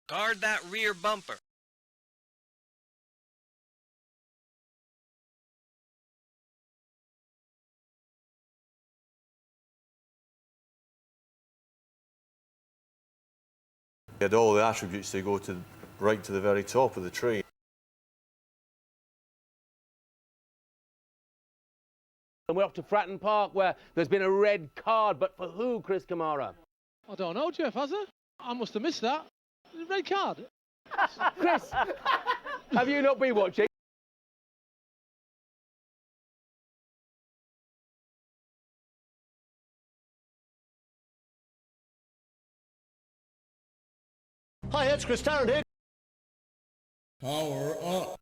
Guard that rear bumper. He had all the attributes to go to right to the very top of the tree. And we're off to Fratton Park, where there's been a red card, but for who, Chris Kamara? I don't know, Jeff, has there? I must have missed that. Red card. Chris, have you not been watching? Hi, it's Chris Tarrant here. Power up.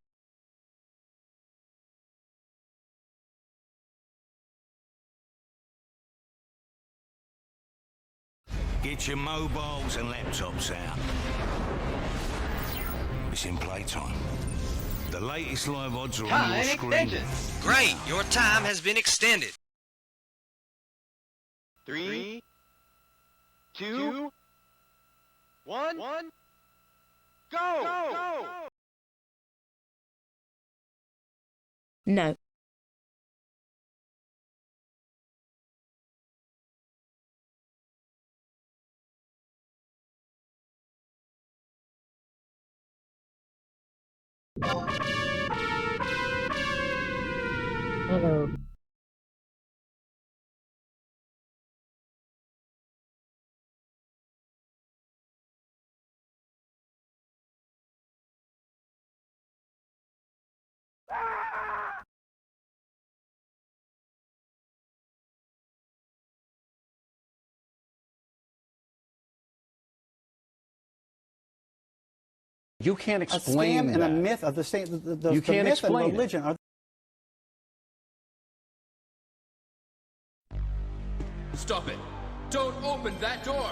Get your mobiles and laptops out. It's in playtime. The latest live odds are on your screen. Great, your time has been extended. 3, 2, 1, go! No. Hello. You can't explain a scam that. and a myth of the same. You can't myth explain and religion are. Stop it. Don't open that door.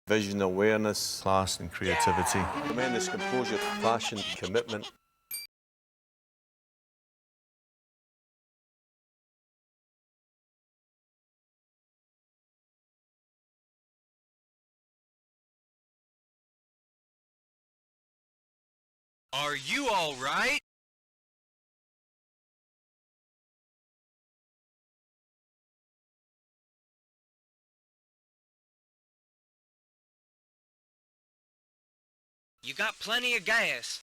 Vision, awareness, class and creativity. Tremendous composure, passion, commitment. Are you all right? You got plenty of gas.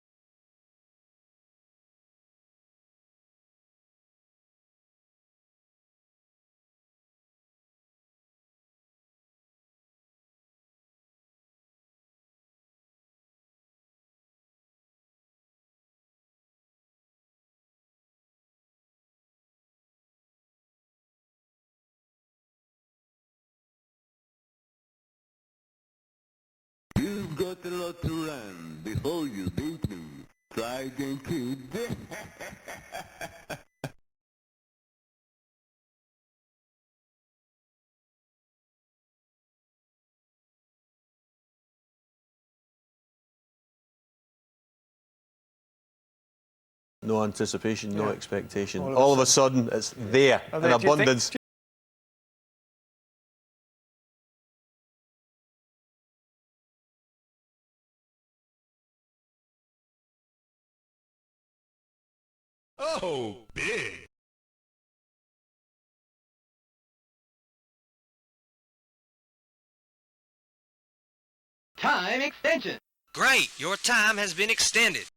You've got a lot to run before you beat me. Try again, kid. No anticipation, no Yeah. expectation. All All of of a sudden, it's there in Do you think- abundance. Oh, big. Time extension. Great, your time has been extended.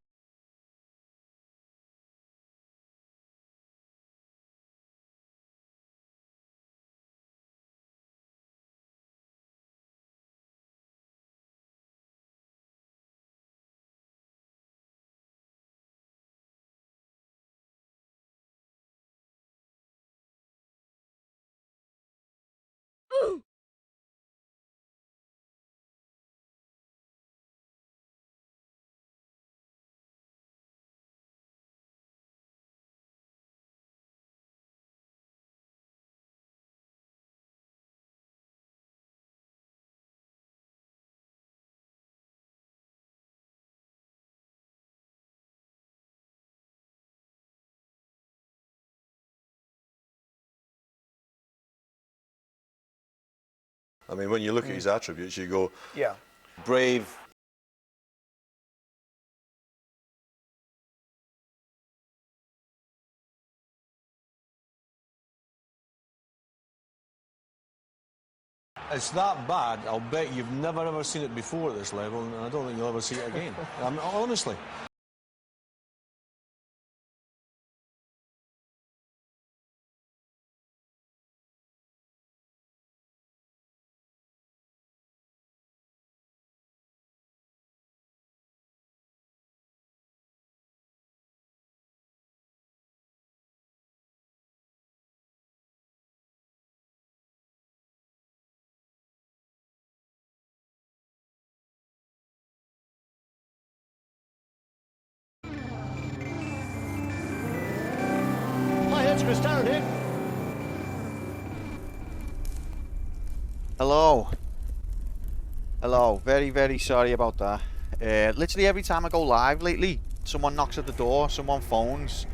I mean, when you look at his attributes, you go, Yeah. brave. It's that bad, I'll bet you've never ever seen it before at this level, and I don't think you'll ever see it again. I mean, honestly. Hi, it's Chris Tarrant here. Hello. Hello. Very, very sorry about that. Literally every time I go live lately, someone knocks at the door, someone phones.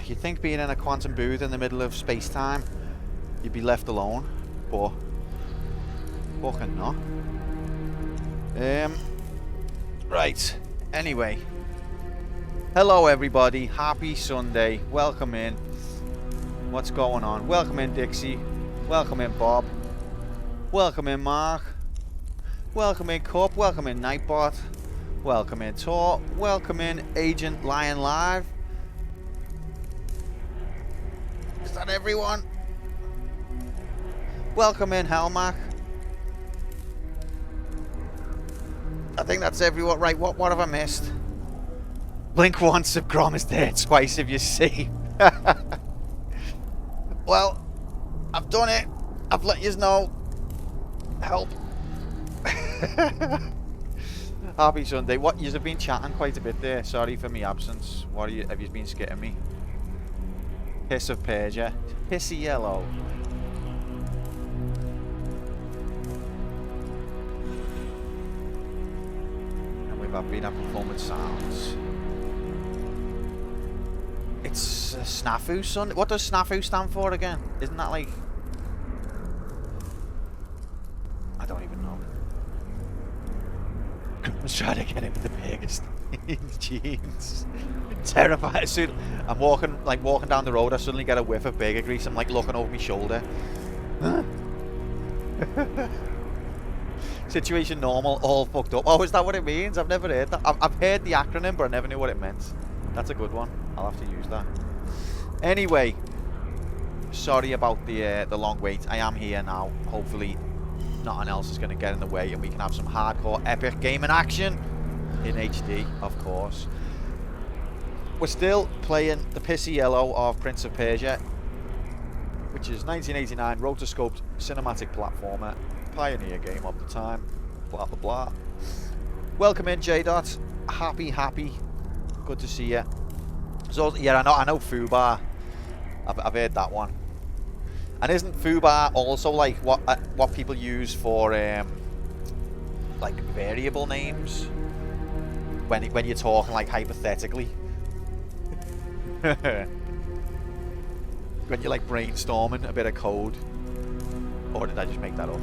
You'd think being in a quantum booth in the middle of space-time, you'd be left alone, but fucking not. Right. Anyway. Hello everybody. Happy Sunday. Welcome in. What's going on? Welcome in Dixie. Welcome in Bob. Welcome in Mark. Welcome in Cup. Welcome in Nightbot. Welcome in Tor. Welcome in Agent Lion Live. Is that everyone? Welcome in Helmac. I think that's everyone. Right, what have I missed? Blink once if Grom is there, twice if you see. Well, I've done it. I've let you know. Help. Happy Sunday. What, you have been chatting quite a bit there. Sorry for my absence. What have you been skitting me? Piss of Persia. Pissy yellow. And we've been at Performance Sounds. It's Snafu Sunday. What does Snafu stand for again? Isn't that like... I don't even know. I was trying to get him with the biggest jeans. Terrified. Soon I'm walking down the road. I suddenly get a whiff of burger grease. I'm like looking over my shoulder. Situation normal. All fucked up. Oh, is that what it means? I've never heard that. I've heard the acronym, but I never knew what it meant. That's a good one. I'll have to use that. Anyway, sorry about the long wait. I am here now. Hopefully, nothing else is going to get in the way, and we can have some hardcore, epic gaming action in HD, of course. We're still playing the pissy yellow of Prince of Persia, which is 1989 rotoscoped cinematic platformer, pioneer game of the time. Blah blah blah. Welcome in, J Dot. Happy. Good to see you. So yeah, I know Fubar. I've heard that one. And isn't Fubar also like what people use for like variable names when you're talking like hypothetically? When you're like brainstorming a bit of code, or did I just make that up?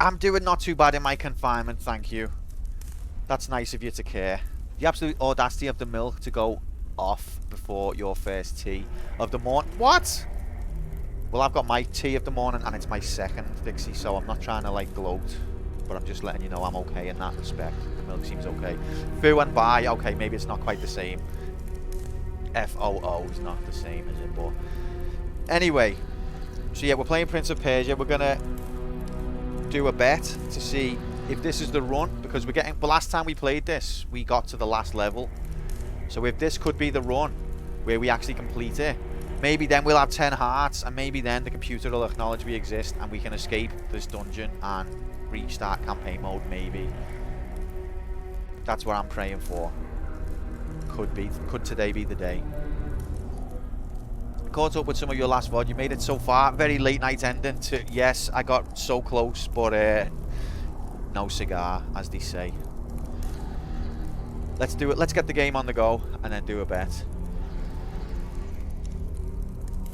I'm doing not too bad in my confinement, thank you. That's nice of you to care. The absolute audacity of the milk to go off before your first tea of the morning. What? Well, I've got my tea of the morning and it's my second, Dixie, so I'm not trying to like gloat, but I'm just letting you know I'm okay in that respect. The milk seems okay. Foo and Bye, okay, maybe it's not quite the same. FOO is not the same, is it? But anyway, so yeah, we're playing Prince of Persia. We're gonna do a bet to see if this is the run, because we're getting, the last time we played this, we got to the last level. So if this could be the run where we actually complete it, maybe then we'll have 10 hearts, and maybe then the computer will acknowledge we exist and we can escape this dungeon and restart campaign mode, maybe. That's what I'm praying for. Could today be the day. Caught up with some of your last VOD. You made it so far. Very late night ending to, yes, I got so close, but no cigar, as they say. Let's do it. Let's get the game on the go and then do a bet.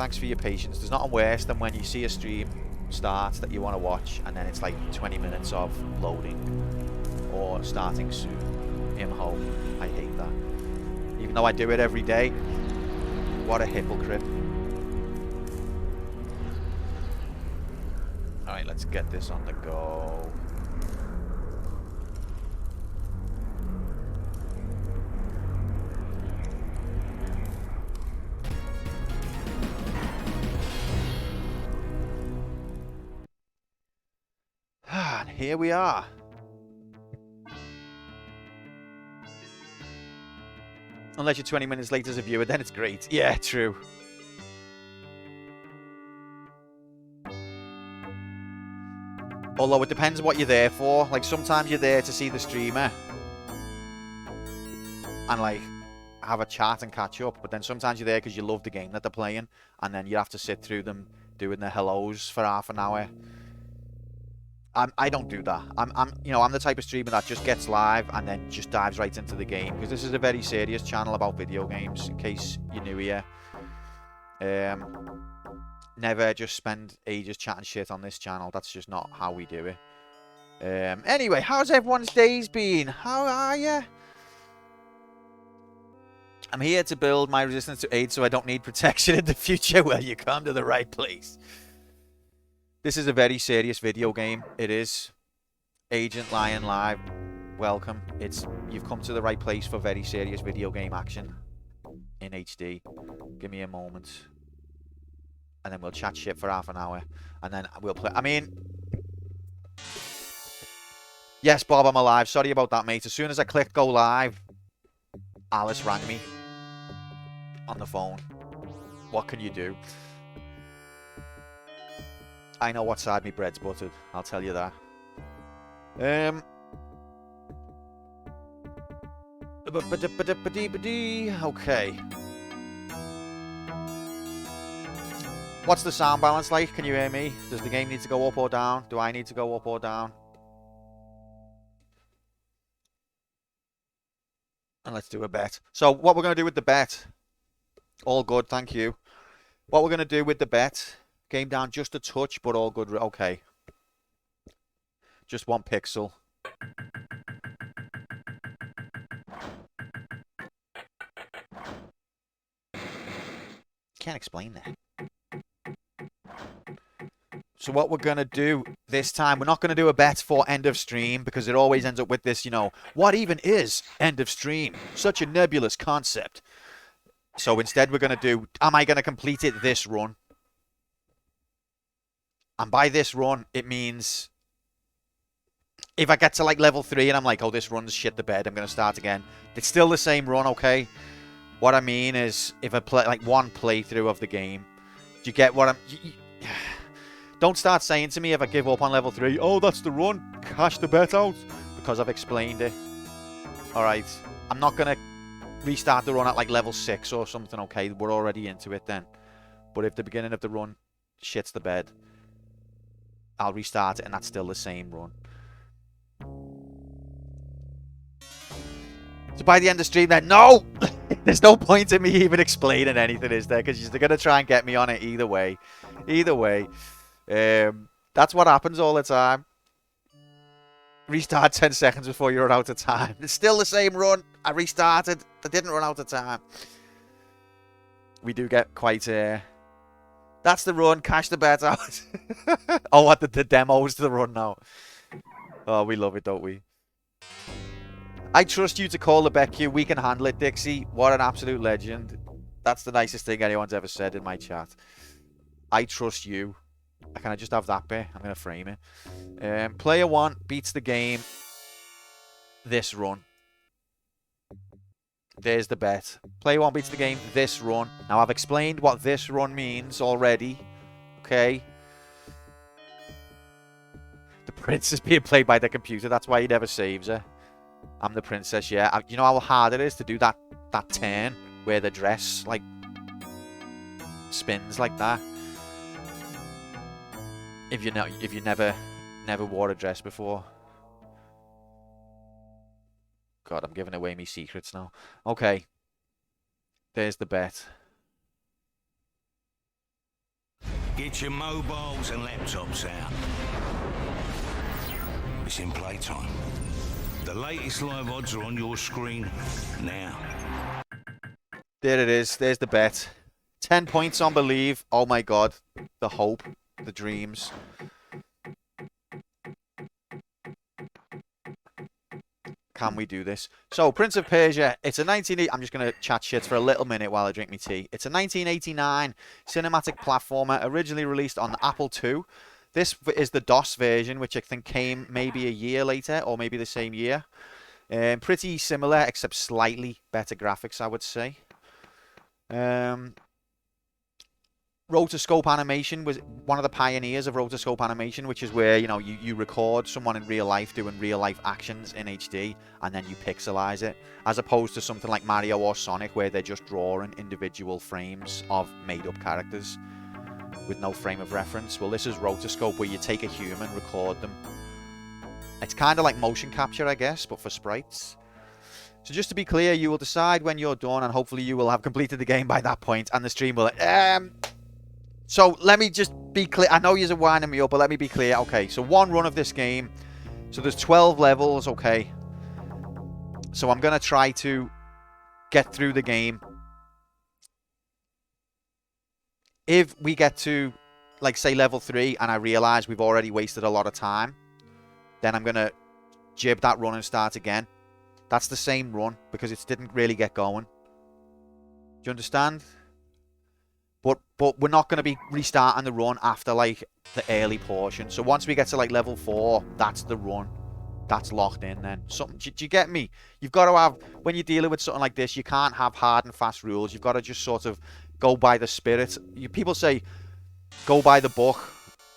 Thanks for your patience. There's nothing worse than when you see a stream start that you want to watch and then it's like 20 minutes of loading or starting soon. Imho. I hate that. Even though I do it every day. What a hypocrite. Alright, let's get this on the go. And here we are. Unless you're 20 minutes late as a viewer, then it's great. Yeah, true. Although it depends what you're there for. Like, sometimes you're there to see the streamer and, like, have a chat and catch up. But then sometimes you're there because you love the game that they're playing, and then you have to sit through them doing their hellos for half an hour. I don't do that. I'm the type of streamer that just gets live and then just dives right into the game, because this is a very serious channel about video games, in case you're new here. Never just spend ages chatting shit on this channel. That's just not how we do it. Anyway, how's everyone's days been? How are you? I'm here to build my resistance to AIDS so I don't need protection in the future. Well, you come to the right place. This is a very serious video game. It is. Agent Lion Live, welcome. You've come to the right place for very serious video game action in HD. Give me a moment. And then we'll chat shit for half an hour. And then we'll play. I mean... Yes, Bob, I'm alive. Sorry about that, mate. As soon as I clicked go live, Alice rang me on the phone. What can you do? I know what side my bread's buttered. I'll tell you that. Okay. What's the sound balance like? Can you hear me? Does the game need to go up or down? Do I need to go up or down? And let's do a bet. So what we're going to do with the bet. All good, thank you. What we're going to do with the bet. Came down just a touch, but all good. Okay. Just 1 pixel. Can't explain that. So what we're going to do this time, we're not going to do a bet for end of stream, because it always ends up with this, you know, what even is end of stream? Such a nebulous concept. So instead we're going to do, am I going to complete it this run? And by this run, it means if I get to like level 3 and I'm like, oh, this run's shit the bed, I'm going to start again. It's still the same run, okay? What I mean is, if I play like 1 playthrough of the game, do you get what I'm... Don't start saying to me if I give up on level 3, oh, that's the run, cash the bet out, because I've explained it. Alright, I'm not going to restart the run at like level 6 or something, okay? We're already into it then. But if the beginning of the run shits the bed, I'll restart it and that's still the same run. So by the end of the stream then, no! There's no point in me even explaining anything, is there? Because they're going to try and get me on it either way. Either way. That's what happens all the time. Restart 10 seconds before you run out of time. It's still the same run. I restarted. I didn't run out of time. We do get quite... That's the run. Cash the bet out. Oh, what? The demo's the run now. Oh, we love it, don't we? I trust you to call the bet queue. We can handle it, Dixie. What an absolute legend. That's the nicest thing anyone's ever said in my chat. I trust you. Can I just have that bit? I'm going to frame it. Player 1 beats the game this run. There's the bet. Player 1 beats the game this run. Now, I've explained what this run means already. Okay? The princess being played by the computer. That's why he never saves her. I'm the princess, yeah. You know how hard it is to do that turn where the dress, like, spins like that? If you never wore a dress before. God, I'm giving away my secrets now. Okay. There's the bet. Get your mobiles and laptops out. It's in playtime. The latest live odds are on your screen now. There it is. There's the bet. 10 points on Believe. Oh my god. The hope. The dreams. Can we do this? So, Prince of Persia, it's a 1980... I'm just going to chat shit for a little minute while I drink my tea. It's a 1989 cinematic platformer originally released on the Apple II. This is the DOS version, which I think came maybe a year later, or maybe the same year. Pretty similar, except slightly better graphics, I would say. Rotoscope animation was one of the pioneers of rotoscope animation, which is where, you know, you record someone in real life doing real life actions in HD and then you pixelize it, as opposed to something like Mario or Sonic where they're just drawing individual frames of made up characters with no frame of reference. Well, this is rotoscope, where you take a human, record them. It's kind of like motion capture, I guess, but for sprites. So just to be clear, you will decide when you're done, and hopefully you will have completed the game by that point, and the stream will... So let me just be clear. I know you're winding me up, but let me be clear. Okay, so one run of this game. So there's 12 levels, okay. So I'm going to try to get through the game. If we get to, like, say, level 3, and I realise we've already wasted a lot of time, then I'm going to jib that run and start again. That's the same run, because it didn't really get going. Do you understand? But we're not going to be restarting the run after, like, the early portion. So once we get to, like, level 4, that's the run. That's locked in then. Something, do you get me? You've got to have, when you're dealing with something like this, you can't have hard and fast rules. You've got to just sort of go by the spirit. People say, go by the book.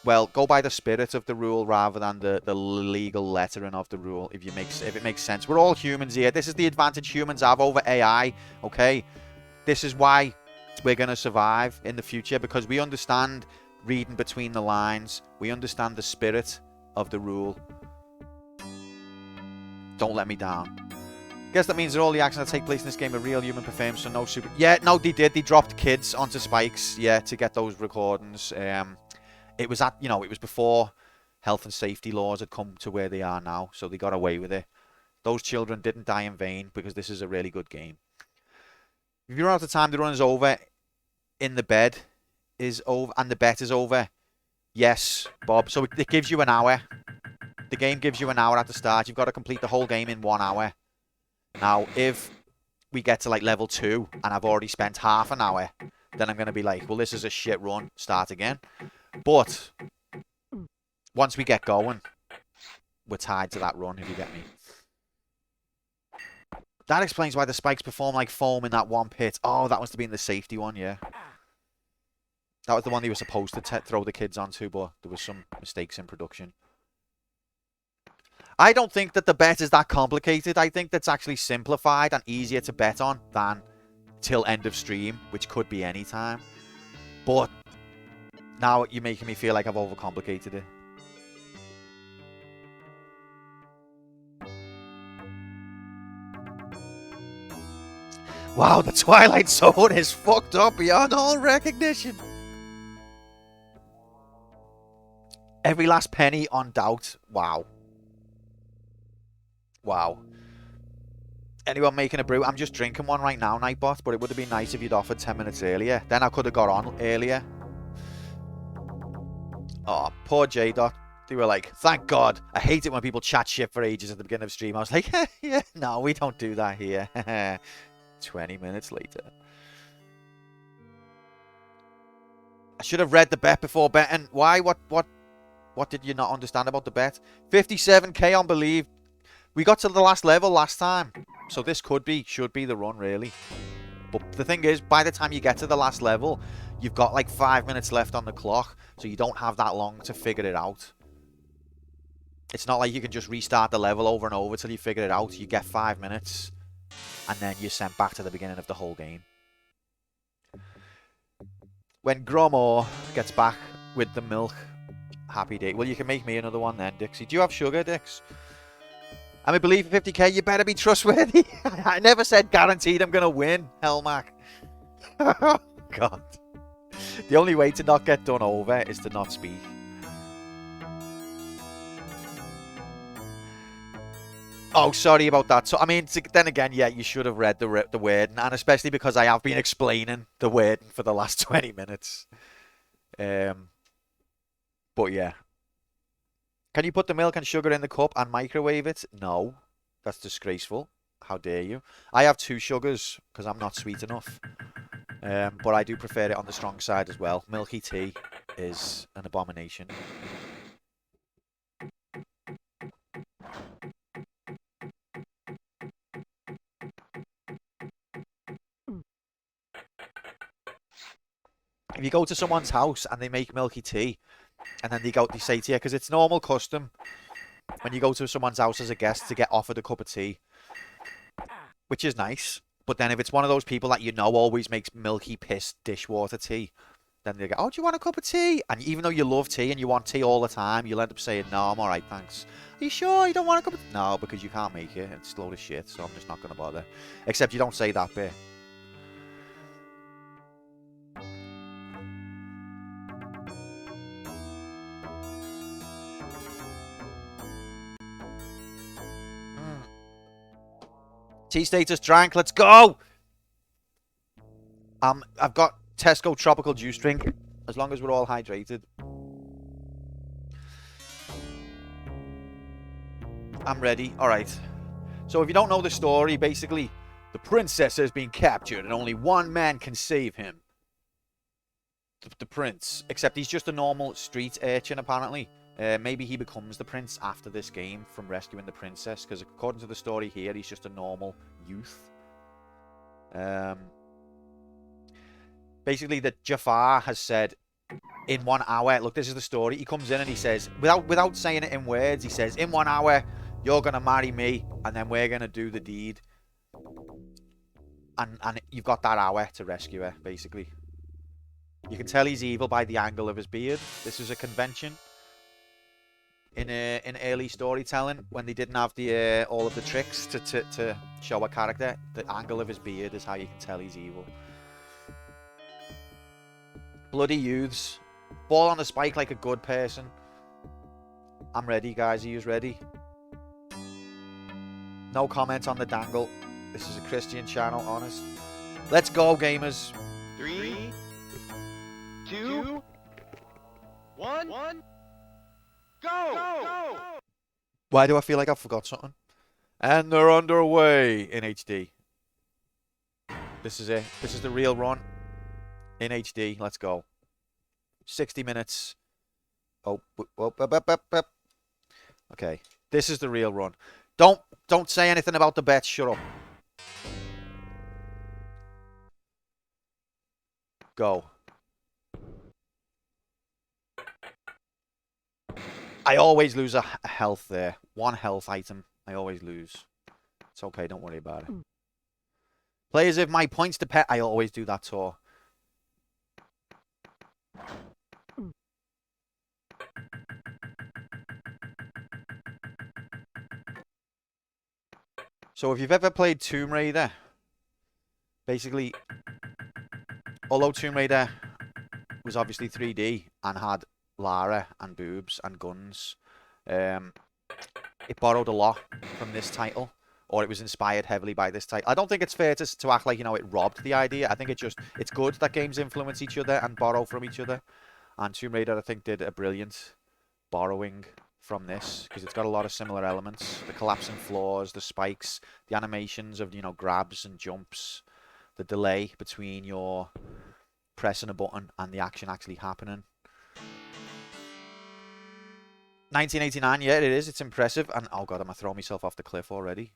Well, go by the spirit of the rule rather than the legal lettering of the rule, if it makes sense. We're all humans here. This is the advantage humans have over AI, okay? This is why we're going to survive in the future, because we understand reading between the lines. We understand the spirit of the rule. Don't let me down. Guess that means that all the actions that take place in this game are real human performed, so no super... Yeah, no, they did. They dropped kids onto spikes, yeah, to get those recordings. It was at, you know, it was before health and safety laws had come to where they are now, so they got away with it. Those children didn't die in vain, because this is a really good game. If you run out of time, the run is over. In the bed is over, and the bet is over. Yes, Bob. So it gives you an hour. The game gives you an hour at the start. You've got to complete the whole game in 1 hour. Now, if we get to, like, level 2, and I've already spent half an hour, then I'm going to be like, well, this is a shit run. Start again. But once we get going, we're tied to that run, if you get me. That explains why the spikes perform like foam in that one pit. Oh, that must have been the safety one, yeah. That was the one they were supposed to throw the kids onto, but there was some mistakes in production. I don't think that the bet is that complicated. I think that's actually simplified and easier to bet on than till end of stream, which could be any time. But now you're making me feel like I've overcomplicated it. Wow, the Twilight Zone is fucked up beyond all recognition. Every last penny on doubt. Wow. Wow. Anyone making a brew? I'm just drinking one right now, Nightbot, but it would have been nice if you'd offered 10 minutes earlier. Then I could have got on earlier. Oh, poor J-Dot. They were like, thank God. I hate it when people chat shit for ages at the beginning of stream. I was like, yeah, no, we don't do that here. 20 minutes later. I should have read the bet before betting. Why? What did you not understand about the bet? 57k on Believe. We got to the last level last time. So this should be the run, really. But the thing is, by the time you get to the last level, you've got like 5 minutes left on the clock. So you don't have that long to figure it out. It's not like you can just restart the level over and over till you figure it out. You get 5 minutes. And then you're sent back to the beginning of the whole game. When Gromor gets back with the milk, happy day. Well, you can make me another one then, Dixie. Do you have sugar, Dix? I Believe 50k, you better be trustworthy. I never said guaranteed I'm going to win, Hellmac. Oh, God. The only way to not get done over is to not speak. Oh, sorry about that. So, I mean, then again, yeah, you should have read the wording, and especially because I have been explaining the wording for the last 20 minutes. But yeah. Can you put the milk and sugar in the cup and microwave it? No. That's disgraceful. How dare you? I have 2 sugars because I'm not sweet enough. But I do prefer it on the strong side as well. Milky tea is an abomination. If you go to someone's house and they make milky tea, and then they say to you, because it's normal custom when you go to someone's house as a guest to get offered a cup of tea, which is nice. But then if it's one of those people that you know always makes milky piss dishwater tea, then they go, oh, do you want a cup of tea? And even though you love tea and you want tea all the time, you'll end up saying, no, I'm all right, thanks. Are you sure you don't want a cup of tea? No, because you can't make it. It's a load of shit, so I'm just not going to bother. Except you don't say that bit. Tea status drank. Let's go. I've got Tesco tropical juice drink. As long as we're all hydrated. I'm ready. All right. So if you don't know the story, basically, the princess has been captured and only one man can save him. The prince. Except he's just a normal street urchin, apparently. Maybe he becomes the prince after this game from rescuing the princess, because according to the story here, he's just a normal youth. Basically, that Jafar has said in 1 hour. Look, this is the story. He comes in and he says, without saying it in words, he says, in 1 hour, you're gonna marry me, and then we're gonna do the deed. And you've got that hour to rescue her, basically. You can tell he's evil by the angle of his beard. This is a convention in early storytelling when they didn't have the all of the tricks to show a character. The angle of his beard is how you can tell he's evil. Bloody youths. Ball on the spike like a good person. I'm ready, guys. Are you ready? No comment on the dangle. This is a Christian channel, honest. Let's go, gamers. 3, 2, 1, go! Why do I feel like I forgot something? And they're underway in HD. This is it. This is the real run in HD. Let's go. 60 minutes. Oh, okay. This is the real run. Don't say anything about the bets. Shut up. Go. I always lose a health there. 1 health item. I always lose. It's okay. Don't worry about it. Play as if my points depend. I always do that tour. So if you've ever played Tomb Raider, basically, although Tomb Raider was obviously 3D and had Lara and boobs and guns, it borrowed a lot from this title, or it was inspired heavily by this title. I don't think it's fair to act like, you know, it robbed the idea. I think it's good that games influence each other and borrow from each other. And Tomb Raider, I think, did a brilliant borrowing from this, because it's got a lot of similar elements. The collapsing floors, the spikes, the animations of, you know, grabs and jumps, the delay between your pressing a button and the action actually happening. 1989, yeah, it is. It's impressive. And, oh god, I'm going to throw myself off the cliff already.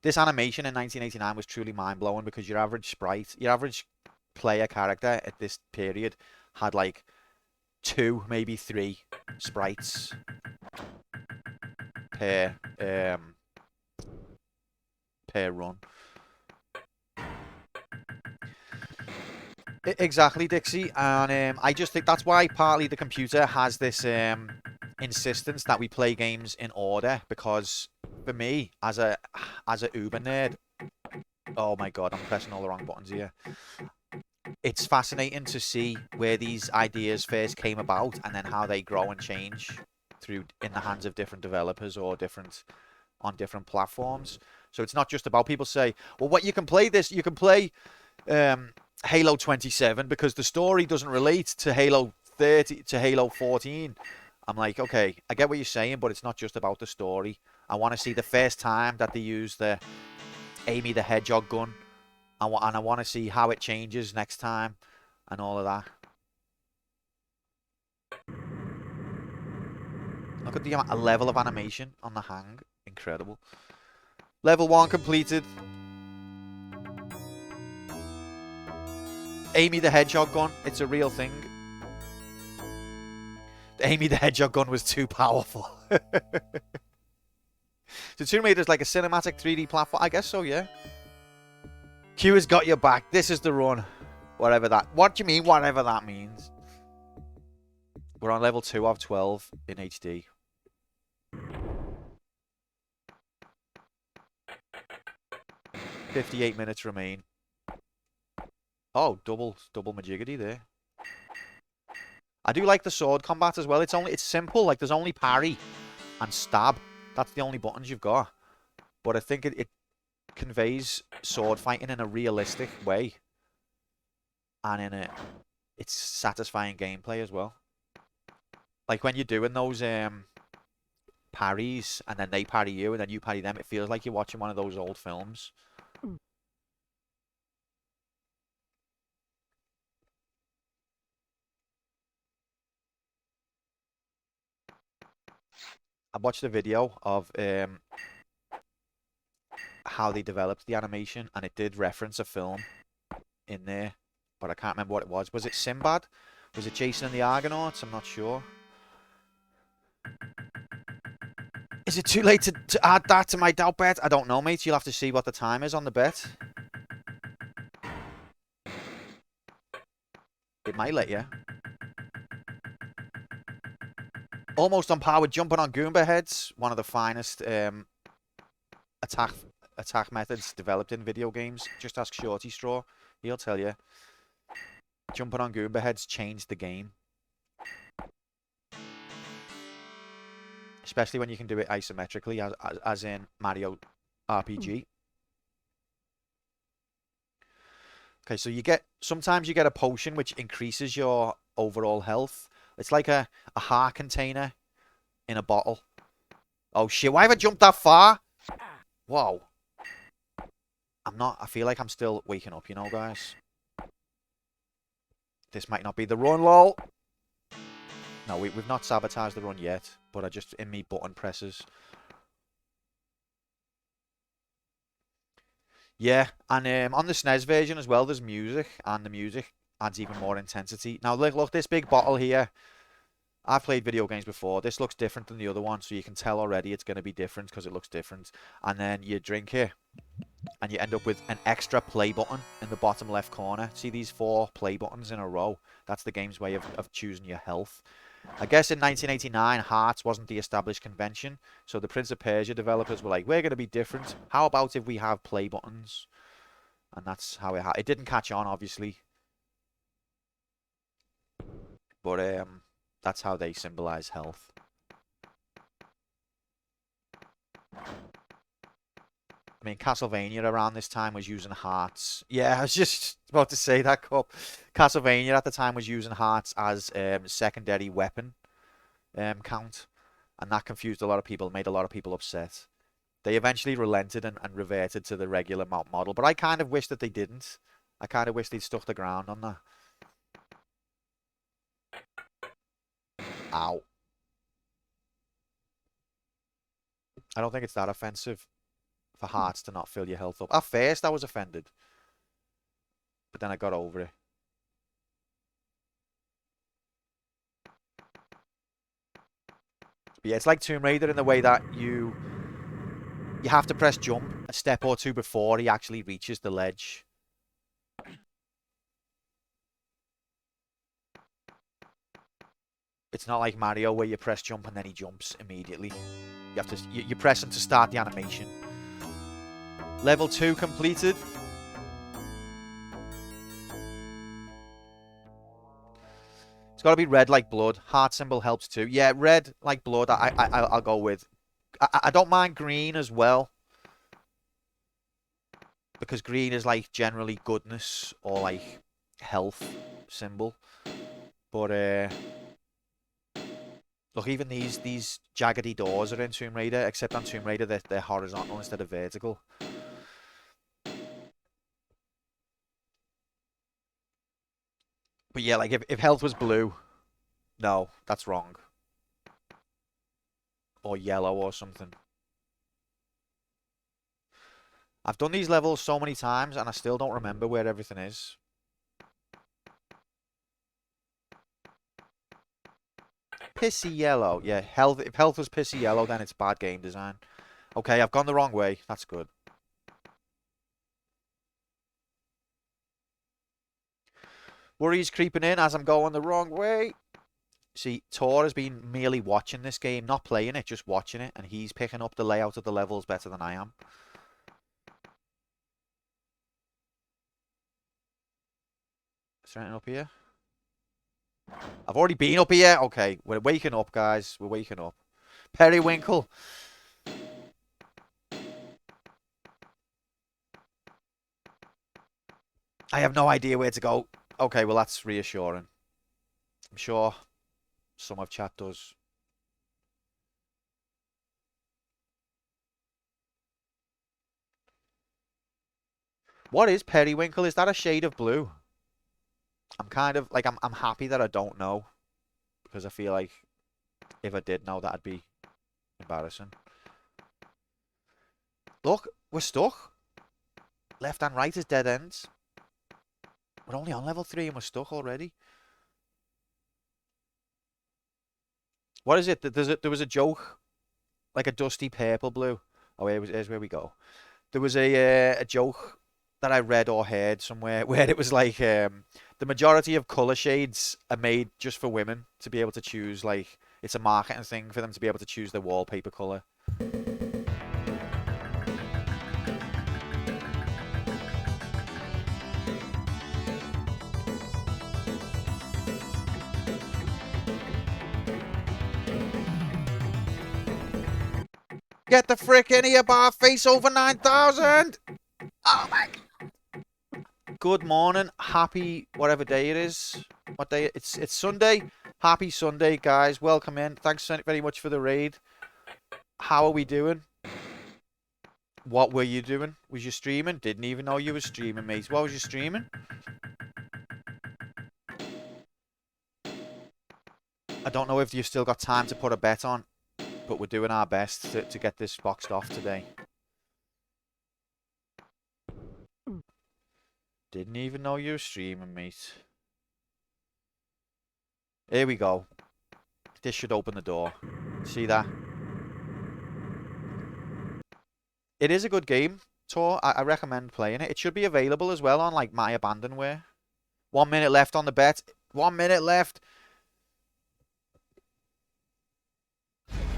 This animation in 1989 was truly mind-blowing, because your average sprite, your average player character at this period had like 2, maybe 3 sprites per run. Exactly, Dixie, and I just think that's why partly the computer has this insistence that we play games in order, because for me, as a uber nerd, oh my god, I'm pressing all the wrong buttons here. it's fascinating to see where these ideas first came about and then how they grow and change through in the hands of different developers or on different platforms. So it's not just about people say, well, what you can play this, you can play Halo 27 because the story doesn't relate to Halo 30 to Halo 14. I'm like, okay, I get what you're saying, but it's not just about the story. I want to see the first time that they use the Amy the Hedgehog gun. And I want to see how it changes next time and all of that. Look at the level of animation on the hang. Incredible. Level 1 completed. Amy the Hedgehog gun. It's a real thing. The Amy the Hedgehog gun was too powerful. So Tomb Raider's like a cinematic 3D platform. I guess so, yeah. Q has got your back. This is the run. Whatever that... What do you mean, whatever that means? We're on level 2 of 12 in HD. "58 minutes remain." Oh, double majiggity there. I do like the sword combat as well. It's simple. Like, there's only parry and stab. That's the only buttons you've got. But I think it conveys sword fighting in a realistic way, and it's satisfying gameplay as well. Like when you're doing those parries and then they parry you and then you parry them, it feels like you're watching one of those old films. I watched a video of how they developed the animation, and it did reference a film in there, but I can't remember what it was. Was it Sinbad? Was it Jason and the Argonauts? I'm not sure. Is it too late to add that to my doubt bet? I don't know, mate. You'll have to see what the time is on the bet. It might let you. Almost on par with jumping on Goomba heads. One of the finest attack methods developed in video games. Just ask Shorty Straw. He'll tell you. Jumping on Goomba heads changed the game. Especially when you can do it isometrically, as in Mario RPG. Okay, so sometimes you get a potion which increases your overall health. It's like a heart container in a bottle. Oh shit, why have I jumped that far? Whoa. I feel like I'm still waking up, you know, guys. This might not be the run, lol. No, we've not sabotaged the run yet, but I just in me button presses. Yeah, and on the SNES version as well, there's music, and the music adds even more intensity. Now, look, this big bottle here. I've played video games before. This looks different than the other one, so you can tell already it's going to be different because it looks different. And then you drink it, and you end up with an extra play button in the bottom left corner. See these 4 play buttons in a row? That's the game's way of choosing your health. I guess in 1989, hearts wasn't the established convention, so the Prince of Persia developers were like, we're going to be different. How about if we have play buttons? And that's how it didn't catch on, obviously. But that's how they symbolize health. I mean, Castlevania around this time was using hearts. Yeah, I was just about to say that, Cup. Castlevania at the time was using hearts as secondary weapon count. And that confused a lot of people, made a lot of people upset. They eventually relented and reverted to the regular model. But I kind of wish that they didn't. I kind of wish they'd stuck the ground on that. Ow. I don't think it's that offensive for hearts to not fill your health up. At first, I was offended. But then I got over it. But yeah, it's like Tomb Raider in the way that you have to press jump a step or two before he actually reaches the ledge. It's not like Mario where you press jump and then he jumps immediately. You have to you press him to start the animation. Level 2 completed. It's got to be red like blood. Heart symbol helps too. Yeah, red like blood. I'll go with. I don't mind green as well, because green is like generally goodness or like health symbol. But look, even these jaggedy doors are in Tomb Raider, except on Tomb Raider they're horizontal instead of vertical. But yeah, like if health was blue, no, that's wrong. Or yellow or something. I've done these levels so many times and I still don't remember where everything is. Pissy yellow. Yeah, health. If health was pissy yellow, then it's bad game design. Okay, I've gone the wrong way. That's good. Worries creeping in as I'm going the wrong way. See, Tor has been merely watching this game, not playing it, just watching it, and he's picking up the layout of the levels better than I am. Is there anything up here? I've already been up here. Okay, we're waking up, guys. We're waking up. Periwinkle. I have no idea where to go. Okay, well, that's reassuring. I'm sure some of chat does. What is periwinkle? Is that a shade of blue? I'm kind of like I'm happy that I don't know, because I feel like if I did know, that'd be embarrassing. Look, we're stuck. Left and right is dead ends. We're only on level 3 and we're stuck already. What is it? There was a joke, like a dusty purple blue. Oh, here's where we go. There was a joke that I read or heard somewhere where it was like the majority of color shades are made just for women to be able to choose. Like it's a marketing thing for them to be able to choose their wallpaper color. Get the frick in here, bar face over 9,000. Oh my. Good morning. Happy whatever day it is. What day? It's Sunday. Happy Sunday, guys. Welcome in. Thanks very much for the raid. How are we doing? What were you doing? Was you streaming? Didn't even know you were streaming, mate. What was you streaming? I don't know if you've still got time to put a bet on, but we're doing our best to get this boxed off today. Didn't even know you were streaming, mate. Here we go. This should open the door. See that? It is a good game, Tor. I recommend playing it. It should be available as well on like My Abandonware. 1 minute left on the bet. 1 minute left.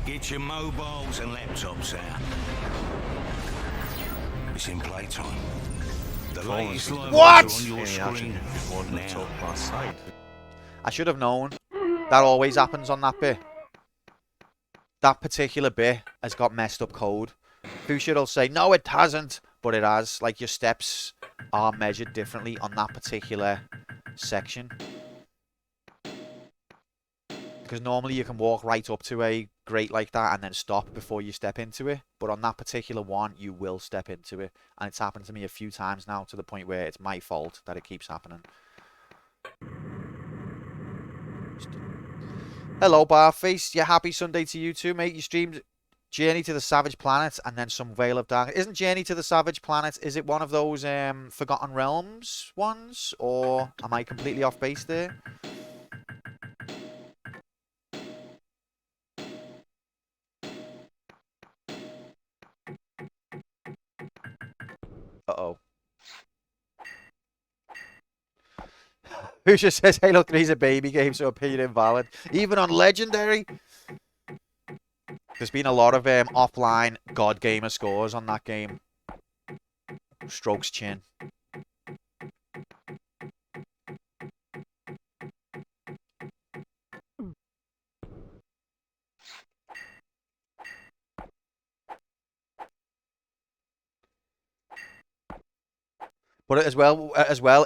Get your mobiles and laptops out. It's in playtime. The latest live What? on your screen now. I should have known. That always happens on that bit. That particular bit has got messed up code. Fuchsia will say, no, it hasn't. But it has. Like, your steps are measured differently on that particular section. Because normally you can walk right up to a grate like that and then stop before you step into it. But on that particular one, you will step into it. And it's happened to me a few times now to the point where it's my fault that it keeps happening. Hello, Barface. Yeah, happy Sunday to you too, mate. You streamed Journey to the Savage Planet and then some Veil of Darkness. Isn't Journey to the Savage Planet, is it one of those Forgotten Realms ones? Or am I completely off base there? Uh-oh. Who just says Halo 3 is a baby game, so opinion invalid. Even on Legendary. There's been a lot of offline God Gamer scores on that game. Strokes chin. But as well,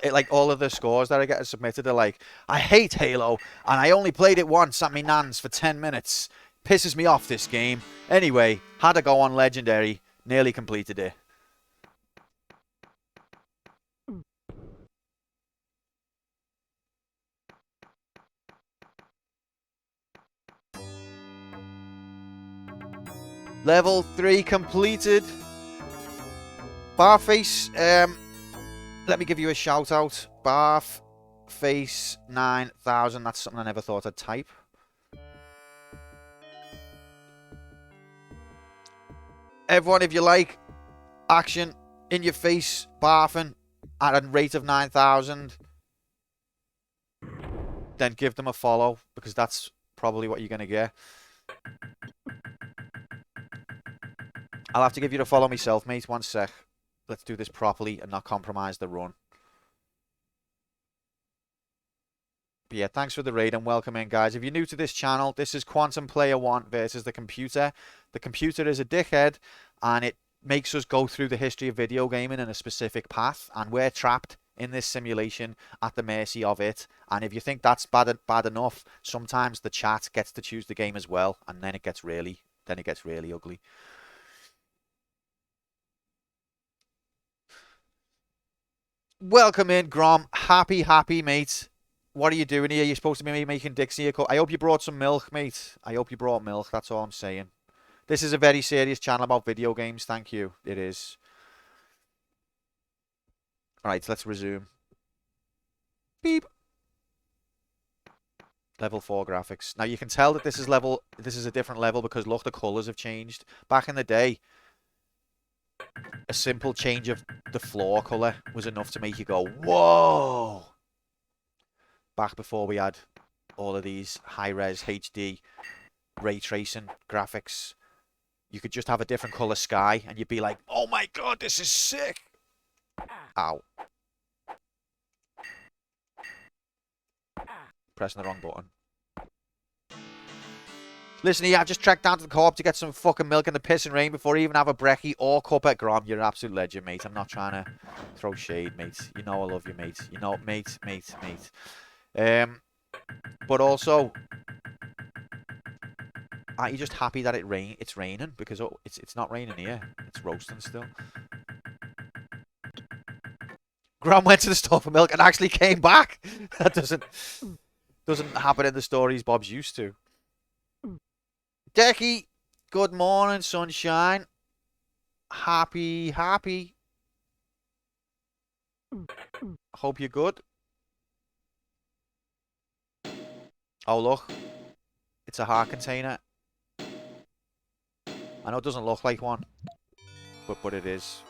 it, like all of the scores that I get submitted are like, I hate Halo, and I only played it once at my nan's for 10 minutes. Pisses me off, this game. Anyway, had a go on Legendary, nearly completed it. Level 3 completed. Barface, let me give you a shout out. Barface 9000. That's something I never thought I'd type. Everyone, if you like action in your face barfing at a rate of 9,000, then give them a follow, because that's probably what you're going to get. I'll have to give you a follow myself, mate. One sec. Let's do this properly and not compromise the run. But yeah, thanks for the raid and welcome in, guys. If you're new to this channel, this is Quantum Player 1 versus the computer. The computer is a dickhead, and it makes us go through the history of video gaming in a specific path, and we're trapped in this simulation at the mercy of it. And if you think that's bad enough, sometimes the chat gets to choose the game as well, and then it gets really ugly. Welcome in, Grom. Happy, mate. What are you doing here? You're supposed to be making Dixie a cup. I hope you brought some milk, mate. I hope you brought milk. That's all I'm saying. This is a very serious channel about video games. Thank you. It is. Alright, let's resume. Beep. Level 4 graphics. Now you can tell that this is a different level because look, the colours have changed. Back in the day, a simple change of the floor colour was enough to make you go, whoa! Back before we had all of these high-res HD ray tracing graphics, you could just have a different colour sky and you'd be like, oh my god, this is sick! Ow. Pressing the wrong button. Listen here, I've just trekked down to the co-op to get some fucking milk in the pissing rain before I even have a brekkie or cup at Grom. You're an absolute legend, mate. I'm not trying to throw shade, mate. You know I love you, mate. You know, mate. But also, aren't you just happy that it's raining? Because it's not raining here. It's roasting still. Grom went to the store for milk and actually came back. That doesn't happen in the stories Bob's used to. Decky, good morning, sunshine. Happy. Hope you're good. Oh, look. It's a heart container. I know it doesn't look like one, but it is.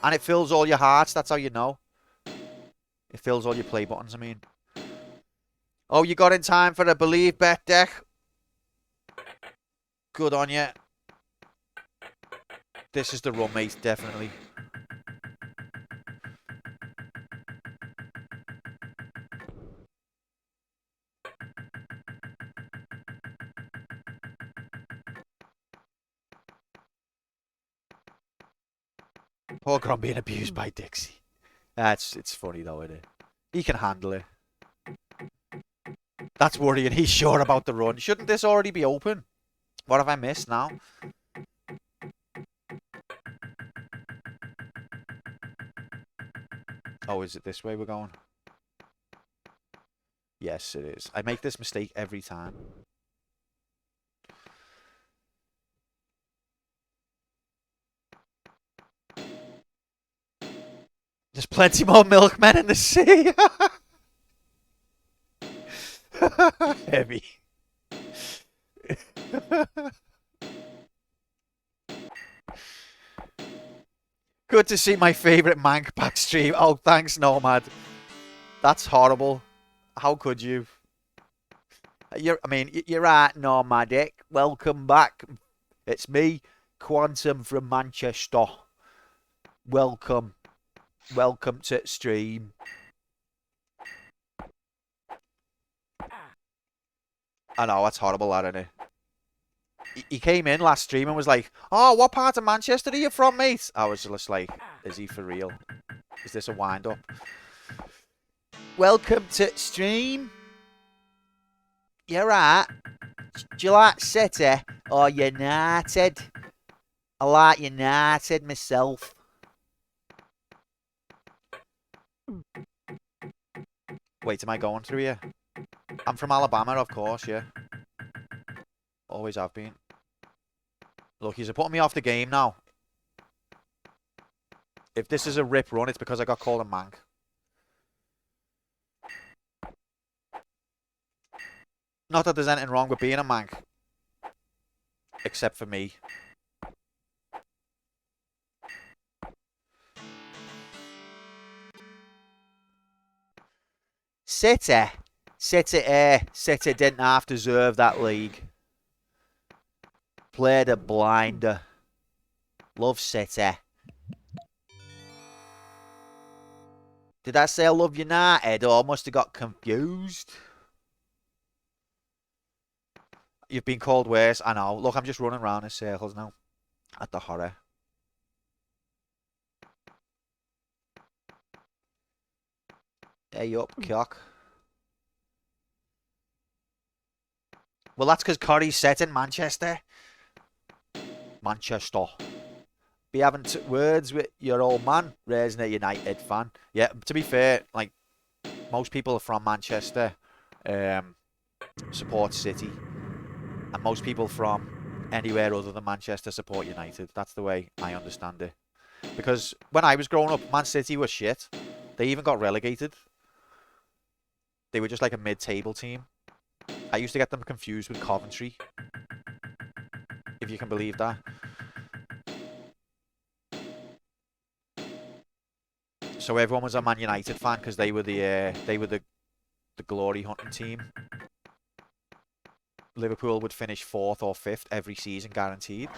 And it fills all your hearts, that's how you know. It fills all your play buttons, I mean. Oh, you got in time for a believe bet, Deck. Good on you. This is the run, mate, definitely. Poor Grom being abused by Dixie. It's funny though, isn't it? He can handle it. That's worrying. He's sure about the run. Shouldn't this already be open? What have I missed now? Oh, is it this way we're going? Yes, it is. I make this mistake every time. There's plenty more milkmen in the sea. Heavy. Good to see my favourite Mank back stream. Oh, thanks, Nomad. That's horrible. How could you? You're right, Nomadic. Welcome back. It's me, Quantum from Manchester. Welcome to stream. I know, that's horrible, that, isn't it? He came in last stream and was like, oh, what part of Manchester are you from, mate? I was just like, is he for real? Is this a wind-up? Welcome to stream. You're right. Do you like City or United? I like United myself. Wait, am I going through here? I'm from Alabama, of course, yeah. Always have been. Look, he's putting me off the game now. If this is a rip run, it's because I got called a mank. Not that there's anything wrong with being a mank. Except for me. City didn't half deserve that league. Played a blinder. Love City. Did I say I love United, or must have got confused? You've been called worse. I know. Look, I'm just running around in circles now. At the horror. Hey up, cock. Well, that's because Corey's set in Manchester. Manchester. Be having words with your old man, raising a United fan. Yeah, to be fair, like, most people are from Manchester, support City. And most people from anywhere other than Manchester support United. That's the way I understand it. Because when I was growing up, Man City was shit. They even got relegated. They were just like a mid-table team. I used to get them confused with Coventry. If you can believe that. So everyone was a Man United fan because they were the glory hunting team. Liverpool would finish 4th or 5th every season, guaranteed.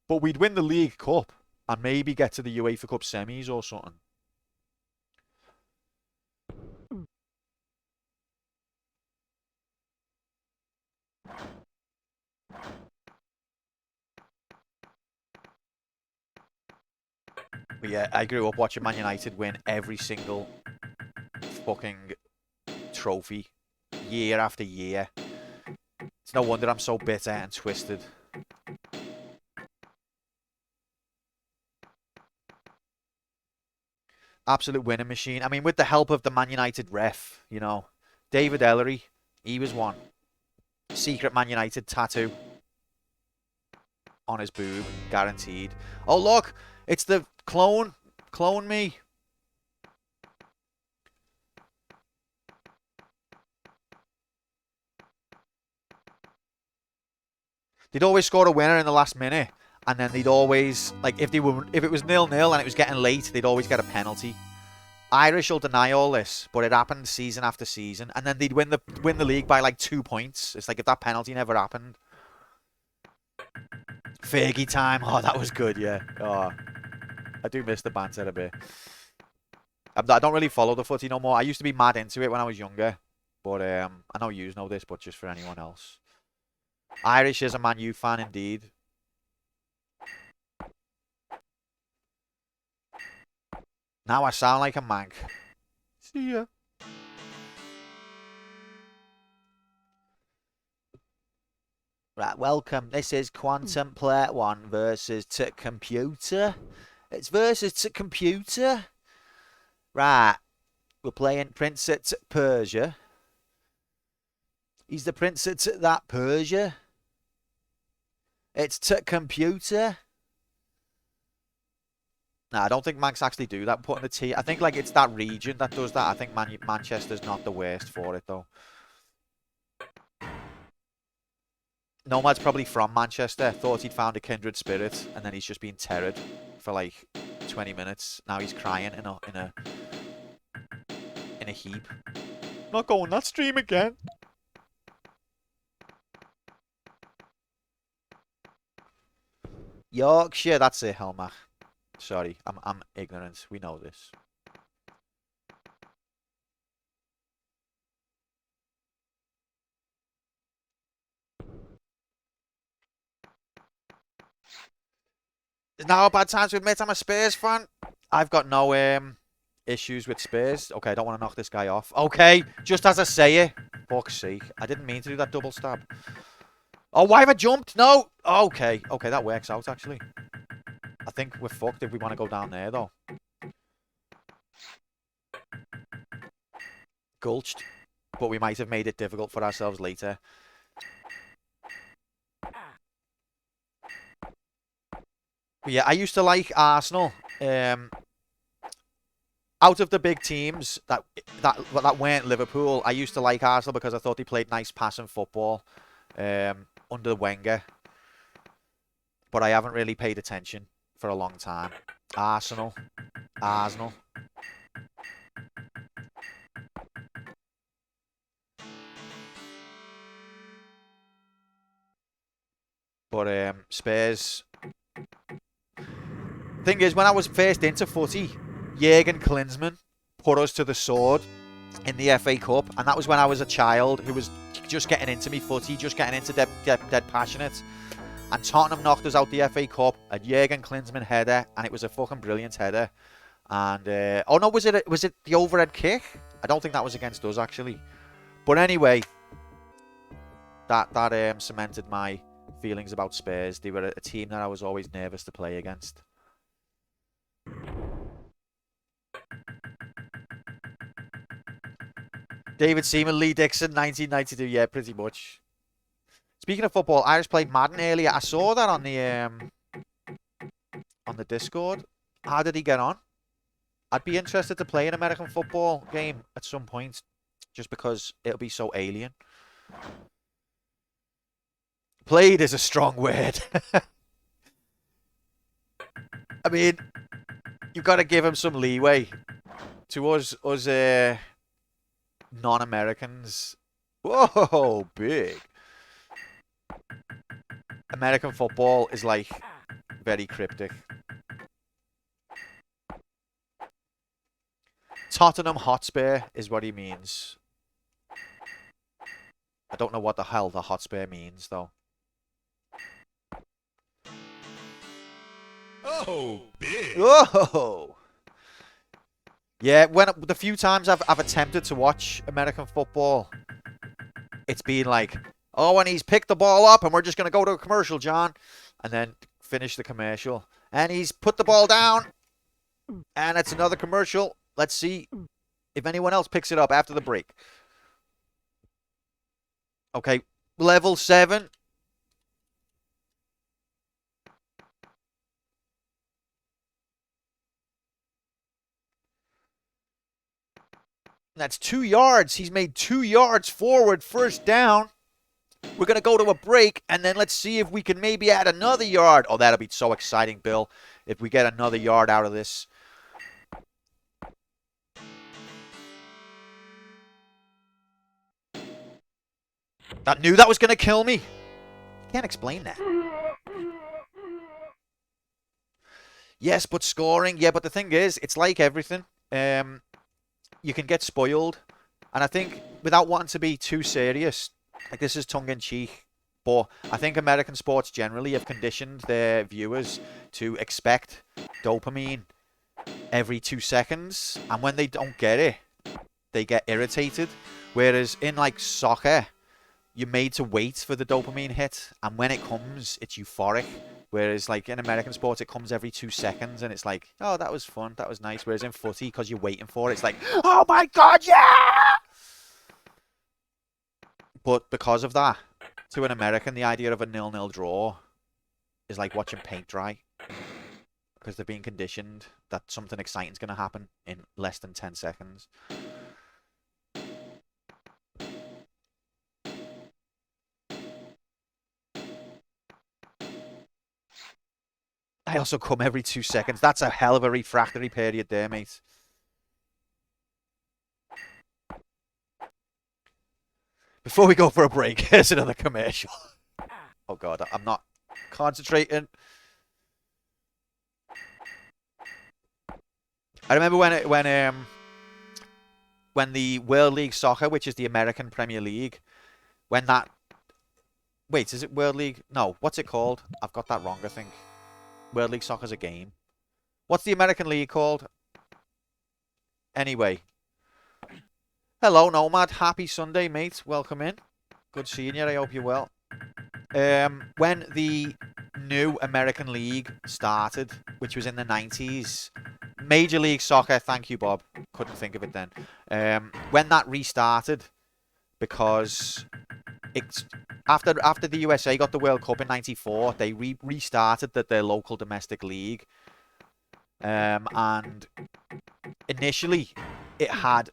But we'd win the League Cup and maybe get to the UEFA Cup semis or something. But yeah, I grew up watching Man United win every single fucking trophy year after year. It's no wonder I'm so bitter and twisted. Absolute winning machine. I mean, with the help of the Man United ref, you know. David Ellery, he was one. Secret Man United tattoo on his boob, guaranteed. Oh, look, it's the clone. Clone me. They'd always score a winner in the last minute, and then they'd always, like, if it was 0-0 and it was getting late, they'd always get a penalty. Irish will deny all this, but it happened season after season, and then they'd win the league by like 2 points. It's like if that penalty never happened. Fergie time. Oh, that was good, yeah. Oh, I do miss the banter a bit. I don't really follow the footy no more. I used to be mad into it when I was younger, but I know you know this, but just for anyone else. Irish is a Man U fan indeed. Now I sound like a mank. See ya. Right, welcome. This is Quantum Plate 1 versus to computer. It's versus to computer. Right. We're playing Prince at Persia. He's the Prince at that Persia. It's to computer. No, I don't think Manx actually do that. Putting the T. I think like it's that region that does that. I think Manchester's not the worst for it though. Nomad's probably from Manchester. Thought he'd found a kindred spirit, and then he's just been terrored for like 20 minutes. Now he's crying in a heap. Not going that stream again. Yorkshire, that's it, Helmach. Sorry, I'm ignorant. We know this. Is now a bad time to admit I'm a Spurs fan? I've got no issues with Spurs. Okay, I don't want to knock this guy off. Okay, just as I say it. Fuck's sake. I didn't mean to do that double stab. Oh, why have I jumped? No. Okay, okay, that works out, actually. I think we're fucked if we want to go down there, though. Gulched. But we might have made it difficult for ourselves later. But yeah, I used to like Arsenal. Out of the big teams that weren't Liverpool, I used to like Arsenal because I thought they played nice passing football under Wenger. But I haven't really paid attention for a long time. Arsenal. But Spurs. Thing is, when I was first into footy, Jurgen Klinsmann put us to the sword in the FA Cup, and that was when I was a child who was just getting into me footy, just getting into dead passionate. And Tottenham knocked us out the FA Cup, a Jurgen Klinsmann header, and it was a fucking brilliant header. And oh no, was it the overhead kick? I don't think that was against us actually. But anyway, that cemented my feelings about Spurs. They were a team that I was always nervous to play against. David Seaman, Lee Dixon, 1992. Yeah, pretty much. Speaking of football, I just played Madden earlier. I saw that on the Discord. How did he get on? I'd be interested to play an American football game at some point, just because it'll be so alien. Played is a strong word. I mean, you've got to give him some leeway. To us non-Americans. Whoa, big. American football is like very cryptic. Tottenham Hotspur is what he means. I don't know what the hell the Hotspur means though. Oh, big. Whoa. Yeah, the few times I've attempted to watch American football, it's been like, oh, and he's picked the ball up, and we're just going to go to a commercial, John. And then finish the commercial. And he's put the ball down, and it's another commercial. Let's see if anyone else picks it up after the break. Okay, level 7. That's 2 yards. He's made 2 yards forward, first down. We're going to go to a break, and then let's see if we can maybe add another yard. Oh, that'll be so exciting, Bill, if we get another yard out of this. I knew that was going to kill me. Can't explain that. Yes, but scoring. Yeah, but the thing is, it's like everything. You can get spoiled. And I think, without wanting to be too serious, like this is tongue-in-cheek, but I think American sports generally have conditioned their viewers to expect dopamine every 2 seconds. And when they don't get it, they get irritated. Whereas in like soccer, you're made to wait for the dopamine hit. And when it comes, it's euphoric. Whereas like in American sports, it comes every 2 seconds. And it's like, oh, that was fun. That was nice. Whereas in footy, because you're waiting for it, it's like, oh my God, yeah! But because of that, to an American, the idea of a 0-0 draw is like watching paint dry. Because they're being conditioned that something exciting is going to happen in less than 10 seconds. I also come every 2 seconds. That's a hell of a refractory period there, mate. Before we go for a break, here's another commercial. Oh God, I'm not concentrating. I remember when the World League Soccer, which is the American Premier League, when that... Wait, is it World League? No, what's it called? I've got that wrong, I think. World League Soccer's a game. What's the American League called? Anyway. Hello, Nomad. Happy Sunday, mate. Welcome in. Good seeing you. I hope you're well. When the new American League started, which was in the 90s, Major League Soccer, thank you, Bob. Couldn't think of it then. When that restarted, because it's after the USA got the World Cup in 94, they restarted their local domestic league. And initially, it had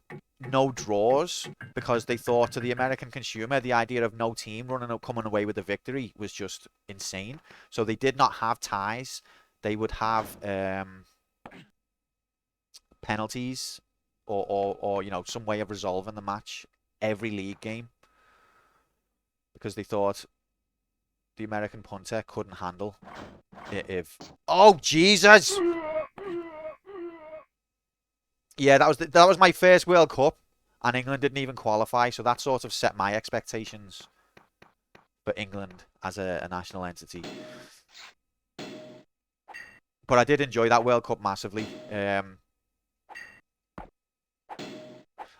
no draws because they thought, to the American consumer, the idea of no team coming away with a victory was just insane. So they did not have ties. They would have penalties or you know, some way of resolving the match every league game, because they thought the American punter couldn't handle it if... Oh, Jesus! Yeah, that was my first World Cup, and England didn't even qualify, so that sort of set my expectations for England as a national entity. But I did enjoy that World Cup massively.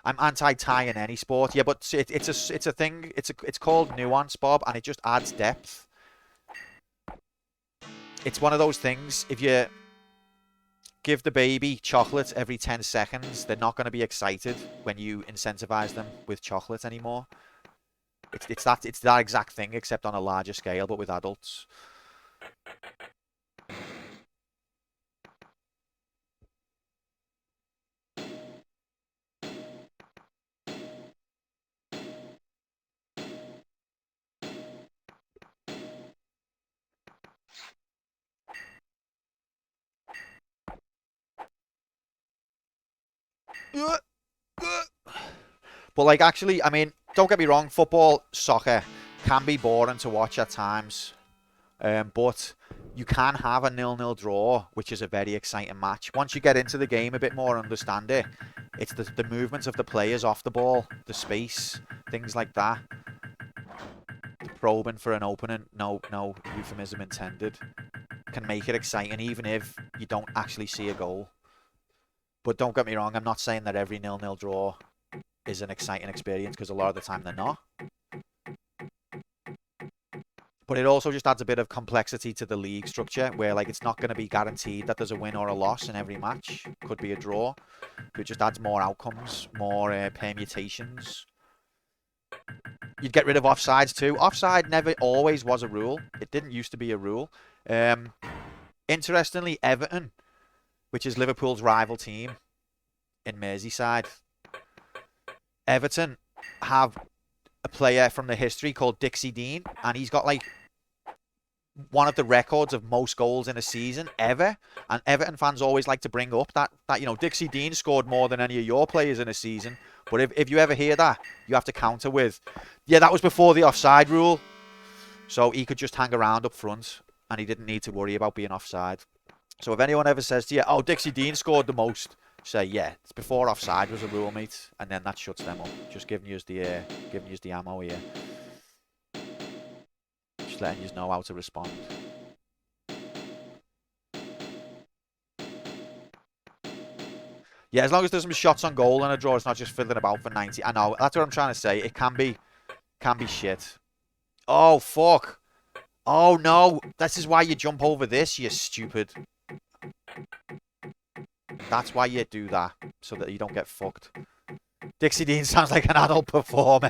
I'm anti-tie in any sport. Yeah, but it's a thing. It's called nuance, Bob, and it just adds depth. It's one of those things. If you give the baby chocolate every 10 seconds, they're not going to be excited when you incentivize them with chocolate anymore. It's that exact thing, except on a larger scale, but with adults. But, like, actually, I mean, don't get me wrong, football, soccer can be boring to watch at times. But you can have a 0-0 draw, which is a very exciting match. Once you get into the game a bit more and understand it, it's the movements of the players off the ball, the space, things like that. The probing for an opening, no euphemism intended, can make it exciting even if you don't actually see a goal. But don't get me wrong, I'm not saying that every 0-0 draw is an exciting experience, because a lot of the time they're not. But it also just adds a bit of complexity to the league structure, where, like, it's not going to be guaranteed that there's a win or a loss in every match. Could be a draw. It just adds more outcomes, more permutations. You'd get rid of offsides too. Offside never always was a rule. It didn't used to be a rule. Interestingly, Everton, which is Liverpool's rival team in Merseyside, Everton have a player from the history called Dixie Dean, and he's got, like, one of the records of most goals in a season ever. And Everton fans always like to bring up that you know, Dixie Dean scored more than any of your players in a season. But if you ever hear that, you have to counter with, yeah, that was before the offside rule. So he could just hang around up front, and he didn't need to worry about being offside. So if anyone ever says to you, oh, Dixie Dean scored the most, say, yeah, it's before offside was a rule, mate. And then that shuts them up. Just giving you the ammo here. Just letting you know how to respond. Yeah, as long as there's some shots on goal and a draw, it's not just fiddling about for 90. I know, that's what I'm trying to say. It can be shit. Oh, fuck. Oh, no. This is why you jump over this, you stupid. That's why you do that, so that you don't get fucked. Dixie Dean sounds like an adult performer.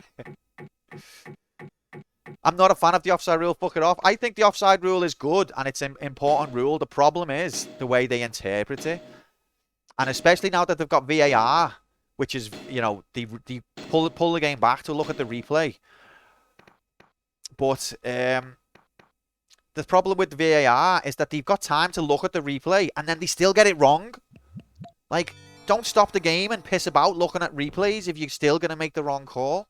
I'm not a fan of the offside rule. Fuck it off. I think the offside rule is good, and it's an important rule. The problem is the way they interpret it. And especially now that they've got VAR, which is, you know, they pull the game back to look at the replay. But the problem with VAR is that they've got time to look at the replay, and then they still get it wrong. Like, don't stop the game and piss about looking at replays if you're still going to make the wrong call.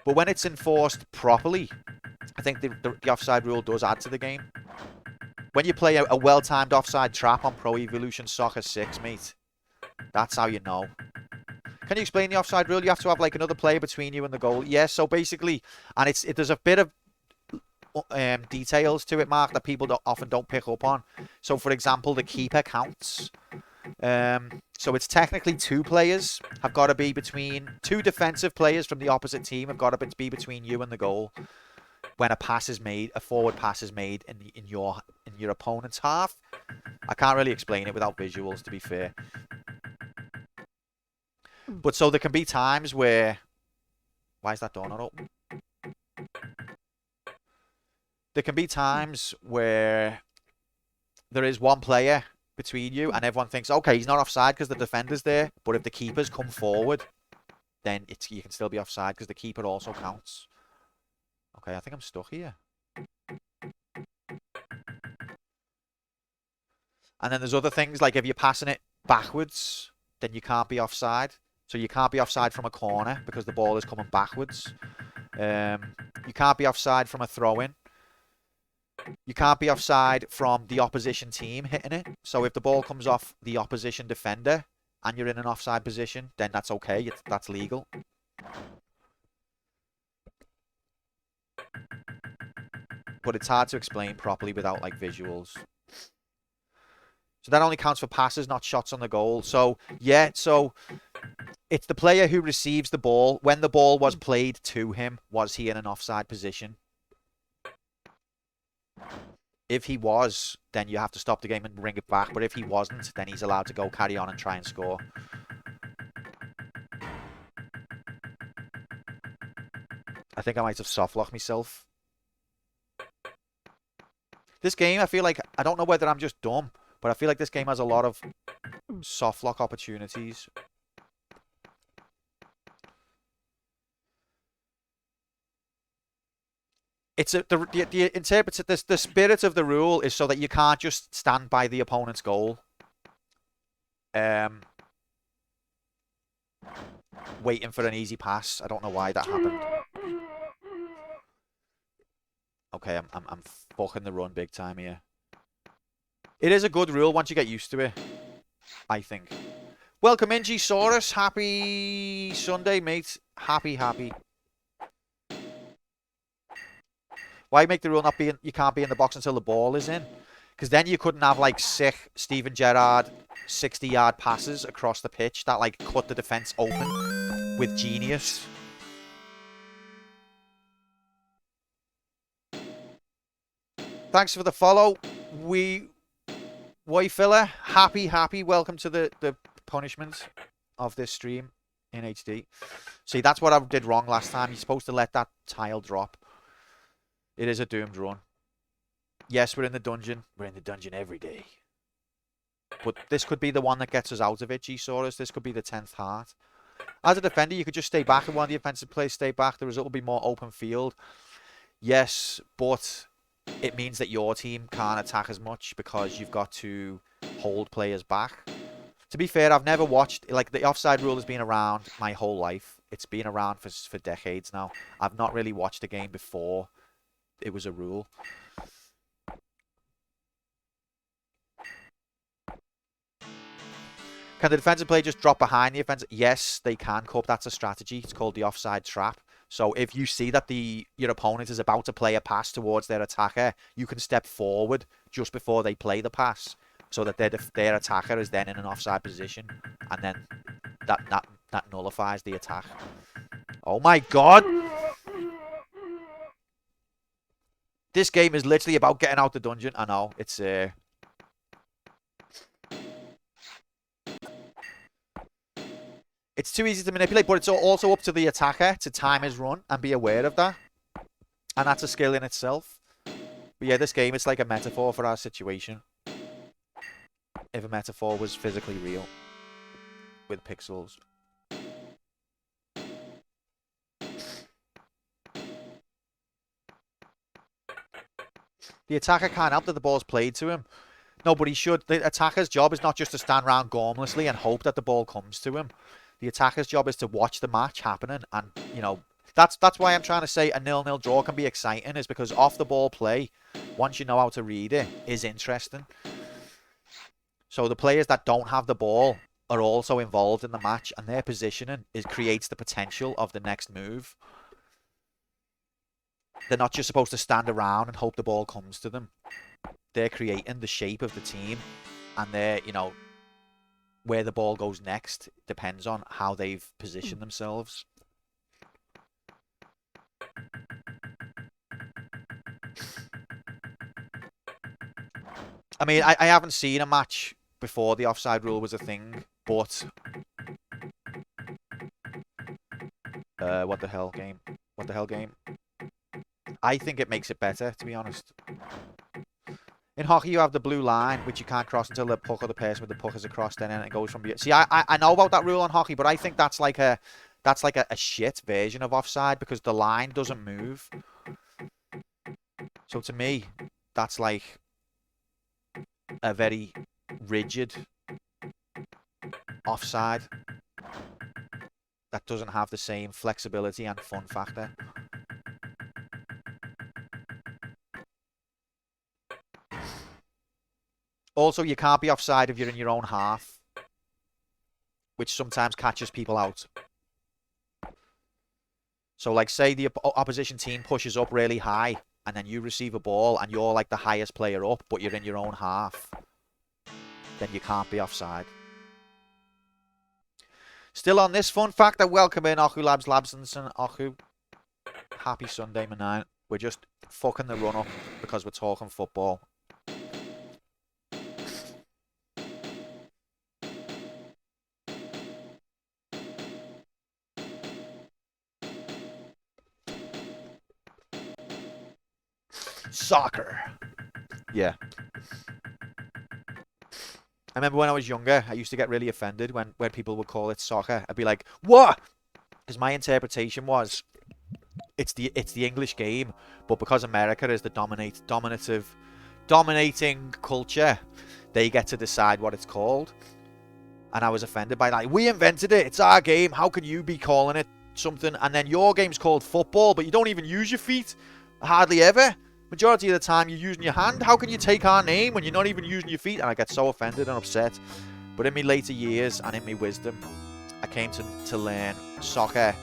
But when it's enforced properly, I think the offside rule does add to the game. When you play a well-timed offside trap on Pro Evolution Soccer 6, mate, that's how you know. Can you explain the offside rule? You have to have, like, another player between you and the goal. Yes, so basically, and there's a bit of details to it, Mark, that people often don't pick up on. So, for example, the keeper counts. So it's technically 2 players have got to be between 2 defensive players from the opposite team have got to be between you and the goal when a pass is made, a forward pass is made in your opponent's half. I can't really explain it without visuals, to be fair. But so there can be times where, why is that door not open? There can be times where there is one player between you and everyone thinks, okay, he's not offside because the defender's there. But if the keepers come forward, then you can still be offside because the keeper also counts. Okay, I think I'm stuck here. And then there's other things, like if you're passing it backwards, then you can't be offside. So you can't be offside from a corner because the ball is coming backwards. You can't be offside from a throw-in. You can't be offside from the opposition team hitting it. So if the ball comes off the opposition defender and you're in an offside position, then that's okay. That's legal. But it's hard to explain properly without like visuals. So that only counts for passes, not shots on the goal. So yeah, so it's the player who receives the ball. When the ball was played to him, was he in an offside position? If he was, then you have to stop the game and bring it back. But if he wasn't, then he's allowed to go carry on and try and score. I think I might have soft-locked myself. This game, I feel like, I don't know whether I'm just dumb, but I feel like this game has a lot of soft-lock opportunities. It's the spirit of the rule is so that you can't just stand by the opponent's goal, waiting for an easy pass. I don't know why that happened. Okay, I'm fucking the run big time here. It is a good rule once you get used to it, I think. Welcome in, G-Saurus. Happy Sunday, mate. Happy. Why make the rule not be you can't be in the box until the ball is in? Because then you couldn't have like sick Steven Gerrard 60-yard passes across the pitch that like cut the defense open with genius. Thanks for the follow. Filler, happy. Welcome to the punishment of this stream in HD. See, that's what I did wrong last time. You're supposed to let that tile drop. It is a doomed run. Yes, we're in the dungeon. We're in the dungeon every day. But this could be the one that gets us out of it, G-Saurus. This could be the 10th heart. As a defender, you could just stay back, and one of the offensive players stay back. The result will be more open field. Yes, but it means that your team can't attack as much because you've got to hold players back. To be fair, I've never watched... Like, the offside rule has been around my whole life. It's been around for decades now. I've not really watched a game before it was a rule. Can the defensive player just drop behind the offensive? Yes, they can, Cup. That's a strategy. It's called the offside trap. So if you see that your opponent is about to play a pass towards their attacker, you can step forward just before they play the pass so that their attacker is then in an offside position. And then that nullifies the attack. Oh my God! This game is literally about getting out the dungeon. I know, it's... It's too easy to manipulate, but it's also up to the attacker to time his run and be aware of that. And that's a skill in itself. But yeah, this game, it's like a metaphor for our situation. If a metaphor was physically real. With pixels. The attacker can't help that the ball's played to him. No, but he should. The attacker's job is not just to stand around gormlessly and hope that the ball comes to him. The attacker's job is to watch the match happening, and you know that's why I'm trying to say a 0-0 draw can be exciting, is because off the ball play, once you know how to read it, is interesting. So the players that don't have the ball are also involved in the match, and their positioning creates the potential of the next move. They're not just supposed to stand around and hope the ball comes to them. They're creating the shape of the team, and they're, you know, where the ball goes next depends on how they've positioned themselves. I mean, I haven't seen a match before the offside rule was a thing, but what the hell game? What the hell game? I think it makes it better, to be honest. In hockey, you have the blue line, which you can't cross until the puck or the person with the puck is across. Then and it goes from. See, I know about that rule on hockey, but I think that's like a shit version of offside because the line doesn't move. So to me, that's like a very rigid offside that doesn't have the same flexibility and fun factor. Also, you can't be offside if you're in your own half, which sometimes catches people out. So, like, say the opposition team pushes up really high, and then you receive a ball, and you're, like, the highest player up, but you're in your own half. Then you can't be offside. Still on this fun fact, I welcome in Ochu Labs Labsinson. Ochu, happy Sunday, man. We're just fucking the run-up because we're talking football. Soccer. Yeah. I remember when I was younger, I used to get really offended when people would call it soccer. I'd be like, what? Because my interpretation was, it's the English game, but because America is the dominating culture, they get to decide what it's called. And I was offended by that. We invented it. It's our game. How can you be calling it something? And then your game's called football, but you don't even use your feet. Hardly ever. Majority of the time you're using your hand. How can you take our name when you're not even using your feet? And I get so offended and upset. But in my later years and in my wisdom, I came to learn soccer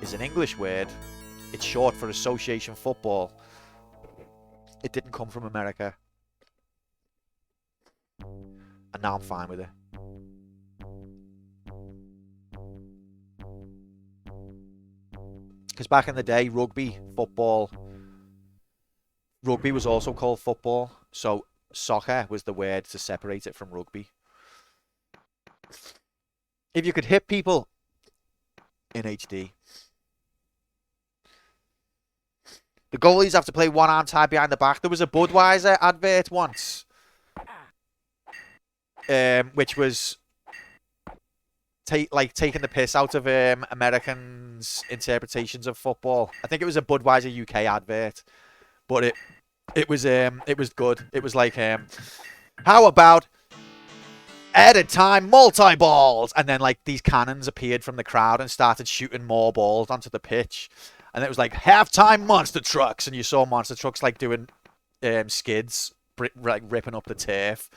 is an English word. It's short for association football. It didn't come from America. And now I'm fine with it. Because back in the day, rugby was also called football, so soccer was the word to separate it from rugby. If you could hit people in HD. The goalies have to play one arm tied behind the back. There was a Budweiser advert once, which was taking the piss out of Americans' interpretations of football. I think it was a Budweiser UK advert, but it was good. It was like, how about added time multi-balls? And then like these cannons appeared from the crowd and started shooting more balls onto the pitch. And it was like halftime monster trucks, and you saw monster trucks like doing skids, like ripping up the turf.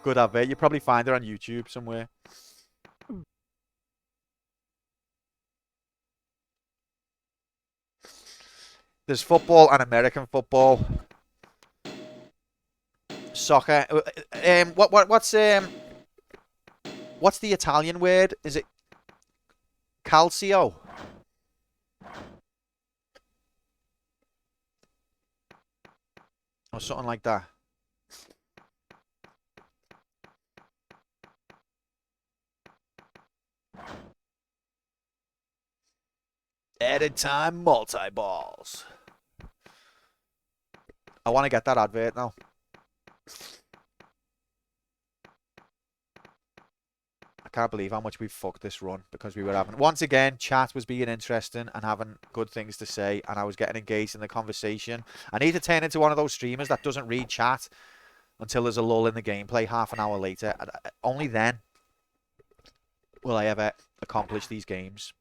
Good advert. You probably find it on YouTube somewhere. There's football and American football. Soccer. What's the Italian word? Is it calcio? Or something like that. Added time multi-balls. I want to get that advert now. I can't believe how much we've fucked this run because we were having... Once again, chat was being interesting and having good things to say, and I was getting engaged in the conversation. I need to turn into one of those streamers that doesn't read chat until there's a lull in the gameplay half an hour later. Only then will I ever accomplish these games.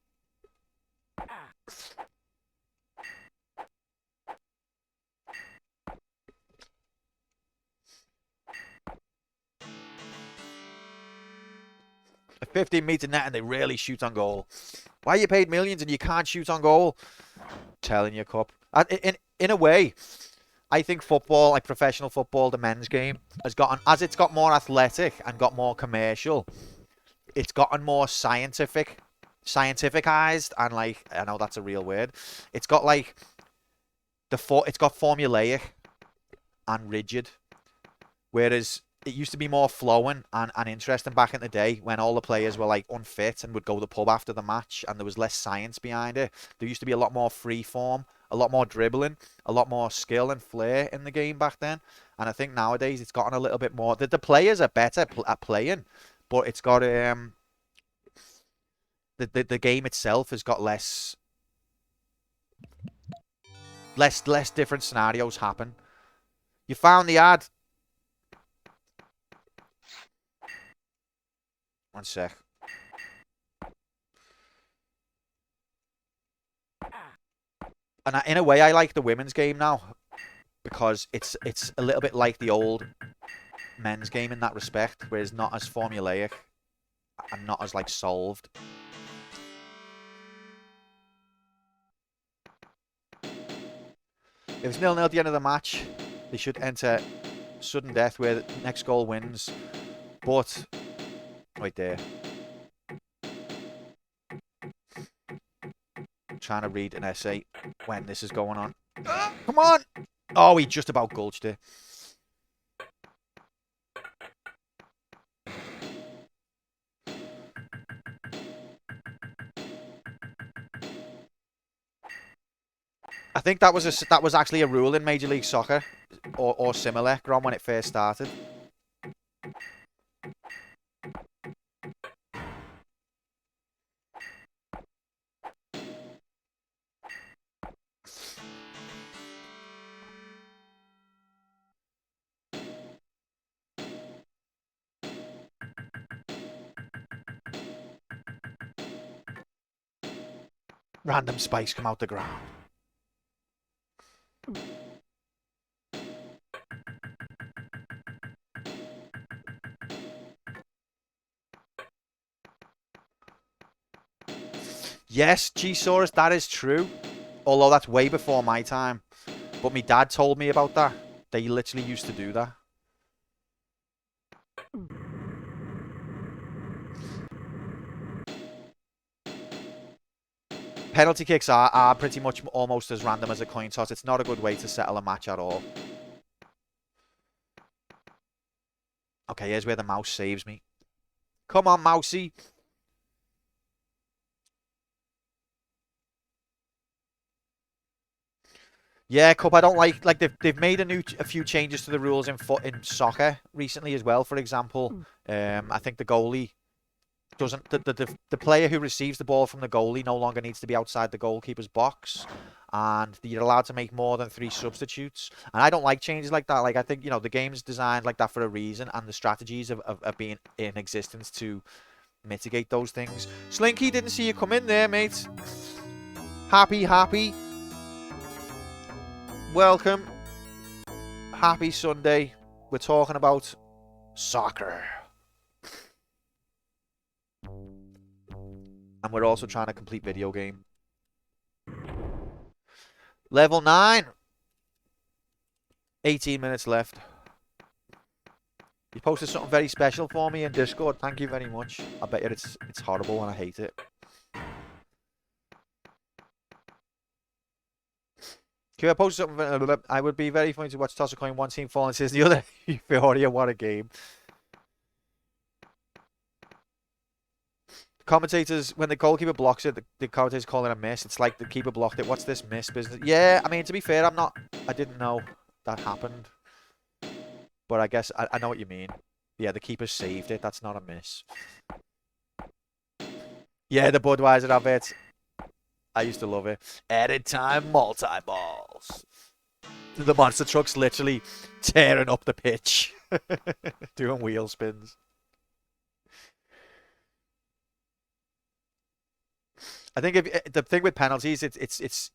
A 15-meter net and they rarely shoot on goal. Why you paid millions and you can't shoot on goal? Telling you, Cup. In a way, I think football, like professional football, the men's game, has gotten, as it's got more athletic and got more commercial, it's gotten more scientificized, and like, I know that's a real word. It's got like it's got formulaic and rigid, whereas it used to be more flowing and interesting back in the day when all the players were like unfit and would go to the pub after the match and there was less science behind it. There used to be a lot more free form, a lot more dribbling, a lot more skill and flair in the game back then. And I think nowadays it's gotten a little bit more. The players are better at playing, but it's got the game itself has got less different scenarios happen. You found the ad. One sec. And in a way, I like the women's game now because it's a little bit like the old men's game in that respect, where it's not as formulaic and not as like solved. If it's 0-0 at the end of the match, they should enter sudden death where the next goal wins. But right there. I'm trying to read an essay when this is going on. Come on! Oh, he just about gulched it. I think that was actually a rule in Major League Soccer or similar, Grom, when it first started. Random spikes come out the ground. Yes, G-Saurus, that is true. Although that's way before my time. But my dad told me about that. They literally used to do that. Penalty kicks are pretty much almost as random as a coin toss. It's not a good way to settle a match at all. Okay, here's where the mouse saves me. Come on, mousey. Yeah, Cup, I don't like they've made a few changes to the rules in soccer recently as well. For example, I think the goalie doesn't the player who receives the ball from the goalie no longer needs to be outside the goalkeeper's box, and you're allowed to make more than 3 substitutes. And I don't like changes like that. Like, I think, you know, the game's designed like that for a reason, and the strategies of being in existence to mitigate those things. Slinky, didn't see you come in there, mate. Happy. Welcome. Happy Sunday. We're talking about soccer. And we're also trying to complete video game. Level 9. 18 minutes left. You posted something very special for me in Discord. Thank you very much. I bet you it's horrible and I hate it. I posted something. I would be very funny to watch toss a coin. One team falling, says the other. Euphoria, what a game. Commentators, when the goalkeeper blocks it, the commentators call it a miss. It's like the keeper blocked it. What's this miss business? Yeah, I mean, to be fair, I didn't know that happened. But I guess I know what you mean. Yeah, the keeper saved it. That's not a miss. Yeah, the Budweiser advert. I used to love it. Edit time multi-balls. The monster truck's literally tearing up the pitch. Doing wheel spins. I think the thing with penalties, it's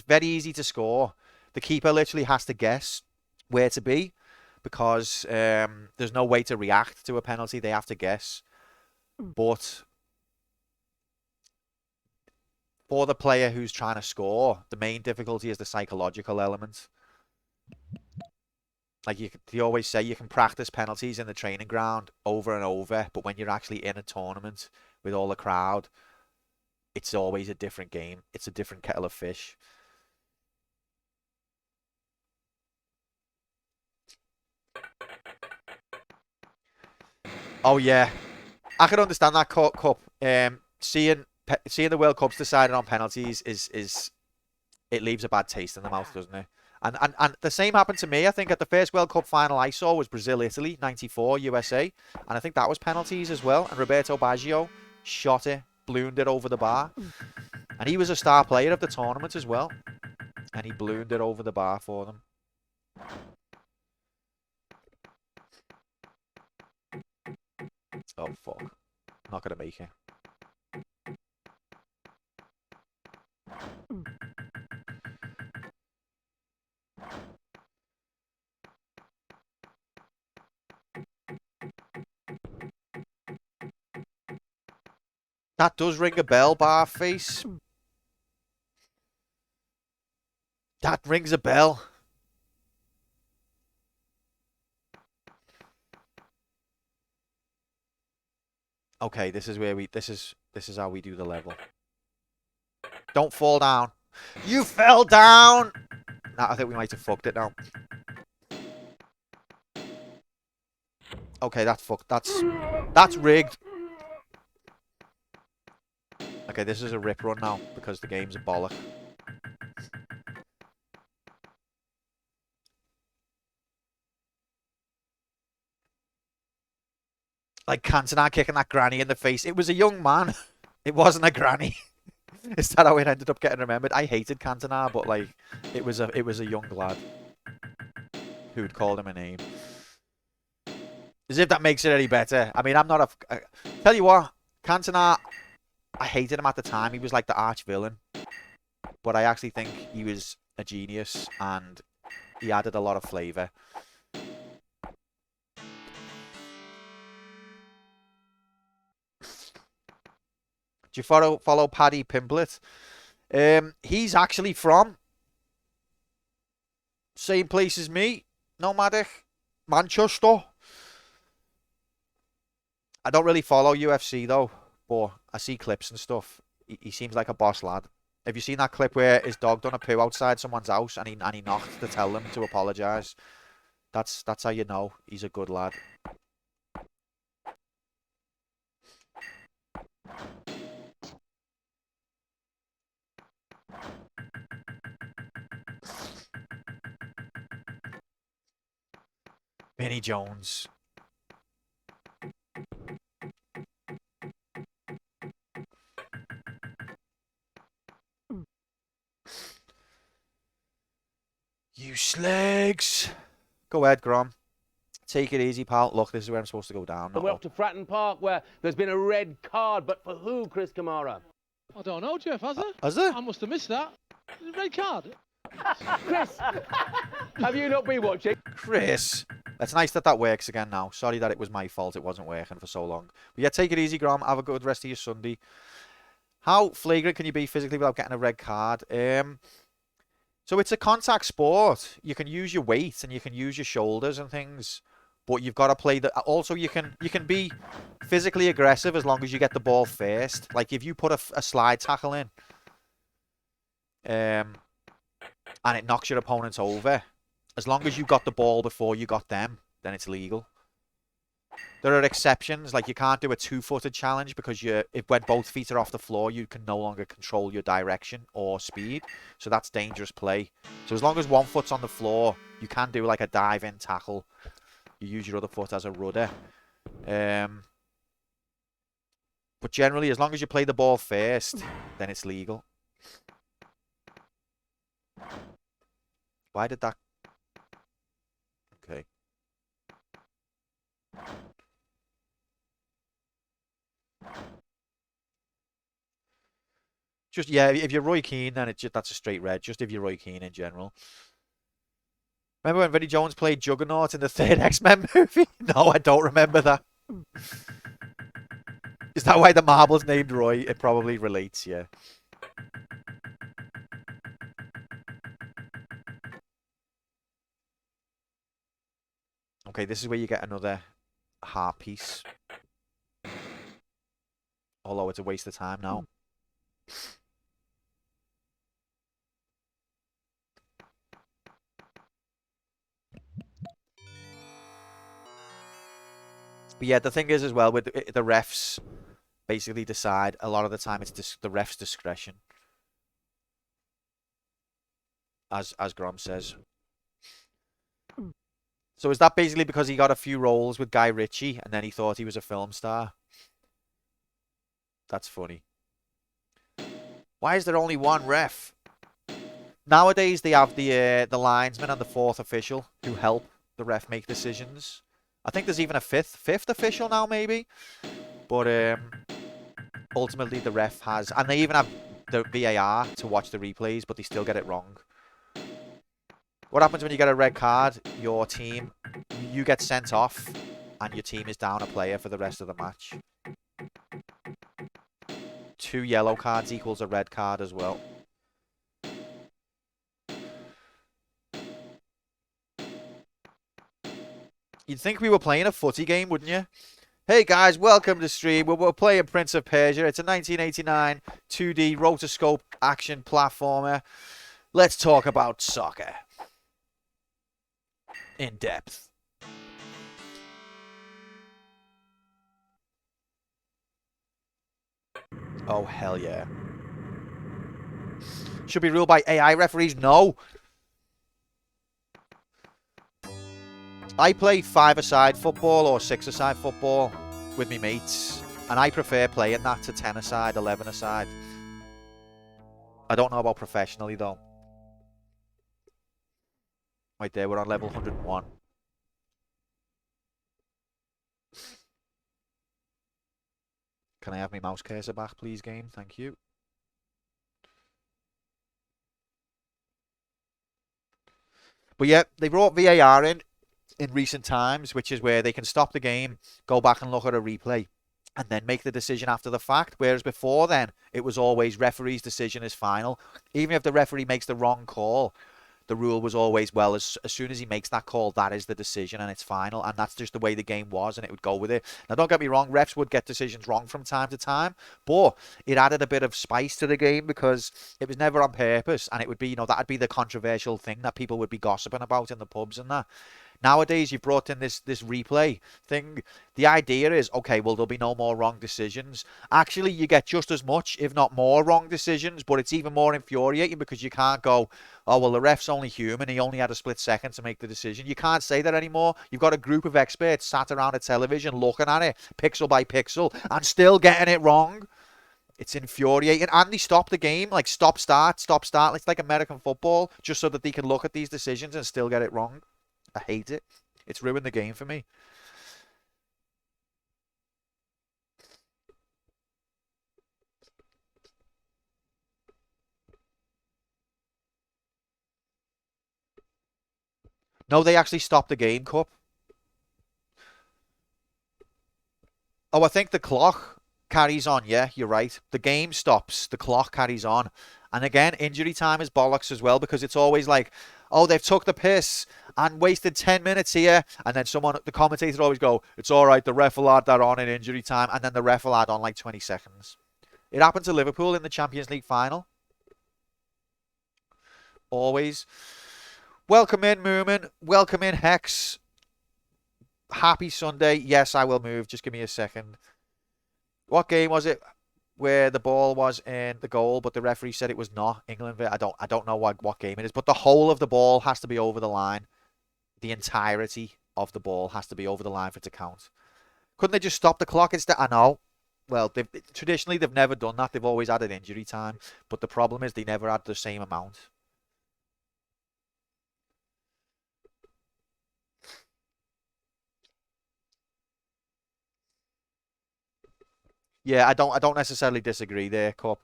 very easy to score. The keeper literally has to guess where to be because there's no way to react to a penalty. They have to guess. But for the player who's trying to score, the main difficulty is the psychological element. Like they always say, you can practice penalties in the training ground over and over, but when you're actually in a tournament with all the crowd, it's always a different game. It's a different kettle of fish. Oh yeah, I can understand that cup. Seeing the World Cups decided on penalties is it leaves a bad taste in the mouth, doesn't it? And the same happened to me. I think at the first World Cup final I saw was Brazil-Italy, 94 USA. And I think that was penalties as well. And Roberto Baggio shot it, ballooned it over the bar. And he was a star player of the tournament as well. And he ballooned it over the bar for them. Oh, fuck. Not going to make it. That does ring a bell, Barface. That rings a bell. Okay, this is where this is how we do the level. Don't fall down. You fell down. Nah, I think we might have fucked it now. Okay, that's fucked. That's rigged. Okay, this is a rip run now because the game's a bollock. Like Cantona kicking that granny in the face. It was a young man. It wasn't a granny. Is that how it ended up getting remembered? I hated Cantona, but like it was a young lad who'd called him a name. As if that makes it any better. I mean, I'm not a... Tell you what, Cantona, I hated him at the time. He was like the arch villain. But I actually think he was a genius and he added a lot of flavour. Do you follow Paddy Pimblett? He's actually from same place as me, nomadic, Manchester. I don't really follow UFC though, but I see clips and stuff. He seems like a boss lad. Have you seen that clip where his dog done a poo outside someone's house and he knocked to tell them to apologise? That's how you know he's a good lad. Vinnie Jones. You slags. Go ahead, Grom. Take it easy, pal. Look, this is where I'm supposed to go down. And we're off to Fratton Park, where there's been a red card, but for who, Chris Kamara? I don't know, Jeff, has there? Has there? I must have missed that. Red card. Chris, have you not been watching? Chris. It's nice that works again now. Sorry that it was my fault it wasn't working for so long. But yeah, take it easy, Grom. Have a good rest of your Sunday. How flagrant can you be physically without getting a red card? So it's a contact sport. You can use your weight and you can use your shoulders and things, but you've got to play the. Also, you can be physically aggressive as long as you get the ball first. Like if you put a slide tackle in, and it knocks your opponents over, as long as you got the ball before you got them, then it's legal. There are exceptions, like you can't do a two-footed challenge because when both feet are off the floor, you can no longer control your direction or speed. So that's dangerous play. So as long as one foot's on the floor, you can do like a dive-in tackle. You use your other foot as a rudder. But generally, as long as you play the ball first, then it's legal. Why did that... Okay. Just, yeah, if you're Roy Keane, then that's a straight red. Just if you're Roy Keane in general. Remember when Vinnie Jones played Juggernaut in the third X-Men movie? No, I don't remember that. Is that why the marble's named Roy? It probably relates, yeah. Okay, this is where you get another heart piece. Although it's a waste of time now. But yeah, the thing is as well, with the refs basically decide, a lot of the time it's the ref's discretion. As Grom says. So is that basically because he got a few roles with Guy Ritchie and then he thought he was a film star? That's funny. Why is there only one ref? Nowadays they have the linesman and the fourth official who help the ref make decisions. I think there's even a fifth official now, maybe. But ultimately the ref has, and they even have the VAR to watch the replays, but they still get it wrong. What happens when you get a red card? Your team, you get sent off, and your team is down a player for the rest of the match. 2 yellow cards equals a red card as well. You'd think we were playing a footy game, wouldn't you? Hey guys, welcome to stream. We're playing Prince of Persia. It's a 1989 2D rotoscope action platformer. Let's talk about soccer. In depth. Oh, hell yeah. Should be ruled by AI referees? No. I play 5-a-side football or 6-a-side football with me mates. And I prefer playing that to 10-a-side, 11-a-side. I don't know about professionally, though. Right there, we're on level 101. Can I have my mouse cursor back, please, game? Thank you. But yeah, they brought VAR in recent times, which is where they can stop the game, go back and look at a replay, and then make the decision after the fact. Whereas before then, it was always referee's decision is final. Even if the referee makes the wrong call, the rule was always, well, as soon as he makes that call, that is the decision and it's final. And that's just the way the game was, and it would go with it. Now, don't get me wrong, refs would get decisions wrong from time to time, but it added a bit of spice to the game because it was never on purpose. And it would be, that would be the controversial thing that people would be gossiping about in the pubs and that. Nowadays, you've brought in this replay thing. The idea is, okay, well, there'll be no more wrong decisions. Actually, you get just as much, if not more, wrong decisions, but it's even more infuriating because you can't go, oh, well, the ref's only human. He only had a split second to make the decision. You can't say that anymore. You've got a group of experts sat around a television looking at it, pixel by pixel, and still getting it wrong. It's infuriating. And they stop the game, like stop, start. It's like American football, just so that they can look at these decisions and still get it wrong. I hate it. It's ruined the game for me. No, they actually stopped the game, Cup. Oh, I think the clock carries on. Yeah, you're right. The game stops. The clock carries on. And again, injury time is bollocks as well because it's always like, oh, they've took the piss and wasted 10 minutes here. And then the commentator always go, it's all right, the ref will add that on in injury time. And then the ref will add on like 20 seconds. It happened to Liverpool in the Champions League final. Always. Welcome in, Moomin. Welcome in, Hex. Happy Sunday. Yes, I will move. Just give me a second. What game was it where the ball was in the goal, but the referee said it was not England? I don't know what game it is, but the whole of the ball has to be over the line. The entirety of the ball has to be over the line for it to count. Couldn't they just stop the clock instead? I know. Well, traditionally, they've never done that. They've always added injury time. But the problem is they never add the same amount. Yeah, I don't necessarily disagree there, Cup,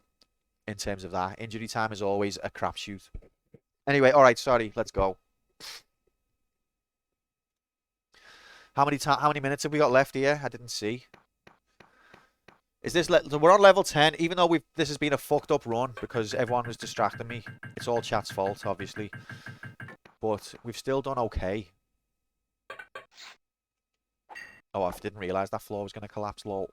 in terms of that. Injury time is always a crapshoot. Anyway, all right, sorry, let's go. How many minutes have we got left here? I didn't see. Is this so we're on level 10, even though this has been a fucked up run because everyone was distracting me. It's all chat's fault, obviously. But we've still done okay. Oh, I didn't realise that floor was going to collapse, lol.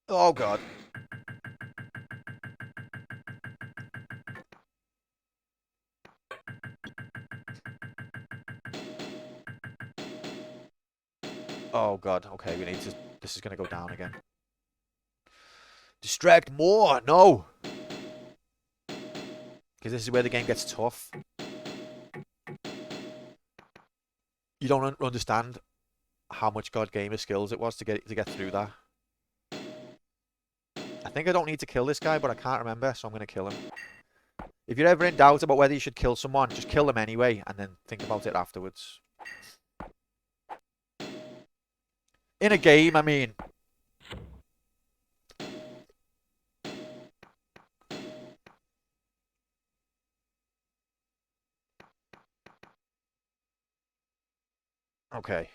Oh, God. Oh, God. Okay, we need to... This is going to go down again. Distract more! No! Because this is where the game gets tough. You don't understand how much God Gamer skills it was to get through that. I think I don't need to kill this guy, but I can't remember, so I'm going to kill him. If you're ever in doubt about whether you should kill someone, just kill them anyway, and then think about it afterwards. In a game, I mean. Okay.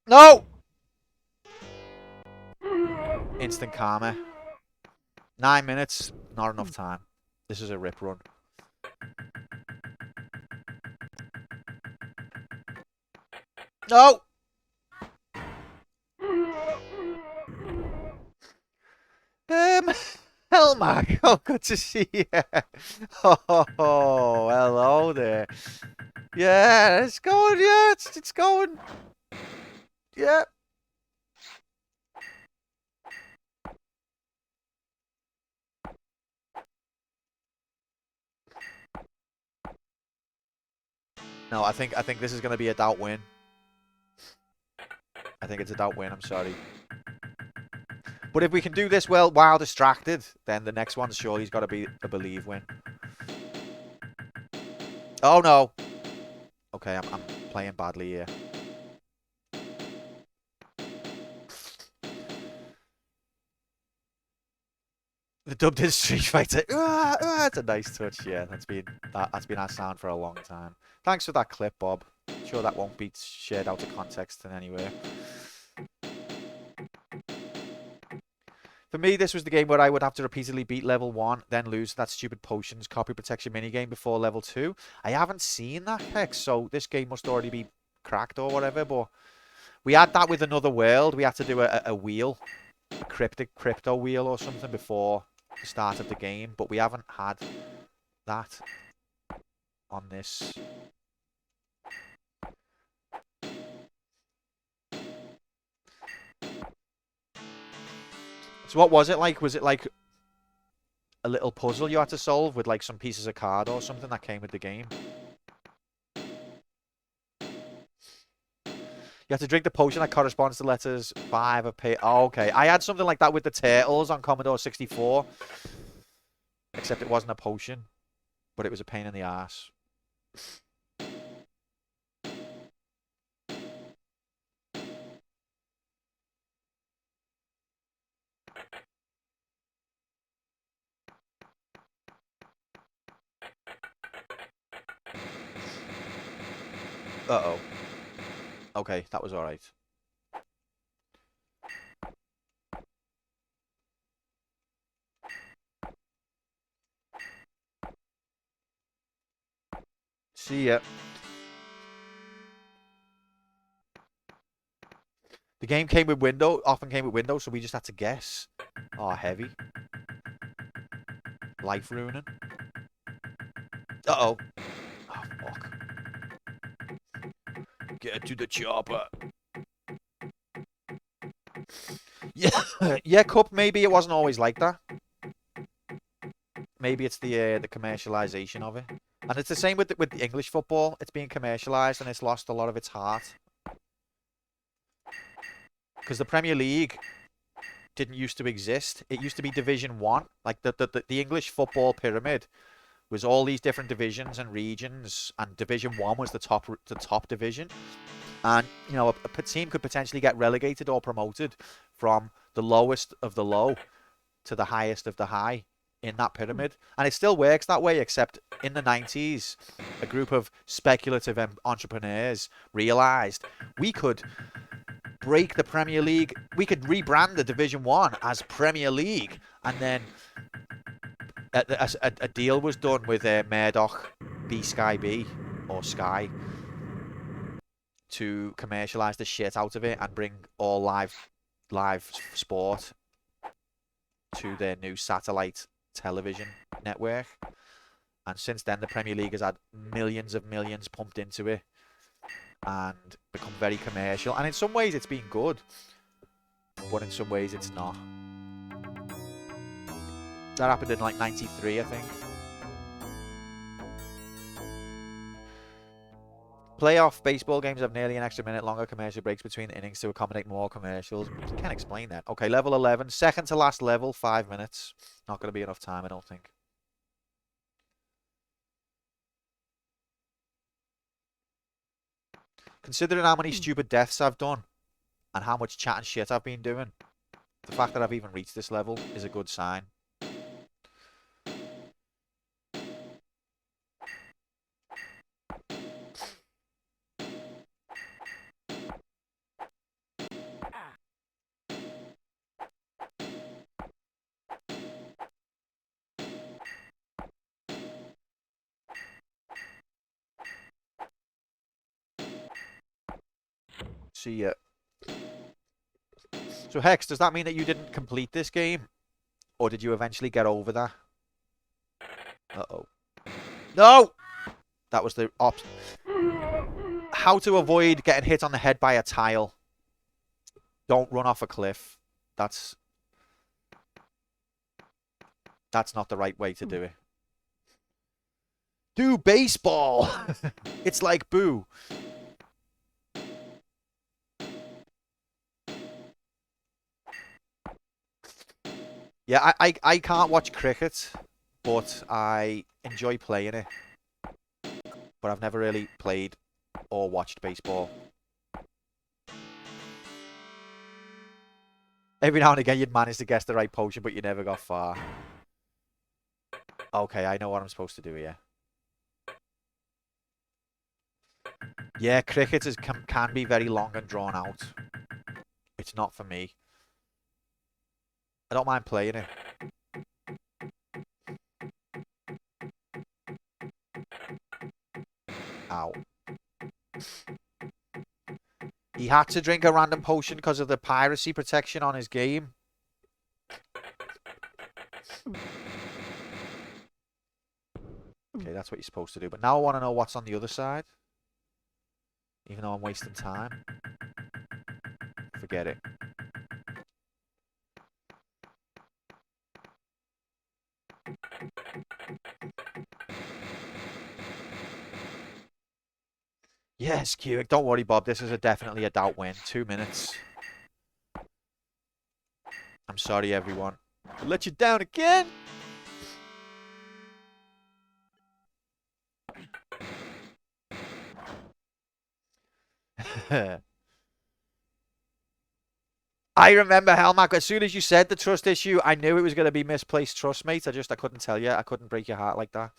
No! Instant karma. 9 minutes, not enough time. This is a rip run. No! Helmac, oh, good to see you. Oh, hello there. Yeah, it's going, yeah, it's going. Yeah. No, I think this is going to be a doubt win. I think it's a doubt win, I'm sorry. But if we can do this well while distracted, then the next one's surely's got to be a believe win. Oh, no. Okay, I'm playing badly here. The dubbed in Street Fighter. That's a nice touch. Yeah, that's been our sound for a long time. Thanks for that clip, Bob. Sure that won't be shared out of context in any way. For me, this was the game where I would have to repeatedly beat level 1, then lose that stupid potions copy protection minigame before level 2. I haven't seen that, Hex, so this game must already be cracked or whatever, but we had that with Another World. We had to do a wheel, a crypto wheel or something before the start of the game, but we haven't had that on this. So what was it like? Was it like a little puzzle you had to solve with like some pieces of card or something that came with the game? You have to drink the potion that corresponds to letters 5 of P. Oh, okay. I had something like that with the turtles on Commodore 64. Except it wasn't a potion. But it was a pain in the ass. Uh-oh. Okay, that was alright. See ya. The game came with Windows, often came with Windows, so we just had to guess. Oh, heavy. Life ruining. Uh-oh. Oh, fuck. Get to the chopper. Yeah, yeah, Cup, maybe it wasn't always like that. Maybe it's the commercialization of it. And it's the same with the English football. It's being commercialized and it's lost a lot of its heart. Because the Premier League didn't used to exist. It used to be Division 1. Like the English football pyramid was all these different divisions and regions, and Division 1 was the top division. And, you know, a team could potentially get relegated or promoted from the lowest of the low to the highest of the high in that pyramid. And it still works that way, except in the 90s, a group of speculative entrepreneurs realised we could break the Premier League. We could rebrand the Division 1 as Premier League. And then a deal was done with Murdoch, Sky B, or Sky, to commercialise the shit out of it and bring all live sport to their new satellite television network. And since then, the Premier League has had millions of millions pumped into it and become very commercial. And in some ways, it's been good, but in some ways, it's not. That happened in like 93, I think. Playoff baseball games have nearly an extra minute longer commercial breaks between innings to accommodate more commercials. Can't explain that. Okay, level 11. Second to last level, 5 minutes. Not going to be enough time, I don't think. Considering how many stupid deaths I've done and how much chat and shit I've been doing, the fact that I've even reached this level is a good sign. See ya. So Hex, does that mean that you didn't complete this game? Or did you eventually get over that? Uh-oh. No! That was the option. How to avoid getting hit on the head by a tile. Don't run off a cliff. That's not the right way to do it. Do baseball! It's like Boo. Yeah, I can't watch cricket, but I enjoy playing it. But I've never really played or watched baseball. Every now and again you'd manage to guess the right potion, but you never got far. Okay, I know what I'm supposed to do here. Yeah, cricket can be very long and drawn out. It's not for me. I don't mind playing it. Ow. He had to drink a random potion because of the piracy protection on his game. Okay, that's what you're supposed to do. But now I want to know what's on the other side. Even though I'm wasting time. Forget it. Yes, Keurig. Don't worry, Bob. This is definitely a doubt win. 2 minutes. I'm sorry, everyone. I let you down again. I remember, Helmac, as soon as you said the trust issue, I knew it was going to be misplaced trust, mate. I couldn't tell you. I couldn't break your heart like that.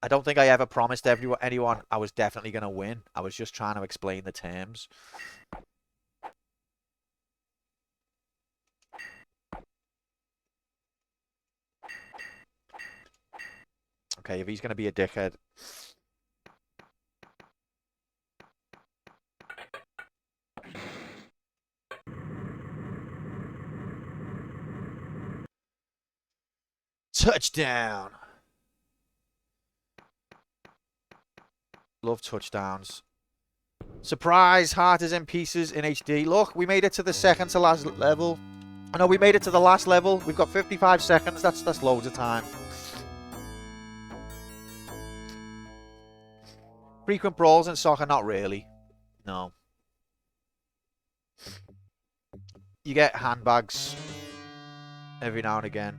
I don't think I ever promised anyone I was definitely going to win. I was just trying to explain the terms. Okay, if he's going to be a dickhead. Touchdown. Love touchdowns. Surprise, heart is in pieces in HD. Look, we made it to the second to last level. I know we made it to the last level. We've got 55 seconds. That's loads of time. Frequent brawls in soccer, not really. No. You get handbags every now and again.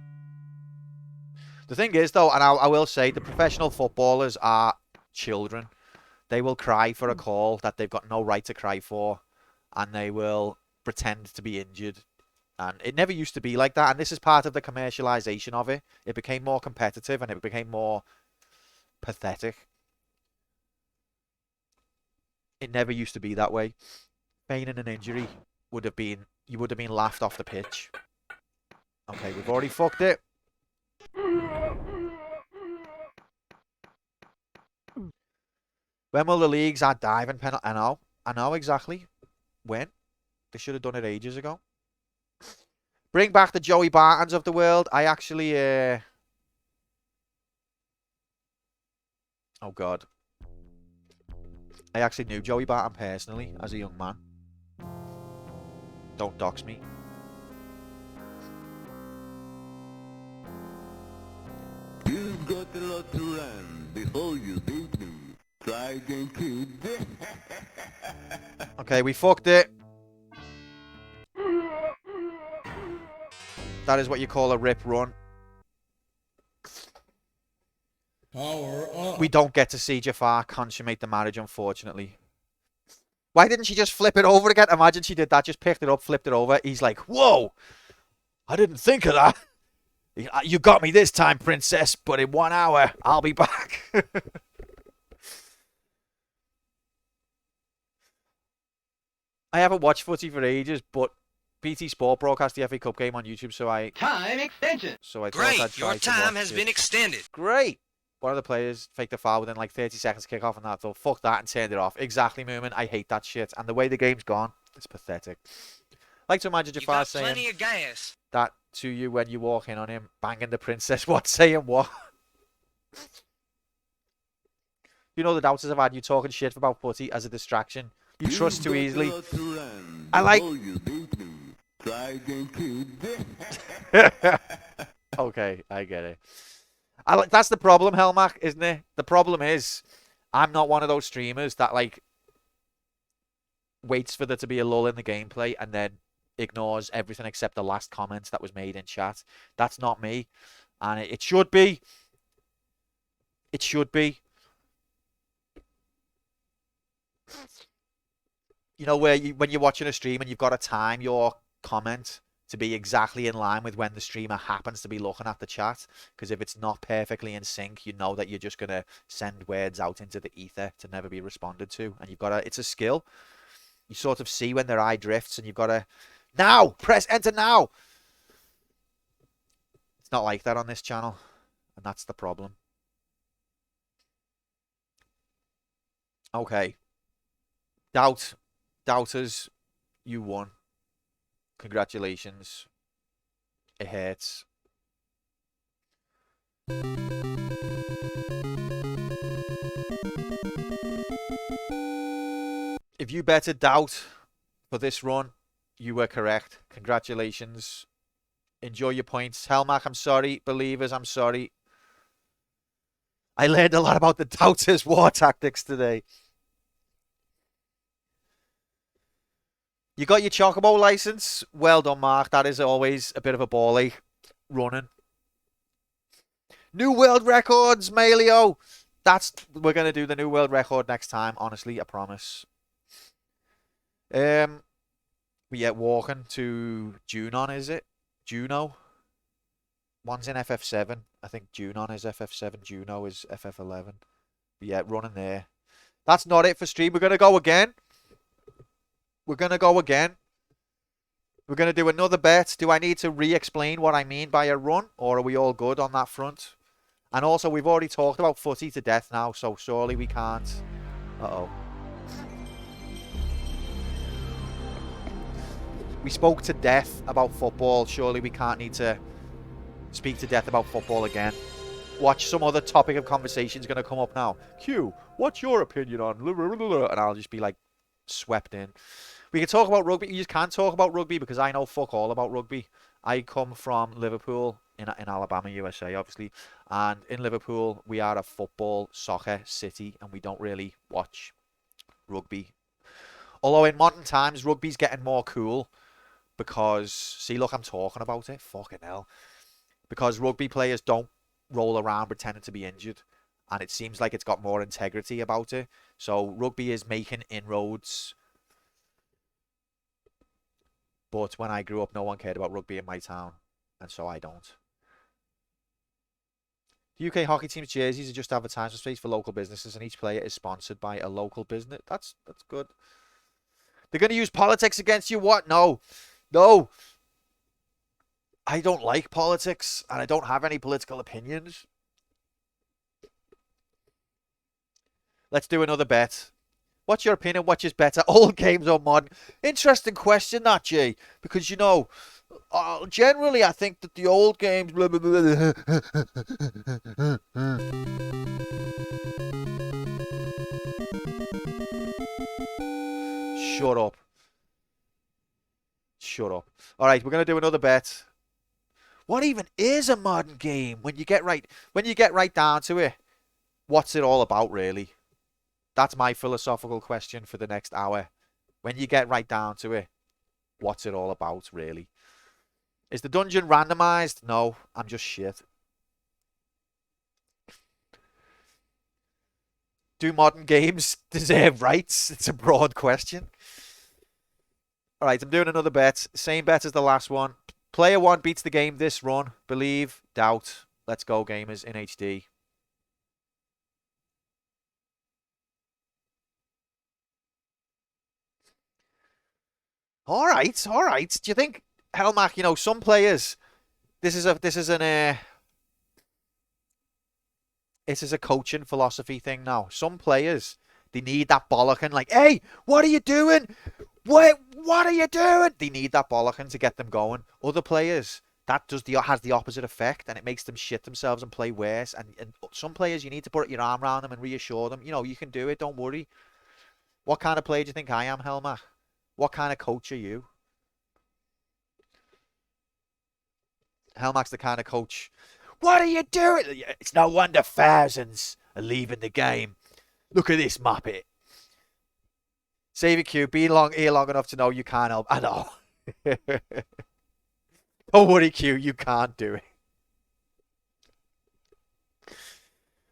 The thing is, though, and I will say, the professional footballers are children. They will cry for a call that they've got no right to cry for, and they will pretend to be injured And it never used to be like that. And this is part of the commercialization of it. It became more competitive and it became more pathetic. It never used to be that way. Feigning an injury would have been, you would have been laughed off the pitch. Okay, we've already fucked it. When will the leagues add diving penalty? I know exactly when. They should have done it ages ago. Bring back the Joey Bartons of the world. I actually, oh God. I actually knew Joey Barton personally as a young man. Don't dox me. You've got a lot to run before you beat me. Try again, kid. Okay, we fucked it. That is what you call a rip run. Power up. We don't get to see Jafar consummate the marriage, unfortunately. Why didn't she just flip it over again? Imagine she did that, just picked it up, flipped it over. He's like, whoa, I didn't think of that. You got me this time, princess, but in 1 hour, I'll be back. I haven't watched footy for ages, but BT Sport broadcast the FA Cup game on YouTube, so I... Time extension. So I thought Great, I'd try your to time watch has it. been extended. Great. One of the players faked a foul within like 30 seconds kick-off, and I thought, fuck that, and turned it off. Exactly, Moomin. I hate that shit. And the way the game's gone, it's pathetic. I like to imagine You Jafar got saying plenty of gas. that to you when you walk in on him, banging the princess. What? Saying what? You know the doubters have had you talking shit about footy as a distraction. You trust too easily. I like... Try again, kid. Okay, I get it. That's the problem, Helmac, isn't it? The problem is, I'm not one of those streamers that, like, waits for there to be a lull in the gameplay and then ignores everything except the last comment that was made in chat. That's not me. And it should be. It should be. You know, when you're watching a stream and you've got to time your comment to be exactly in line with when the streamer happens to be looking at the chat, because if it's not perfectly in sync, you know that you're just going to send words out into the ether to never be responded to, and you've got to, it's a skill. You sort of see when their eye drifts, and you've got to, now, press enter now. It's not like that on this channel, and that's the problem. Okay. Doubters, you won. Congratulations. It hurts. If you betted doubt for this run, you were correct. Congratulations. Enjoy your points. Helmac, I'm sorry. Believers, I'm sorry. I learned a lot about the doubters' war tactics today. You got your Chocobo license. Well done, Mark. That is always a bit of a ball ache running. New world records, Malio. We're gonna do the new world record next time. Honestly, I promise. But yeah, walking to Junon, is it? Juno. One's in FF7. I think Junon is FF7. Juno is FF11. But yeah, running there. That's not it for stream. We're gonna go again. We're going to go again. We're going to do another bet. Do I need to re-explain what I mean by a run? Or are we all good on that front? And also, we've already talked about footy to death now, so surely we can't. Uh-oh. We spoke to death about football. Surely we can't need to speak to death about football again. Watch, some other topic of conversation is going to come up now. Q, what's your opinion on... And I'll just be like swept in. We can talk about rugby. You just can't talk about rugby because I know fuck all about rugby. I come from Liverpool in Alabama, USA, obviously. And in Liverpool, we are a football, soccer city, and we don't really watch rugby. Although in modern times, rugby's getting more cool because, see, look, I'm talking about it. Fucking hell. Because rugby players don't roll around pretending to be injured. And it seems like it's got more integrity about it. So rugby is making inroads. But when I grew up, no one cared about rugby in my town, and so I don't. The UK hockey team's jerseys are just advertising space for local businesses, and each player is sponsored by a local business. That's good. They're going to use politics against you? What? No. No. I don't like politics, and I don't have any political opinions. Let's do another bet. What's your opinion? Which is better, old games or modern? Interesting question, that, Jay. Because, you know, generally I think that the old games... Blah, blah, blah, blah. Shut up. Shut up. All right, we're going to do another bet. What even is a modern game when you get right down to it? What's it all about, really? That's my philosophical question for the next hour. When you get right down to it, what's it all about, really? Is the dungeon randomized? No, I'm just shit. Do modern games deserve rights? It's a broad question. All right, I'm doing another bet. Same bet as the last one. Player 1 beats the game this run. Believe, doubt. Let's go, gamers, in HD. All right, all right. Do you think, Helmach, you know, some players, this is a coaching philosophy thing now. Some players, they need that bollocking, like, hey, what are you doing? What are you doing? They need that bollocking to get them going. Other players, that has the opposite effect, and it makes them shit themselves and play worse. And some players, you need to put your arm around them and reassure them, you know, you can do it, don't worry. What kind of player do you think I am, Helmach? What kind of coach are you? Helmach's the kind of coach. What are you doing? It's no wonder thousands are leaving the game. Look at this muppet. Save it, Q. Be here long enough to know you can't help. I know. Don't worry, Q. You can't do it.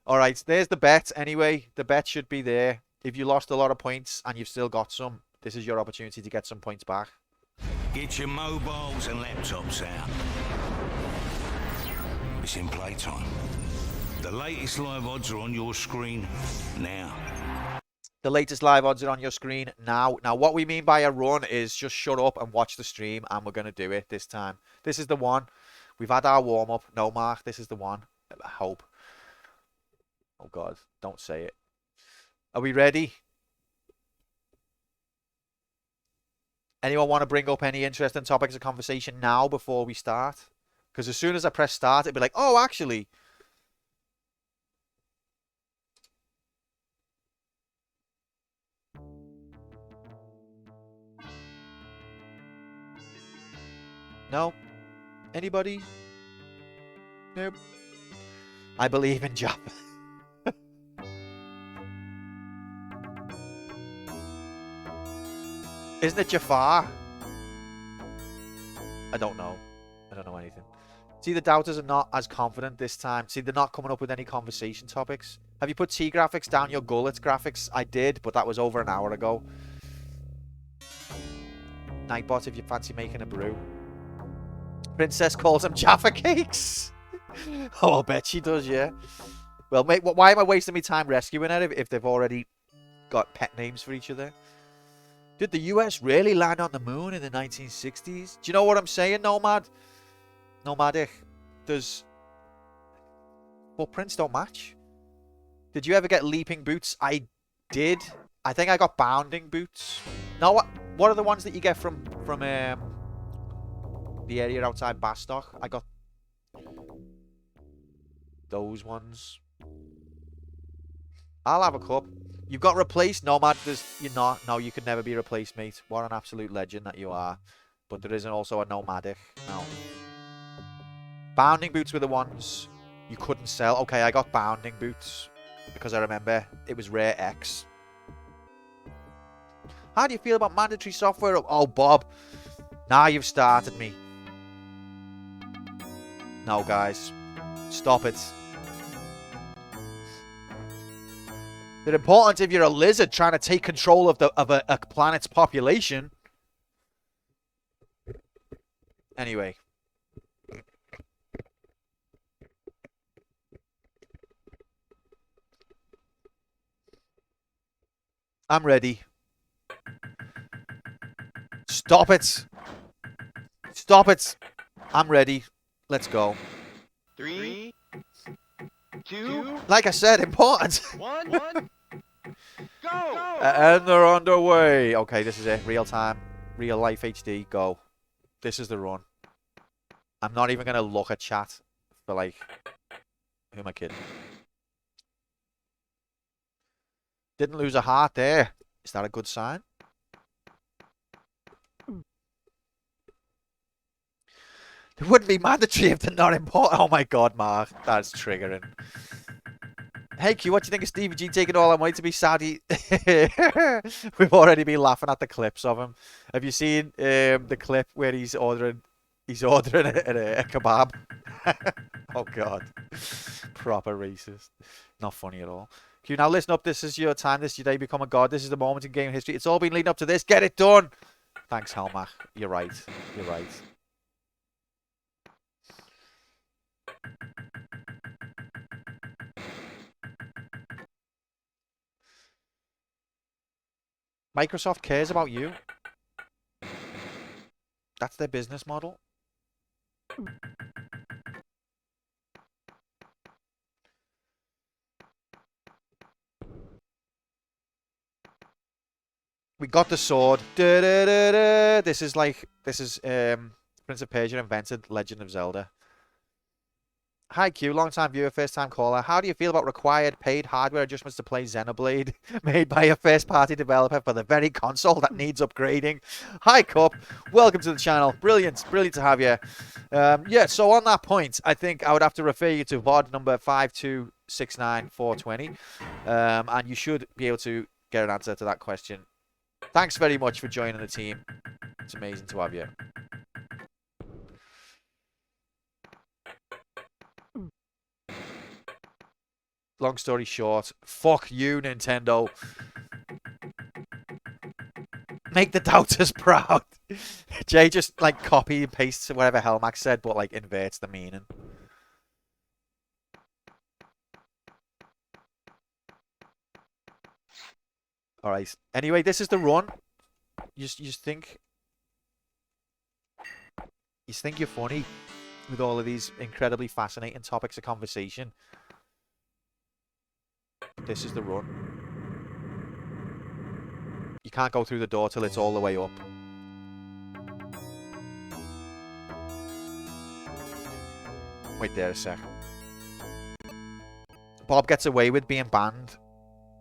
All right. There's the bet. Anyway, the bet should be there. If you lost a lot of points and you've still got some, this is your opportunity to get some points back. Get your mobiles and laptops out. It's in playtime. The latest live odds are on your screen now. The latest live odds are on your screen now. Now, what we mean by a run is just shut up and watch the stream, and we're going to do it this time. This is the one. We've had our warm-up. No, Mark, this is the one. I hope. Oh, God, don't say it. Are we ready? Anyone want to bring up any interesting topics of conversation now before we start? Because as soon as I press start, it'd be like, oh, actually... No? Anybody? Nope. I believe in Jaffa. Isn't it Jafar? I don't know. I don't know anything. See, the doubters are not as confident this time. See, they're not coming up with any conversation topics. Have you put T graphics down your gullet graphics? I did, but that was over an hour ago. Nightbot, if you fancy making a brew. Princess calls them Jaffa cakes. Oh, I'll bet she does, yeah. Well, mate, why am I wasting my time rescuing her if they've already got pet names for each other? Did the US really land on the moon in the 1960s? Do you know what I'm saying, Nomad? Nomadic. Does footprints don't match? Did you ever get leaping boots? I did. I think I got bounding boots. No, what are the ones that you get from the area outside Bastock? I got those ones. I'll have a cup. You've got replaced, Nomad. You're not. No, you could never be replaced, mate. What an absolute legend that you are. But there isn't also a Nomadic. No. Bounding boots were the ones you couldn't sell. Okay, I got bounding boots because I remember it was rare X. How do you feel about mandatory software? Oh, Bob. Now you've started me. No, guys. Stop it. They're important if you're a lizard trying to take control of a planet's population. Anyway. I'm ready. Stop it. Stop it. I'm ready. Let's go. 3, 2, Like I said, important. 1, go! And they're underway. Okay, this is it. Real time. Real life HD. Go. This is the run. I'm not even going to look at chat for like... Who am I kidding? Didn't lose a heart there. Is that a good sign? It wouldn't be mandatory if they're not important. Oh my god, Mark. That's triggering. Hey Q, what do you think of Stevie G taking all that money to be Saudi? We've already been laughing at the clips of him. Have you seen the clip where he's ordering a kebab? Oh god. Proper racist. Not funny at all. Q, now listen up. This is your time. This is your day. Become a god. This is the moment in game history. It's all been leading up to this. Get it done. Thanks, Helmach. You're right. You're right. Microsoft cares about you. That's their business model. We got the sword. Da, da, da, da. This is Prince of Persia invented Legend of Zelda. Hi Q, long time viewer, first time caller. How do you feel about required paid hardware adjustments to play Xenoblade made by a first party developer for the very console that needs upgrading? Hi Cup, welcome to the channel. Brilliant, brilliant to have you. Yeah, so on that point, I think I would have to refer you to VOD number 5269420, and you should be able to get an answer to that question. Thanks very much for joining the team. It's amazing to have you. Long story short, fuck you, Nintendo. Make the doubters proud. Jay just like copy and pastes whatever Helmax said, but like inverts the meaning. All right. Anyway, this is the run. You just think you're funny with all of these incredibly fascinating topics of conversation. This is the run. You can't go through the door till it's all the way up. Wait there a sec. Bob gets away with being banned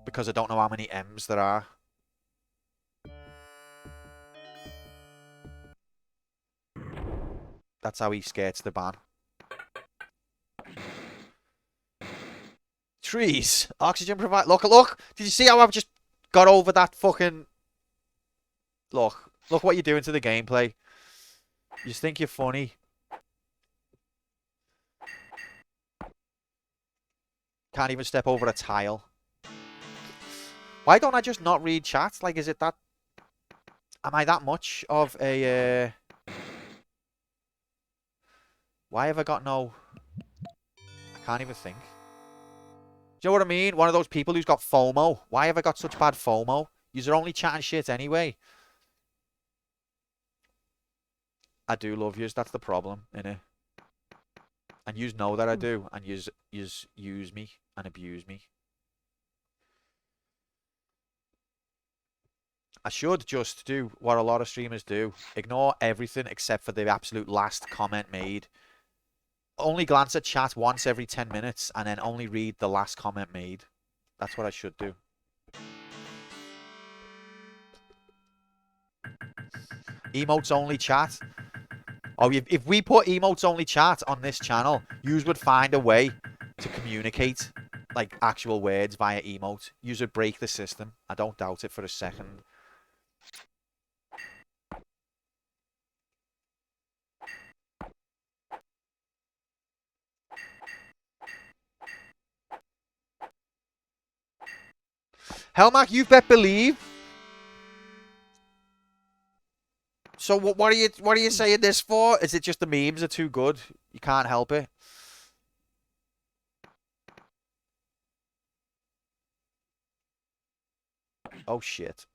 because I don't know how many M's there are. That's how he skirts the ban. Trees. Oxygen provide. Look, look. Did you see how I've just got over that fucking... Look. Look what you're doing to the gameplay. You just think you're funny. Can't even step over a tile. Why don't I just not read chat? Like, is it that... Am I that much of a... Why have I got no... I can't even think. Do you know what I mean? One of those people who's got FOMO. Why have I got such bad FOMO? You're only chatting shit anyway. I do love yous. That's the problem, innit? And yous know that I do. And yous use me and abuse me. I should just do what a lot of streamers do. Ignore everything except for the absolute last comment made. Only glance at chat once every 10 minutes and then only read the last comment made. That's what I should do. Emotes only chat. Oh, if we put emotes only chat on this channel, yous would find a way to communicate like actual words via emote. Yous would break the system. I don't doubt it for a second. Helmac, you bet believe. So what are you saying this for? Is it just the memes are too good? You can't help it. Oh shit.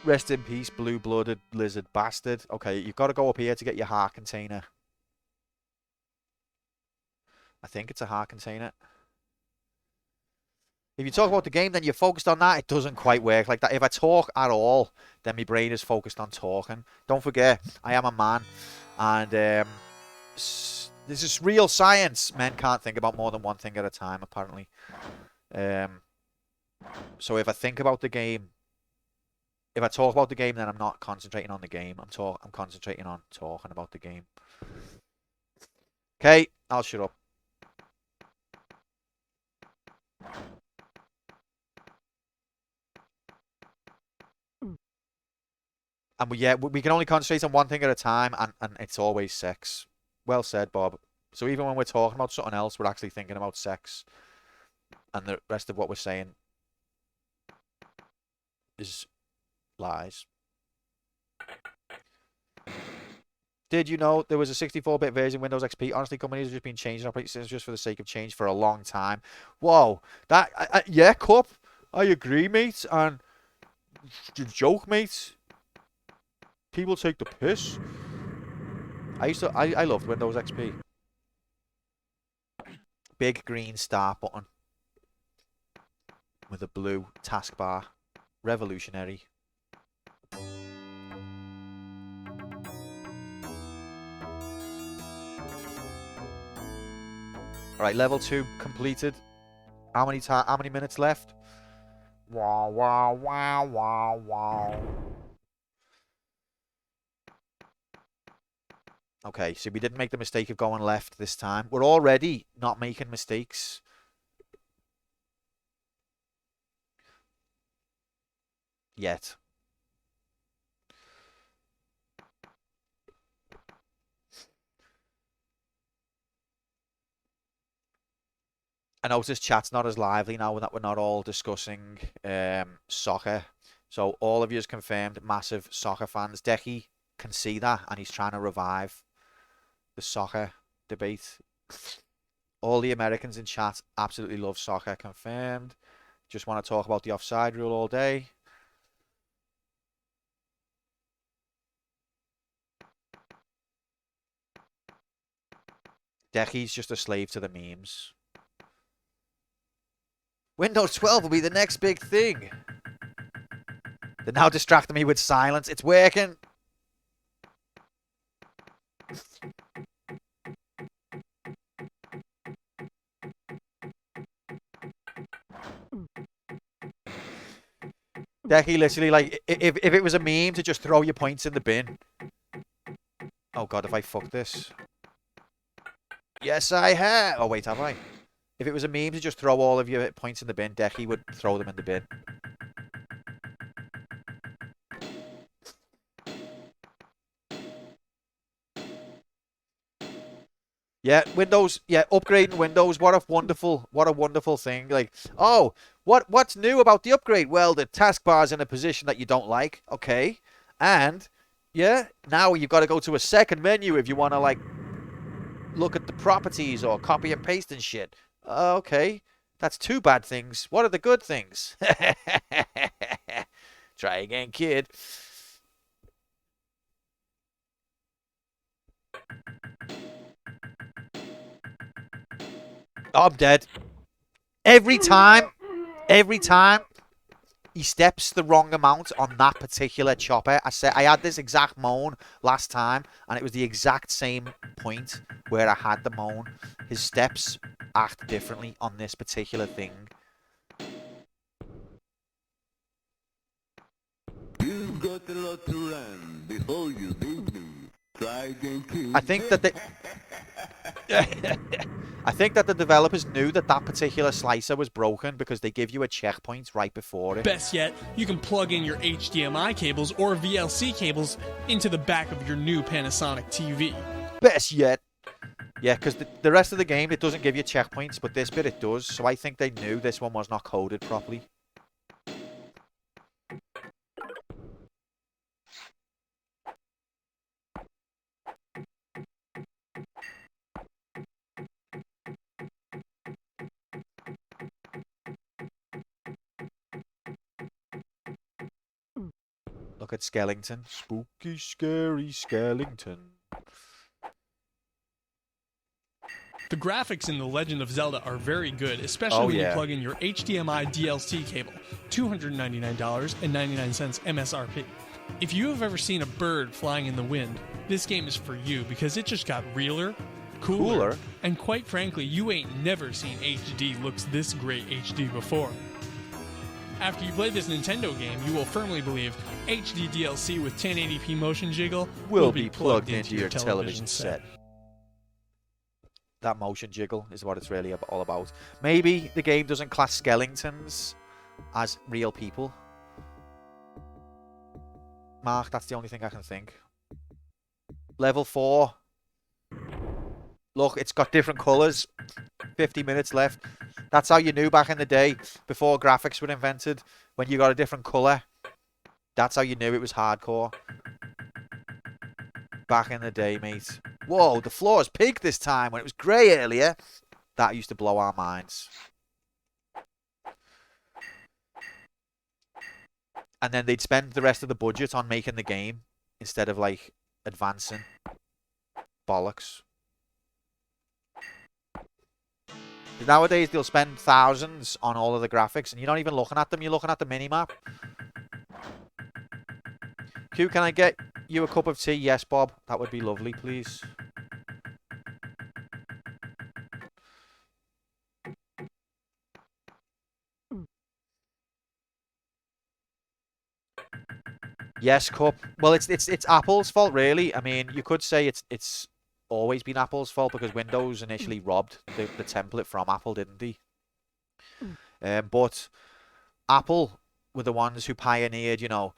Rest in peace, blue-blooded lizard bastard. Okay, you've got to go up here to get your heart container. I think it's a heart container. If you talk about the game, then you're focused on that. It doesn't quite work like that. If I talk at all, then my brain is focused on talking. Don't forget, I am a man. And this is real science. Men can't think about more than one thing at a time, apparently. So if I think about the game, if I talk about the game, then I'm not concentrating on the game. I'm concentrating on talking about the game. Okay, I'll shut up. And we can only concentrate on one thing at a time, and it's always sex. Well said, Bob. So even when we're talking about something else, we're actually thinking about sex. And the rest of what we're saying is lies. Did you know there was a 64-bit version of Windows XP? Honestly, companies have just been changing operating systems just for the sake of change for a long time. Whoa. Yeah, Cup. I agree, mate. And joke, mate. People take the piss. I loved Windows XP. Big green start button with a blue taskbar. Revolutionary. Alright, level 2 completed. How many minutes left? Wow, wow, wow, wow, wow. Okay, so we didn't make the mistake of going left this time. We're already not making mistakes. Yet. I notice chat's not as lively now that we're not all discussing soccer. So all of you has confirmed massive soccer fans. Decky can see that, and he's trying to revive the soccer debate. All the Americans in chat absolutely love soccer. Confirmed. Just want to talk about the offside rule all day. Decky's just a slave to the memes. Windows 12 will be the next big thing. They're now distracting me with silence. It's working. Decky literally, like, if it was a meme to just throw your points in the bin. Oh god, if I fuck this. Yes, I have. Oh wait, have I? If it was a meme to just throw all of your points in the bin, Decky would throw them in the bin. Yeah, Windows, yeah, upgrading Windows, what a wonderful thing. Like, oh, what's new about the upgrade? Well, the taskbar's in a position that you don't like, okay. And, yeah, now you've got to go to a second menu if you want to, like, look at the properties or copy and paste and shit. Okay, that's two bad things. What are the good things? Try again, kid. Oh, I'm dead. Every time he steps the wrong amount on that particular chopper. I had this exact moan last time, and it was the exact same point where I had the moan. His steps act differently on this particular thing. You've got a lot to run before you beat me. Try again, kid. I think that I think that the developers knew that that particular slicer was broken because they give you a checkpoint right before it. Best yet, you can plug in your HDMI cables or VLC cables into the back of your new Panasonic TV. Best yet. Yeah, because the rest of the game, it doesn't give you checkpoints, but this bit it does. So I think they knew this one was not coded properly. Look at Skellington. Spooky, scary Skellington. The graphics in The Legend of Zelda are very good, especially when you plug in your HDMI DLC cable, $299.99 MSRP. If you have ever seen a bird flying in the wind, this game is for you because it just got realer, cooler, and quite frankly, you ain't never seen HD looks this great HD before. After you play this Nintendo game, you will firmly believe HD DLC with 1080p motion jiggle will be plugged into your television set. That motion jiggle is what it's really all about. Maybe the game doesn't class Skellingtons as real people. Mark, that's the only thing I can think. Level 4. Look, it's got different colours. 50 minutes left. That's how you knew back in the day, before graphics were invented. When you got a different colour, that's how you knew it was hardcore. Back in the day, mate. Whoa, the floor is pink this time when it was grey earlier. That used to blow our minds. And then they'd spend the rest of the budget on making the game instead of, like, advancing. Bollocks. Nowadays, they'll spend thousands on all of the graphics, and you're not even looking at them. You're looking at the minimap. Q, can I get you a cup of tea? Yes, Bob. That would be lovely, please. Yes, Cup. Well, it's Apple's fault, really. I mean, you could say it's always been Apple's fault because Windows initially robbed the template from Apple, didn't they? But Apple were the ones who pioneered, you know,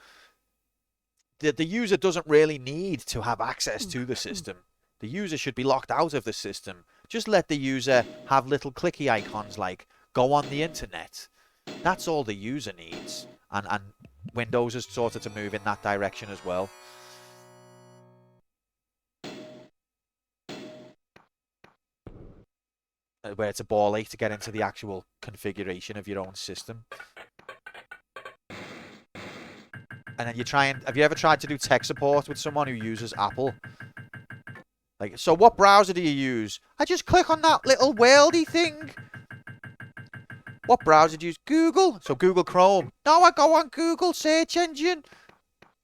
the user doesn't really need to have access to the system. The user should be locked out of the system. Just let the user have little clicky icons like go on the internet. That's all the user needs. And Windows has started to move in that direction as well. Where it's a ball ache to get into the actual configuration of your own system. And then you try and... Have you ever tried to do tech support with someone who uses Apple? Like, so what browser do you use? I just click on that little worldy thing. What browser do you use? Google. So Google Chrome. No, I go on Google search engine.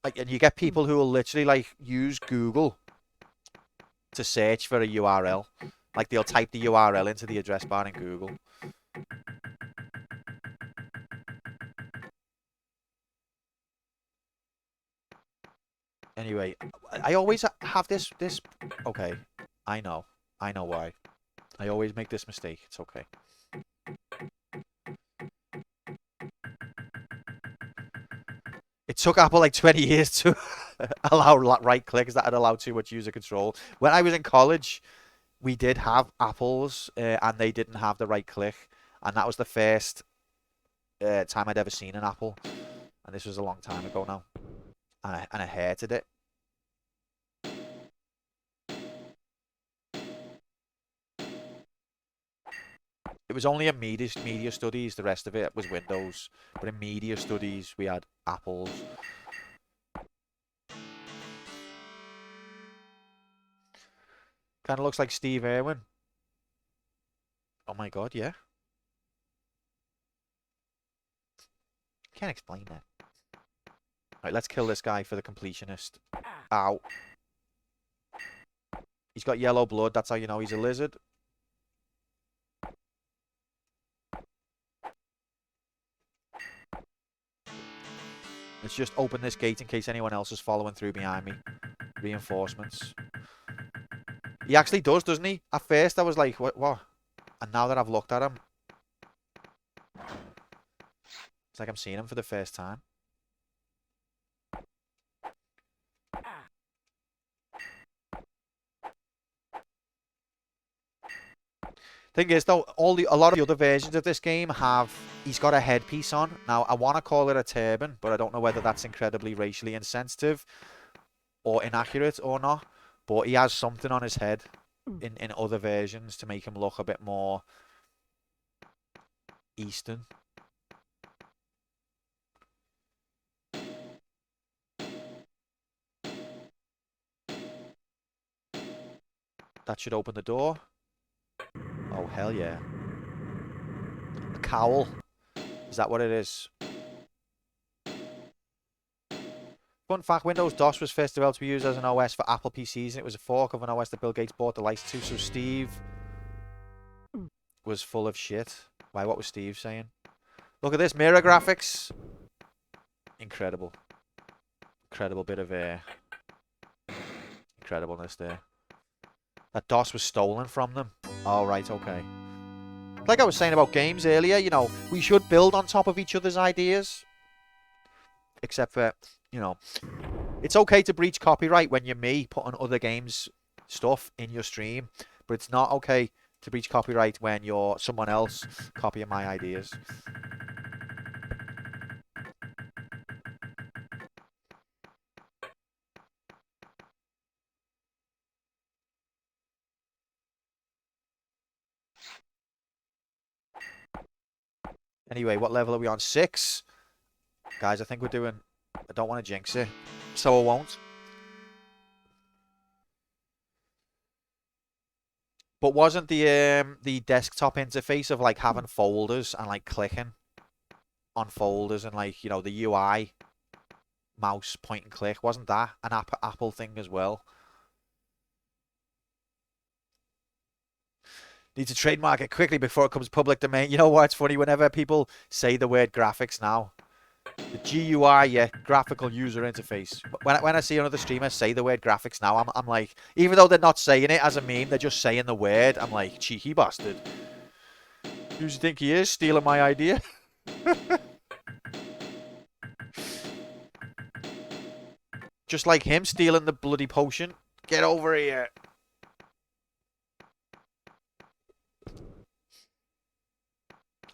Like, and you get people who will literally, like, use Google to search for a URL. Like, they'll type the URL into the address bar in Google. Anyway, I always have this... Okay, I know why. I always make this mistake. It's okay. It took Apple like 20 years to allow right clicks that had allowed too much user control. When I was in college, we did have Apples, and they didn't have the right click. And that was the first time I'd ever seen an Apple. And this was a long time ago now. And I hated it. It was only in media studies, the rest of it was Windows. But in media studies, we had Apples. Kind of looks like Steve Irwin. Oh my god, yeah. Can't explain that. Alright, let's kill this guy for the completionist. Ow. He's got yellow blood, that's how you know he's a lizard. Let's just open this gate in case anyone else is following through behind me. Reinforcements. He actually does, doesn't he? At first I was like, what? And now that I've looked at him, it's like I'm seeing him for the first time. Thing is, though, a lot of the other versions of this game have... He's got a headpiece on. Now, I want to call it a turban, but I don't know whether that's incredibly racially insensitive or inaccurate or not. But he has something on his head in other versions to make him look a bit more Eastern. That should open the door. Oh, hell yeah. A cowl. Is that what it is? Fun fact, Windows DOS was first developed to be used as an OS for Apple PCs, and it was a fork of an OS that Bill Gates bought the license to, so Steve was full of shit. Why, what was Steve saying? Look at this, mirror graphics. Incredible. Incredible bit of incredibleness there. That DOS was stolen from them. Oh, right, okay. Like I was saying about games earlier, you know, we should build on top of each other's ideas. Except for, you know, it's okay to breach copyright when you're me putting other games stuff in your stream. But it's not okay to breach copyright when you're someone else copying my ideas. Anyway, what level are we on? 6? Guys, I think we're doing... I don't want to jinx it, so I won't. But wasn't the desktop interface of like having folders and like clicking on folders and like, you know, the UI mouse point and click, wasn't that an Apple thing as well? Need to trademark it quickly before it comes public domain. You know what? It's funny whenever people say the word graphics now. The GUI, yeah, graphical user interface. When I see another streamer say the word graphics now, I'm like, even though they're not saying it as a meme, they're just saying the word. I'm like, cheeky bastard. Who does he think he is? Stealing my idea? Just like him stealing the bloody potion. Get over here.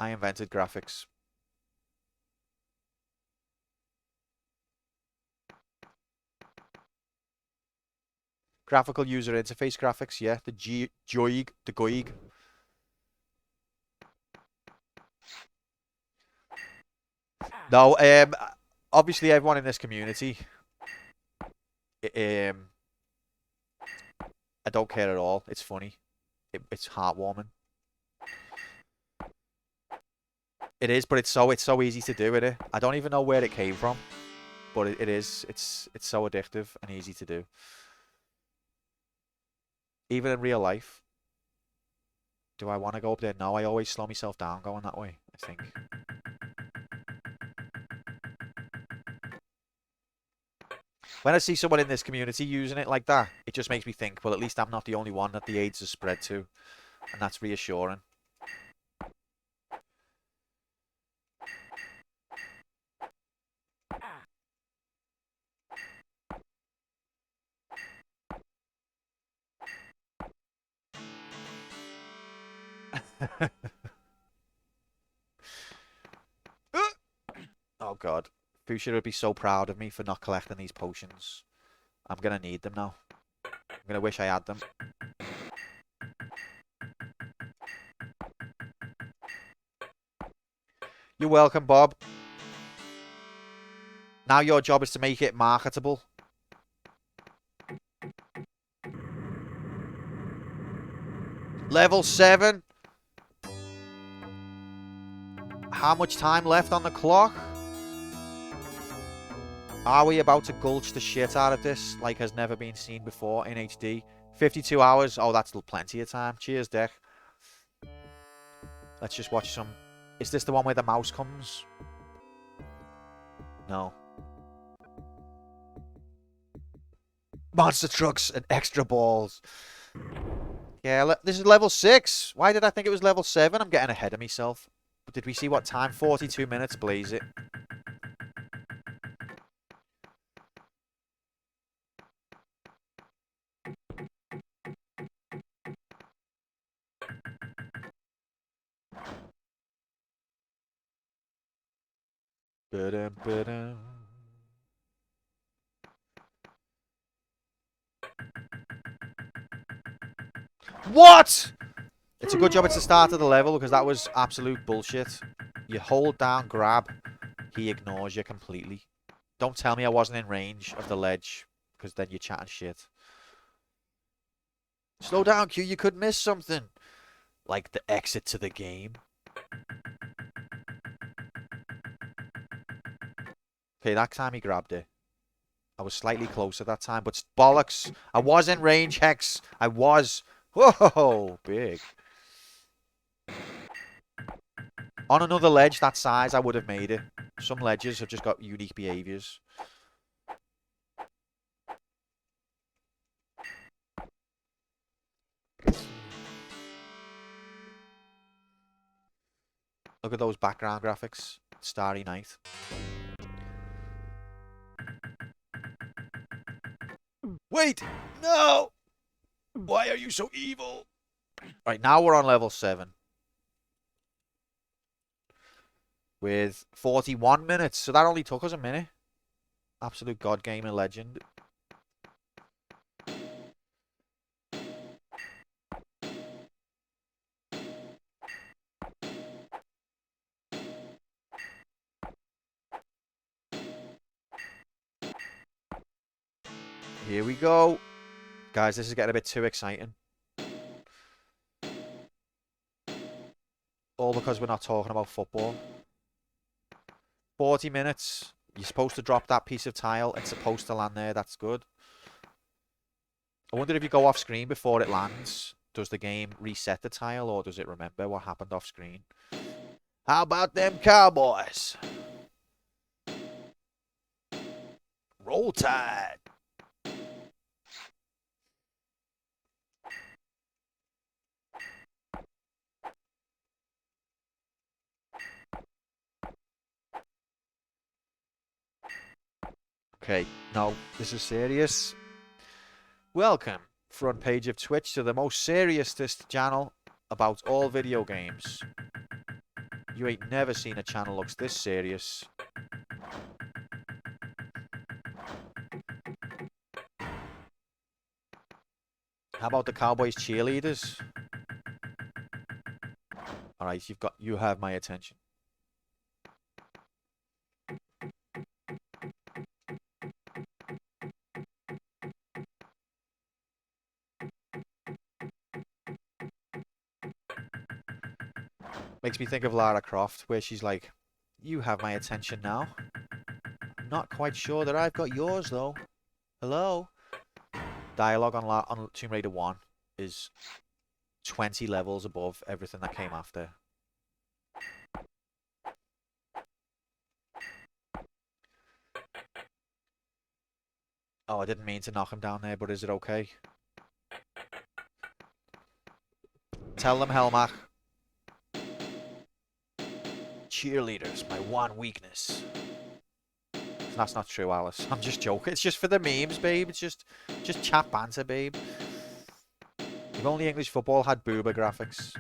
I invented graphics. Graphical user interface graphics, yeah. The GUIG. No, obviously everyone in this community, I don't care at all. It's funny. It's heartwarming. It is, but it's so easy to do, isn't it? I don't even know where it came from, but it is. It's so addictive and easy to do. Even in real life. Do I want to go up there? No, I always slow myself down going that way, I think. When I see someone in this community using it like that, it just makes me think, well, at least I'm not the only one that the AIDS has spread to. And that's reassuring. Oh god. Fuchsia would be so proud of me for not collecting these potions. I'm gonna need them now. I'm gonna wish I had them. You're welcome, Bob. Now your job is to make it marketable. Level 7. How much time left on the clock? Are we about to gulch the shit out of this like has never been seen before in HD? 52 hours? Oh, that's plenty of time. Cheers, Dick. Let's just watch some... Is this the one where the mouse comes? No. Monster trucks and extra balls. Yeah, this is level 6. Why did I think it was level 7? I'm getting ahead of myself. Did we see what time? 42 minutes, blaze it. Ba-dum, ba-dum. What? It's a good job it's the start of the level because that was absolute bullshit. You hold down grab, he ignores you completely. Don't tell me I wasn't in range of the ledge because then you're chatting shit. Slow down, Q, you could miss something. Like the exit to the game. Okay, that time he grabbed it. I was slightly closer that time, but bollocks. I was in range, Hex. I was. Whoa, big. On another ledge that size, I would have made it. Some ledges have just got unique behaviours. Look at those background graphics. Starry night. Wait! No! Why are you so evil? Right, now we're on level 7. With 41 minutes. So that only took us a minute. Absolute god game and legend. Here we go. Guys, this is getting a bit too exciting. All because we're not talking about football. 40 minutes. You're supposed to drop that piece of tile. It's supposed to land there. That's good. I wonder if you go off screen before it lands, does the game reset the tile or does it remember what happened off screen? How about them Cowboys? Roll Tide. Okay, no, this is serious. Welcome, front page of Twitch, to the most seriousest channel about all video games. You ain't never seen a channel looks this serious. How about the Cowboys cheerleaders? Alright, you have my attention. Makes me think of Lara Croft, where she's like, you have my attention now. I'm not quite sure that I've got yours, though. Hello? Dialogue on Tomb Raider 1 is 20 levels above everything that came after. Oh, I didn't mean to knock him down there, but is it okay? Tell them, Helmach. Cheerleaders, my one weakness. That's not true, Alice. I'm just joking. It's just for the memes, babe. It's just chat banter, babe. If only English football had boober graphics.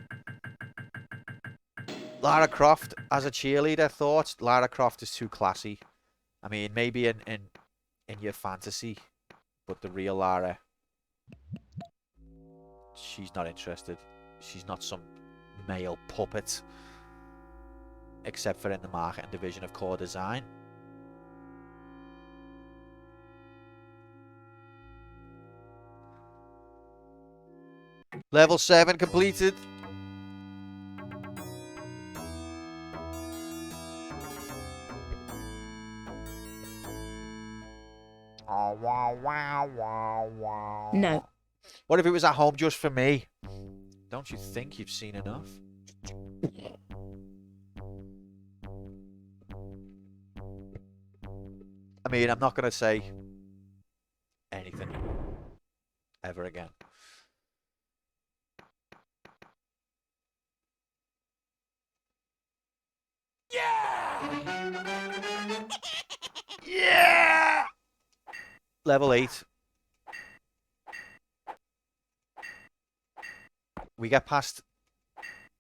Lara Croft as a cheerleader, thoughts? Lara Croft is too classy. I mean, maybe in your fantasy, but the real Lara, she's not interested. She's not some male puppet. Except for in the marketing division of core design. Level 7 completed. No. What if it was at home just for me? Don't you think you've seen enough? I mean, I'm not going to say anything ever again. Yeah! Yeah! Level 8. We get past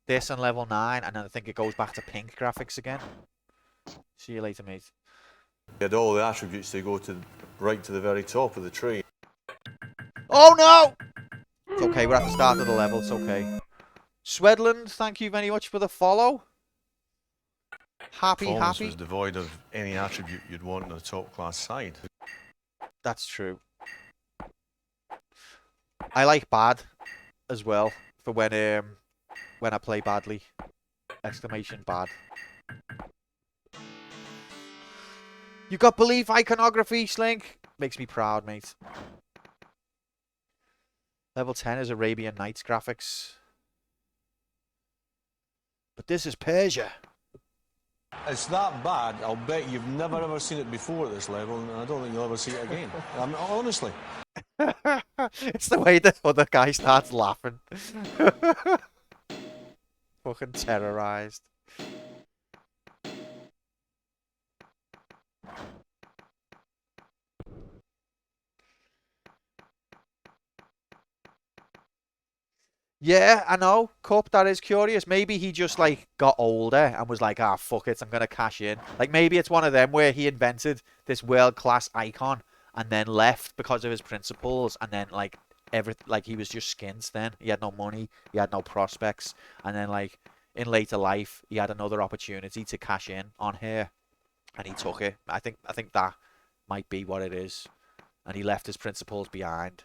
this on level 9, and then I think it goes back to pink graphics again. See you later, mate. You had all the attributes to go to right to the very top of the tree. Oh no! It's okay, we're at the start of the level, it's okay. Swedland, thank you very much for the follow. Performance Happy. was devoid of any attribute you'd want on a top class side. That's true. I like bad as well for when I play badly. Exclamation bad. You got belief iconography, Slink? Makes me proud, mate. Level 10 is Arabian Nights graphics. But this is Persia. It's that bad, I'll bet you've never ever seen it before at this level, and I don't think you'll ever see it again. I mean, honestly. It's the way the other guy starts laughing. Fucking terrorized. Yeah, I know. Cup, that is curious. Maybe he just, like, got older and was like, ah, fuck it, I'm going to cash in. Like, maybe it's one of them where he invented this world-class icon and then left because of his principles, and then, like, he was just skins then. He had no money, he had no prospects, and then, like, in later life, he had another opportunity to cash in on her, and he took it. I think that might be what it is. And he left his principles behind.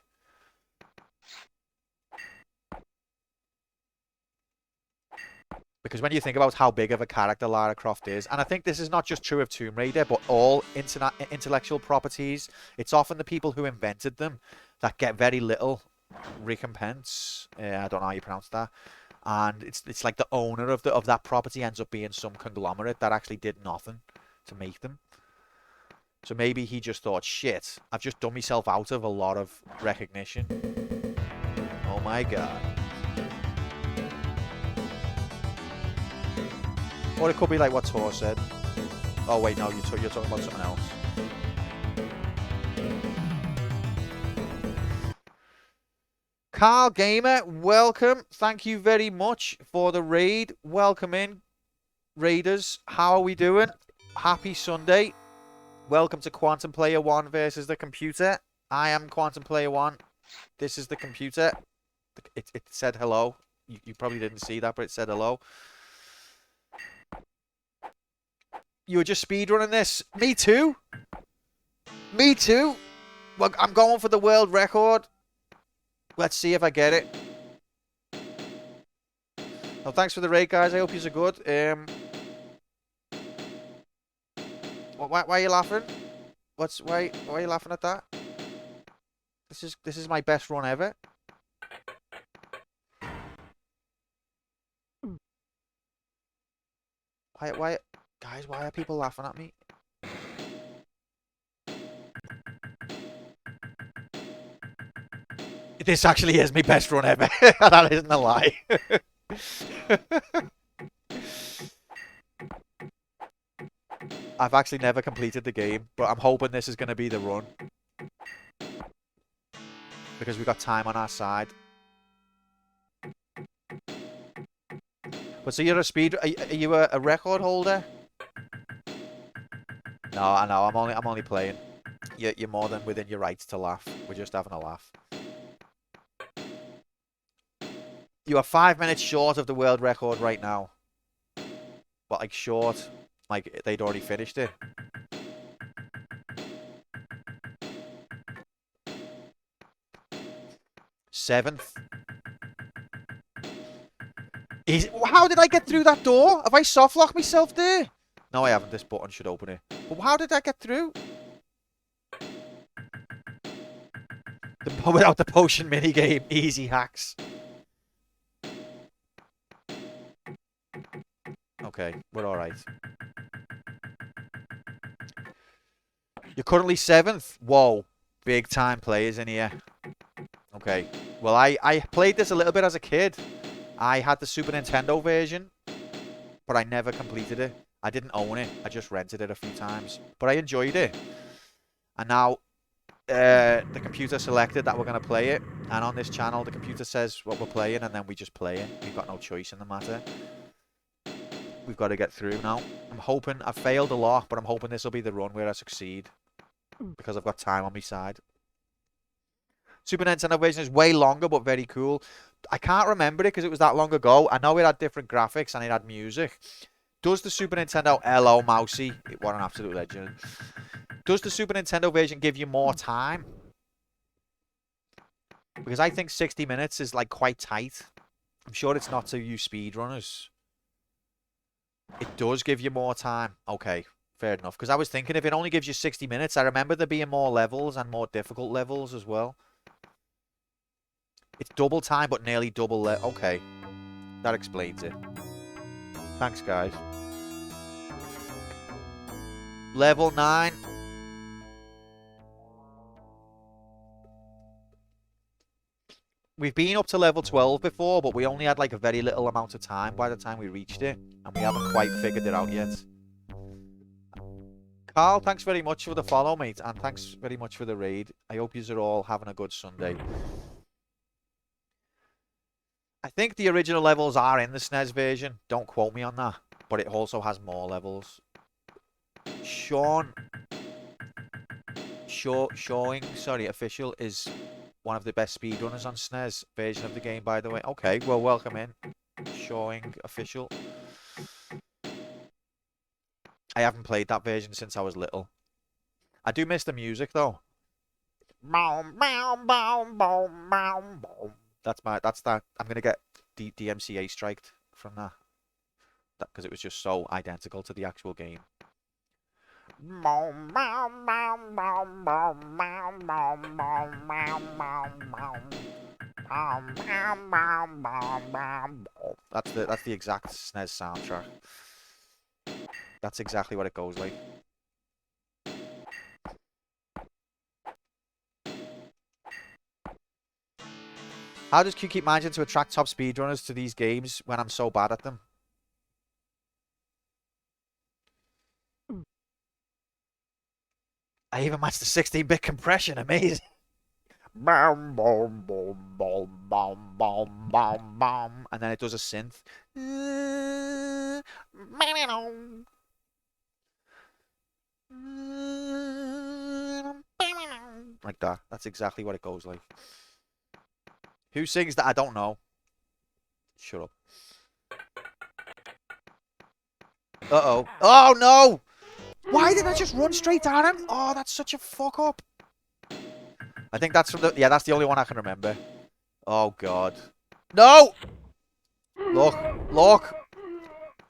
Because when you think about how big of a character Lara Croft is, and I think this is not just true of Tomb Raider, but all intellectual properties, it's often the people who invented them that get very little recompense. I don't know how you pronounce that. And it's like the owner of that property ends up being some conglomerate that actually did nothing to make them. So maybe he just thought, shit, I've just done myself out of a lot of recognition. Oh my god. Or it could be like what Tor said. Oh wait, no, you're talking about something else. Carl Gamer, welcome. Thank you very much for the raid. Welcome in, raiders. How are we doing? Happy Sunday. Welcome to Quantum Player 1 versus the computer. I am Quantum Player 1. This is the computer. It said hello. You probably didn't see that, but it said hello. You were just speedrunning this. Me too. Me too. Well, I'm going for the world record. Let's see if I get it. Well, thanks for the raid, guys. I hope you're good. Why are you laughing? Why are you laughing at that? This is my best run ever. Why guys, why are people laughing at me? This actually is my best run ever. That isn't a lie. I've actually never completed the game, but I'm hoping this is going to be the run. Because we've got time on our side. But so you're are you a record holder? No, I know. I'm only playing. You're more than within your rights to laugh. We're just having a laugh. You are 5 minutes short of the world record right now. But like short, like they'd already finished it. Seventh. How did I get through that door? Have I soft locked myself there? No, I haven't. This button should open it. But how did I get through? Without the potion minigame, easy hacks. Okay, we're alright. You're currently 7th? Whoa, big time players in here. Okay, well I played this a little bit as a kid. I had the Super Nintendo version, but I never completed it. I didn't own it. I just rented it a few times. But I enjoyed it. And now the computer selected that we're going to play it. And on this channel, the computer says what we're playing, and then we just play it. We've got no choice in the matter. we've got to get through now. I'm hoping, I've failed a lot, but I'm hoping this will be the run where I succeed. Because I've got time on my side. Super Nintendo version is way longer, but very cool. I can't remember it because it was that long ago. I know it had different graphics and it had music. Does the Super Nintendo... Hello, Mousy. What an absolute legend. Does the Super Nintendo version give you more time? Because I think 60 minutes is like quite tight. I'm sure it's not to you speedrunners. It does give you more time. Okay, fair enough. Because I was thinking if it only gives you 60 minutes, I remember there being more levels and more difficult levels as well. It's double time, but nearly double okay. That explains it. Thanks, guys. Level 9. We've been up to level 12 before, but we only had like a very little amount of time by the time we reached it. And we haven't quite figured it out yet. Carl, thanks very much for the follow, mate. And thanks very much for the raid. I hope you are all having a good Sunday. I think the original levels are in the SNES version. Don't quote me on that. But it also has more levels. Showing, official is one of the best speedrunners on SNES version of the game, by the way. Okay, well, welcome in. Showing official. I haven't played that version since I was little. I do miss the music, though. That's that. I'm going to get DMCA striked from that. Because it was just so identical to the actual game. That's the exact SNES soundtrack. That's exactly what it goes like. How does Q keep managing to attract top speedrunners to these games when I'm so bad at them? I even matched the 16-bit compression. Amazing. And then it does a synth. Like that. That's exactly what it goes like. Who sings that? I don't know. Shut up. Uh-oh. Oh, no! Why did I just run straight at him? Oh, that's such a fuck up. I think that's from the... Yeah, that's the only one I can remember. Oh, God. No! Look. Look.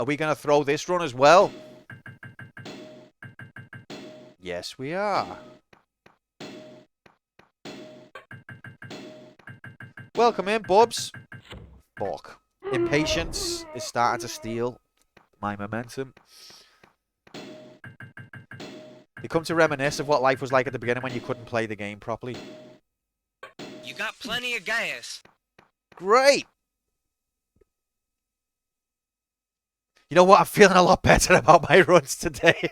Are we going to throw this run as well? Yes, we are. Welcome in, bubs. Fuck. Impatience is starting to steal my momentum. You come to reminisce of what life was like at the beginning when you couldn't play the game properly. You got plenty of gas. Great! You know what? I'm feeling a lot better about my runs today.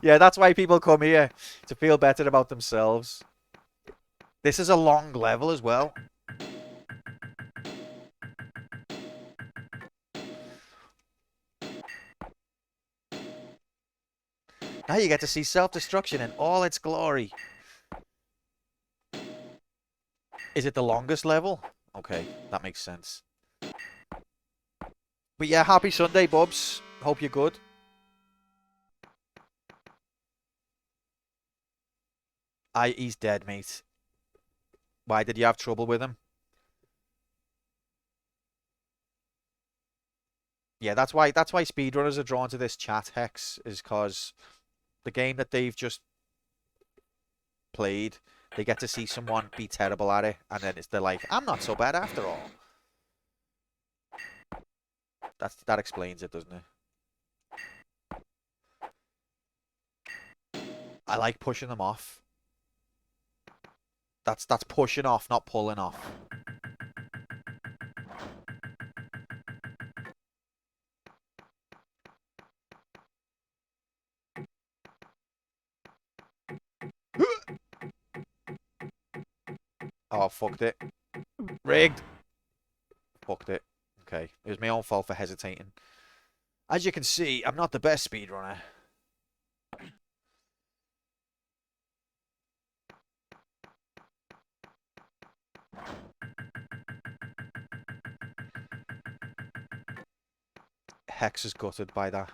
Yeah, that's why people come here, to feel better about themselves. This is a long level as well. Now you get to see self-destruction in all its glory. Is it the longest level? Okay, that makes sense. But yeah, happy Sunday, bubs. Hope you're good. He's dead, mate. Why, did you have trouble with him? Yeah, that's why speedrunners are drawn to this chat, Hex, is because the game that they've just played, they get to see someone be terrible at it, and then they're like, I'm not so bad after all. That explains it, doesn't it? I like pushing them off. That's pushing off, not pulling off. Oh, fucked it. Rigged. Fucked it. Okay. It was my own fault for hesitating. As you can see, I'm not the best speedrunner. Hex is gutted by that.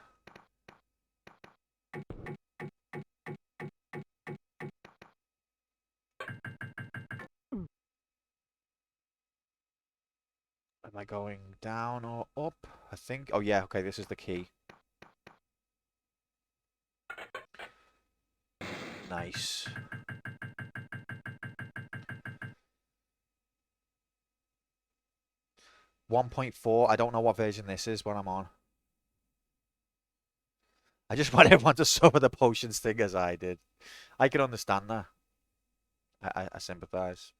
Am I going down or up? I think. Oh, yeah. Okay, this is the key. Nice. .4. I don't know what version this is, but I'm on. I just want everyone to suffer the potions thing as I did. I can understand that. I sympathize.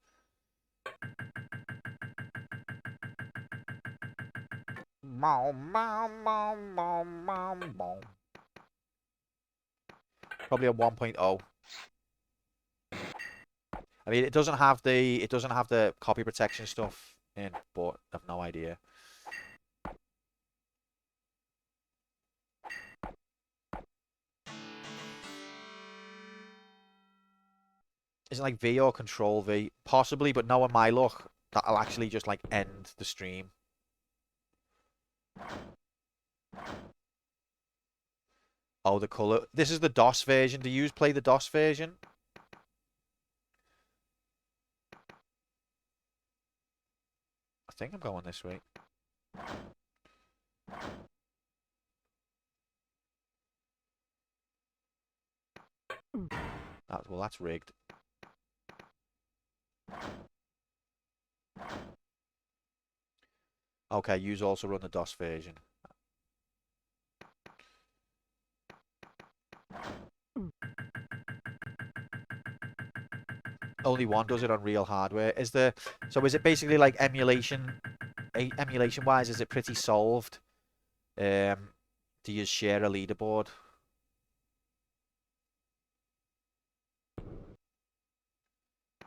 Probably a 1.0. I mean, it doesn't have the copy protection stuff in, but I've no idea. Is it like V or Control V? Possibly, but knowing my luck, that'll actually just like end the stream. Oh, the color. This is the DOS version. Do you play the DOS version? I think I'm going this way. Well, that's rigged. Okay, yous also run the DOS version. Only one does it on real hardware. So is it basically like emulation wise, is it pretty solved? Do you share a leaderboard?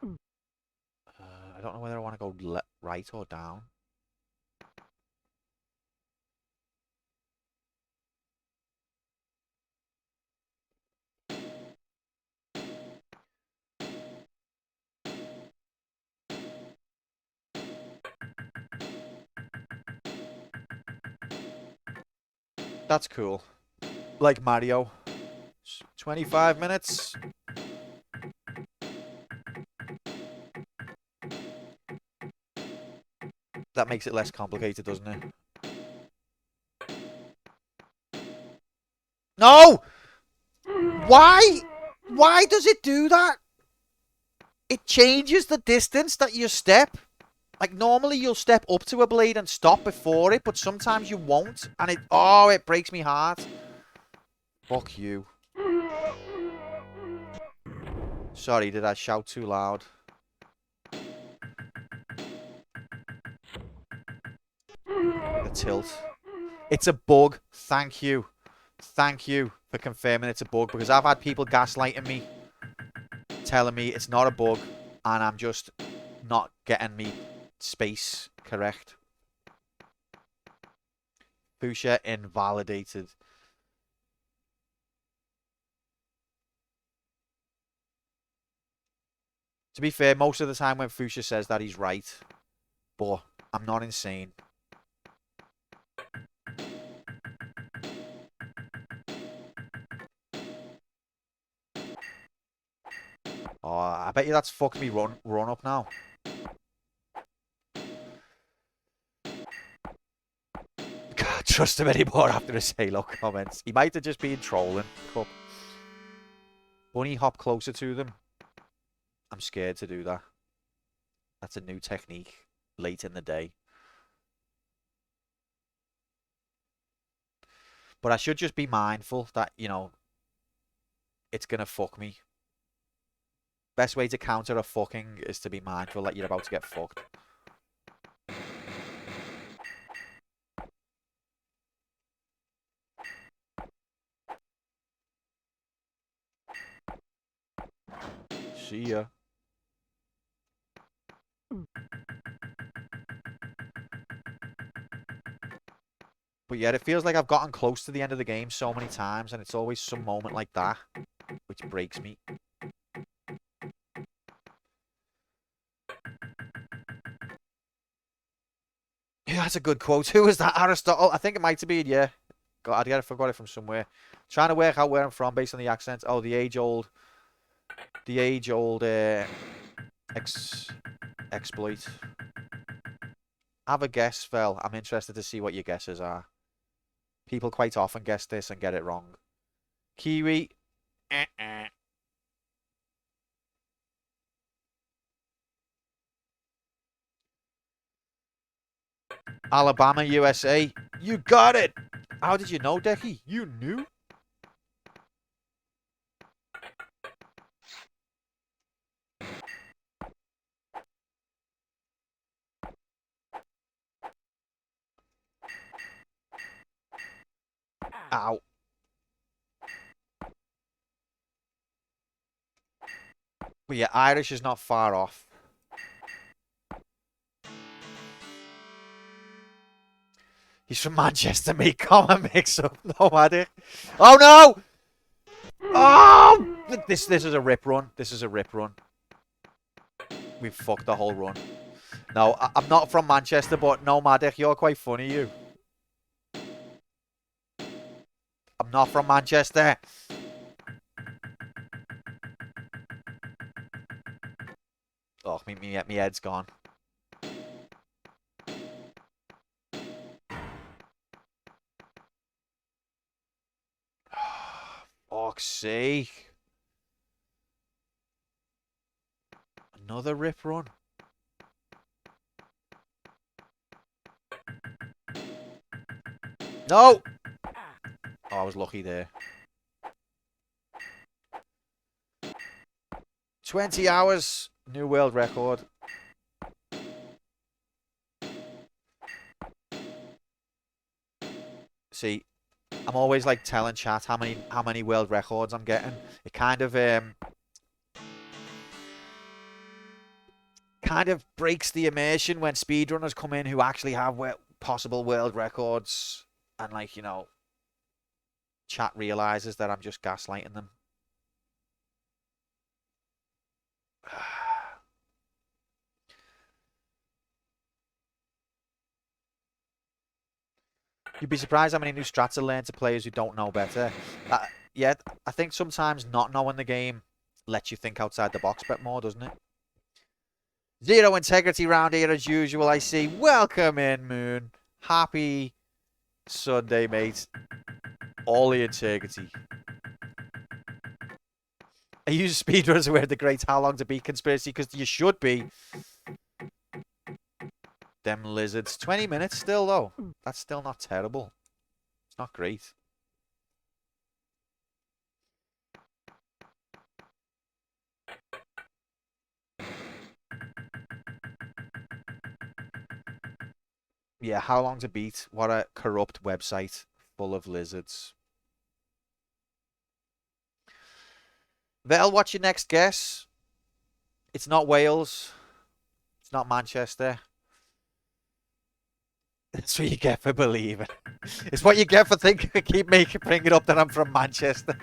I don't know whether I want to go right or down. That's cool. Like Mario. 25 minutes. That makes it less complicated, doesn't it? No! Why? Why does it do that? It changes the distance that you step. Like, normally you'll step up to a blade and stop before it, but sometimes you won't. And it breaks me heart. Fuck you. Sorry, did I shout too loud? The tilt. It's a bug. Thank you. Thank you for confirming it's a bug, because I've had people gaslighting me, telling me it's not a bug, and I'm just not getting me space correct. Fuchsia invalidated. To be fair, most of the time when Fuchsia says that, he's right. But I'm not insane. Oh, I bet you that's fucked me run up now. Can't trust him anymore after his Halo comments. He might have just been trolling. Cup. Bunny, hop closer to them. I'm scared to do that. That's a new technique late in the day. But I should just be mindful that, you know, it's going to fuck me. Best way to counter a fucking is to be mindful that you're about to get fucked. See ya. But yet it feels like I've gotten close to the end of the game so many times, and it's always some moment like that which breaks me. Yeah, that's a good quote. Who was that? Aristotle? I think it might have been, yeah. God, I forgot it from somewhere. Trying to work out where I'm from based on the accent. Oh, the age-old exploit. Have a guess, Phil. I'm interested to see what your guesses are. People quite often guess this and get it wrong. Kiwi. Alabama, USA. You got it! How did you know, Decky? You knew? Ow. But yeah, Irish is not far off. He's from Manchester, mate. Common mix-up. No matter. Oh, no! Oh! This is a rip run. This is a rip run. We've fucked the whole run. No, I'm not from Manchester, but no, Maddox, you're quite funny, you. I'm not from Manchester. Oh, me head's gone. Fuck's sake. Another rip run. No! Oh, I was lucky there. 20 hours. New world record. See, I'm always like telling chat how many world records I'm getting. It kind of breaks the immersion when speedrunners come in who actually have possible world records, and like, you know, chat realizes that I'm just gaslighting them. You'd be surprised how many new strats are learned to players who don't know better. Yeah, I think sometimes not knowing the game lets you think outside the box a bit more, doesn't it? Zero integrity round here as usual, I see. Welcome in, Moon. Happy Sunday, mate. All the integrity. Are you speedrunners aware of the great how long to beat conspiracy? Because you should be. Them lizards. 20 minutes still, though. That's still not terrible. It's not great. Yeah, how long to beat? What a corrupt website full of lizards. Vettel, what's your next guess? It's not Wales. It's not Manchester. That's what you get for believing. It's what you get for thinking. Bringing up that I'm from Manchester.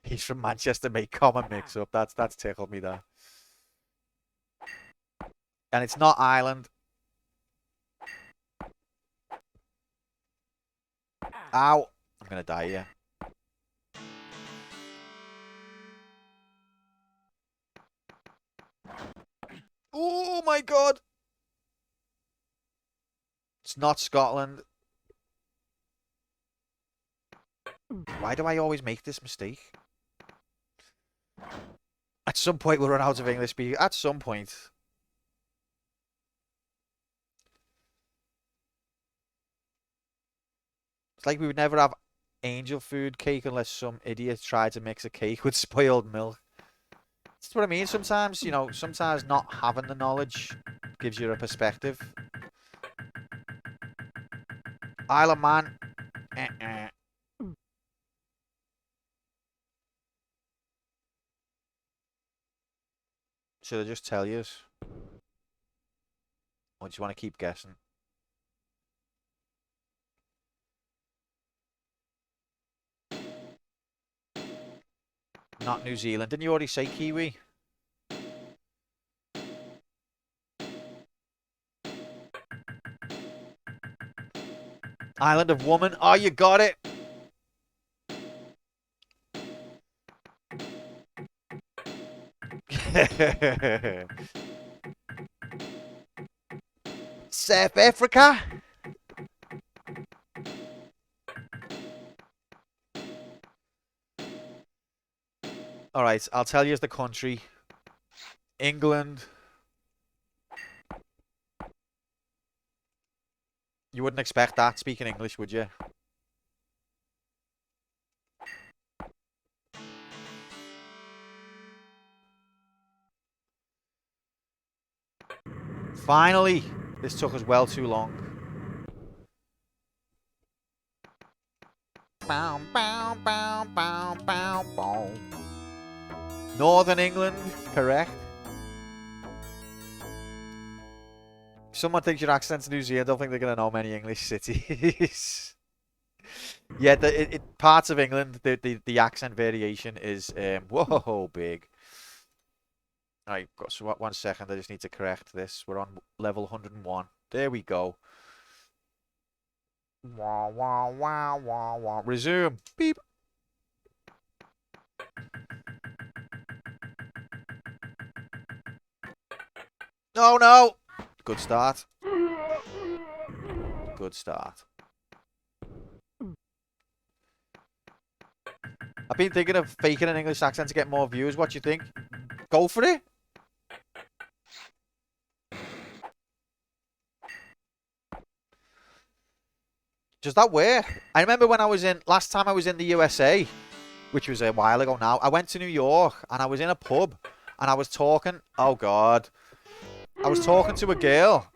He's from Manchester, mate. Common mix-up. That's tickled me there. And it's not Ireland. Ow. I'm gonna die here. Oh my god. It's not Scotland. Why do I always make this mistake? At some point we'll run out of English speaking. At some point. It's like we would never have angel food cake unless some idiot tried to mix a cake with spoiled milk. That's what I mean. Sometimes, you know, sometimes not having the knowledge gives you a perspective. Isle of Man. Should I just tell you? Or do you want to keep guessing? Not New Zealand. Didn't you already say Kiwi? Island of Woman. Oh, you got it. South Africa. All right, I'll tell you the country. England. You wouldn't expect that speaking English, would you? Finally, this took us well too long. Bow, bow, bow, bow, bow, bow. Northern England, correct. Someone thinks your accent's New Zealand. I don't think they're going to know many English cities. Yeah, parts of England, the accent variation is whoa big. All right, so 1 second. I just need to correct this. We're on level 101. There we go. Wah, wah, wah, wah, wah. Resume. Beep. Oh no! Good start. Good start. I've been thinking of faking an English accent to get more views. What do you think? Go for it. Does that work? I remember when last time I was in the USA, which was a while ago now, I went to New York and I was in a pub and I was talking, oh God, I was talking to a girl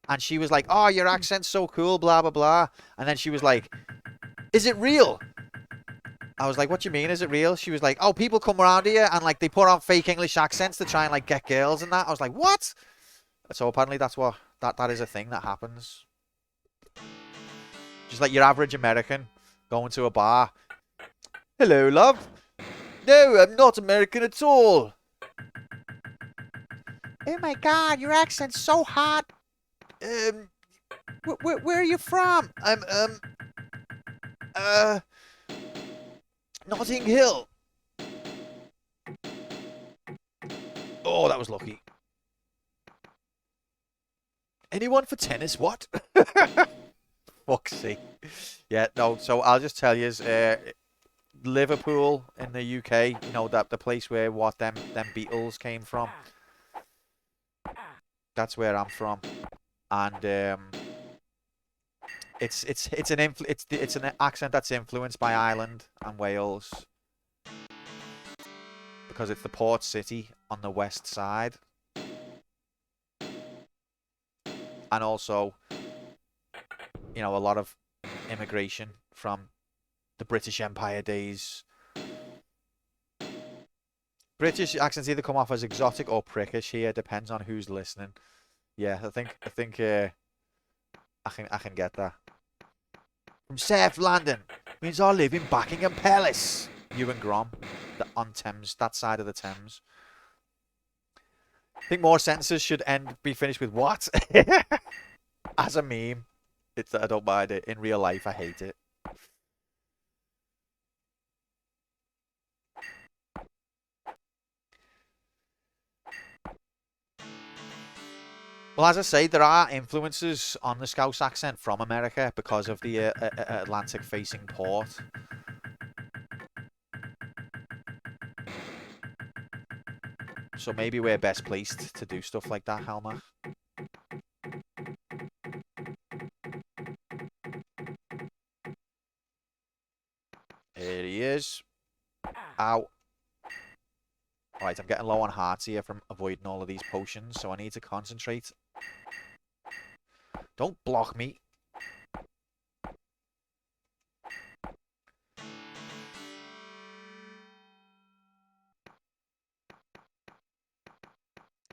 and she was like, oh, your accent's so cool, blah, blah, blah. And then she was like, is it real? I was like, what do you mean, is it real? She was like, oh, people come around here and like they put on fake English accents to try and like get girls and that. I was like, what? So apparently that's what, that is a thing that happens. Just like your average American going to a bar. Hello, love. No, I'm not American at all. Oh my God, your accent's so hot. Where are you from? I'm Notting Hill. Oh, that was lucky. Anyone for tennis? What? Fuck's sake. Yeah, no, so I'll just tell you, Liverpool in the UK, you know, that the place where them Beatles came from. That's where I'm from. And it's an accent that's influenced by Ireland and Wales. Because it's the port city on the west side. And also, you know, a lot of immigration from the British Empire days. British accents either come off as exotic or prickish here, depends on who's listening. Yeah, I think I can get that. From South London means I live in Buckingham Palace. Ewan Grom, on Thames, that side of the Thames. I think more sentences should be finished with what? As a meme. I don't mind it. In real life, I hate it. Well, as I say, there are influences on the Scouse accent from America because of the Atlantic-facing port. So maybe we're best placed to do stuff like that, Helmer. Here he is. Ow. Alright, I'm getting low on hearts here from avoiding all of these potions, so I need to concentrate. Don't block me.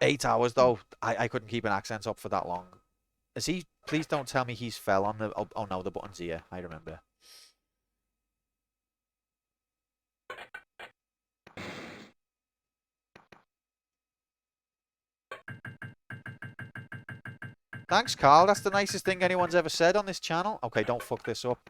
8 hours, though. I couldn't keep an accent up for that long. Is he... Please don't tell me he's fell on the... Oh, no, the button's here. I remember. Thanks, Carl. That's the nicest thing anyone's ever said on this channel. Okay, don't fuck this up.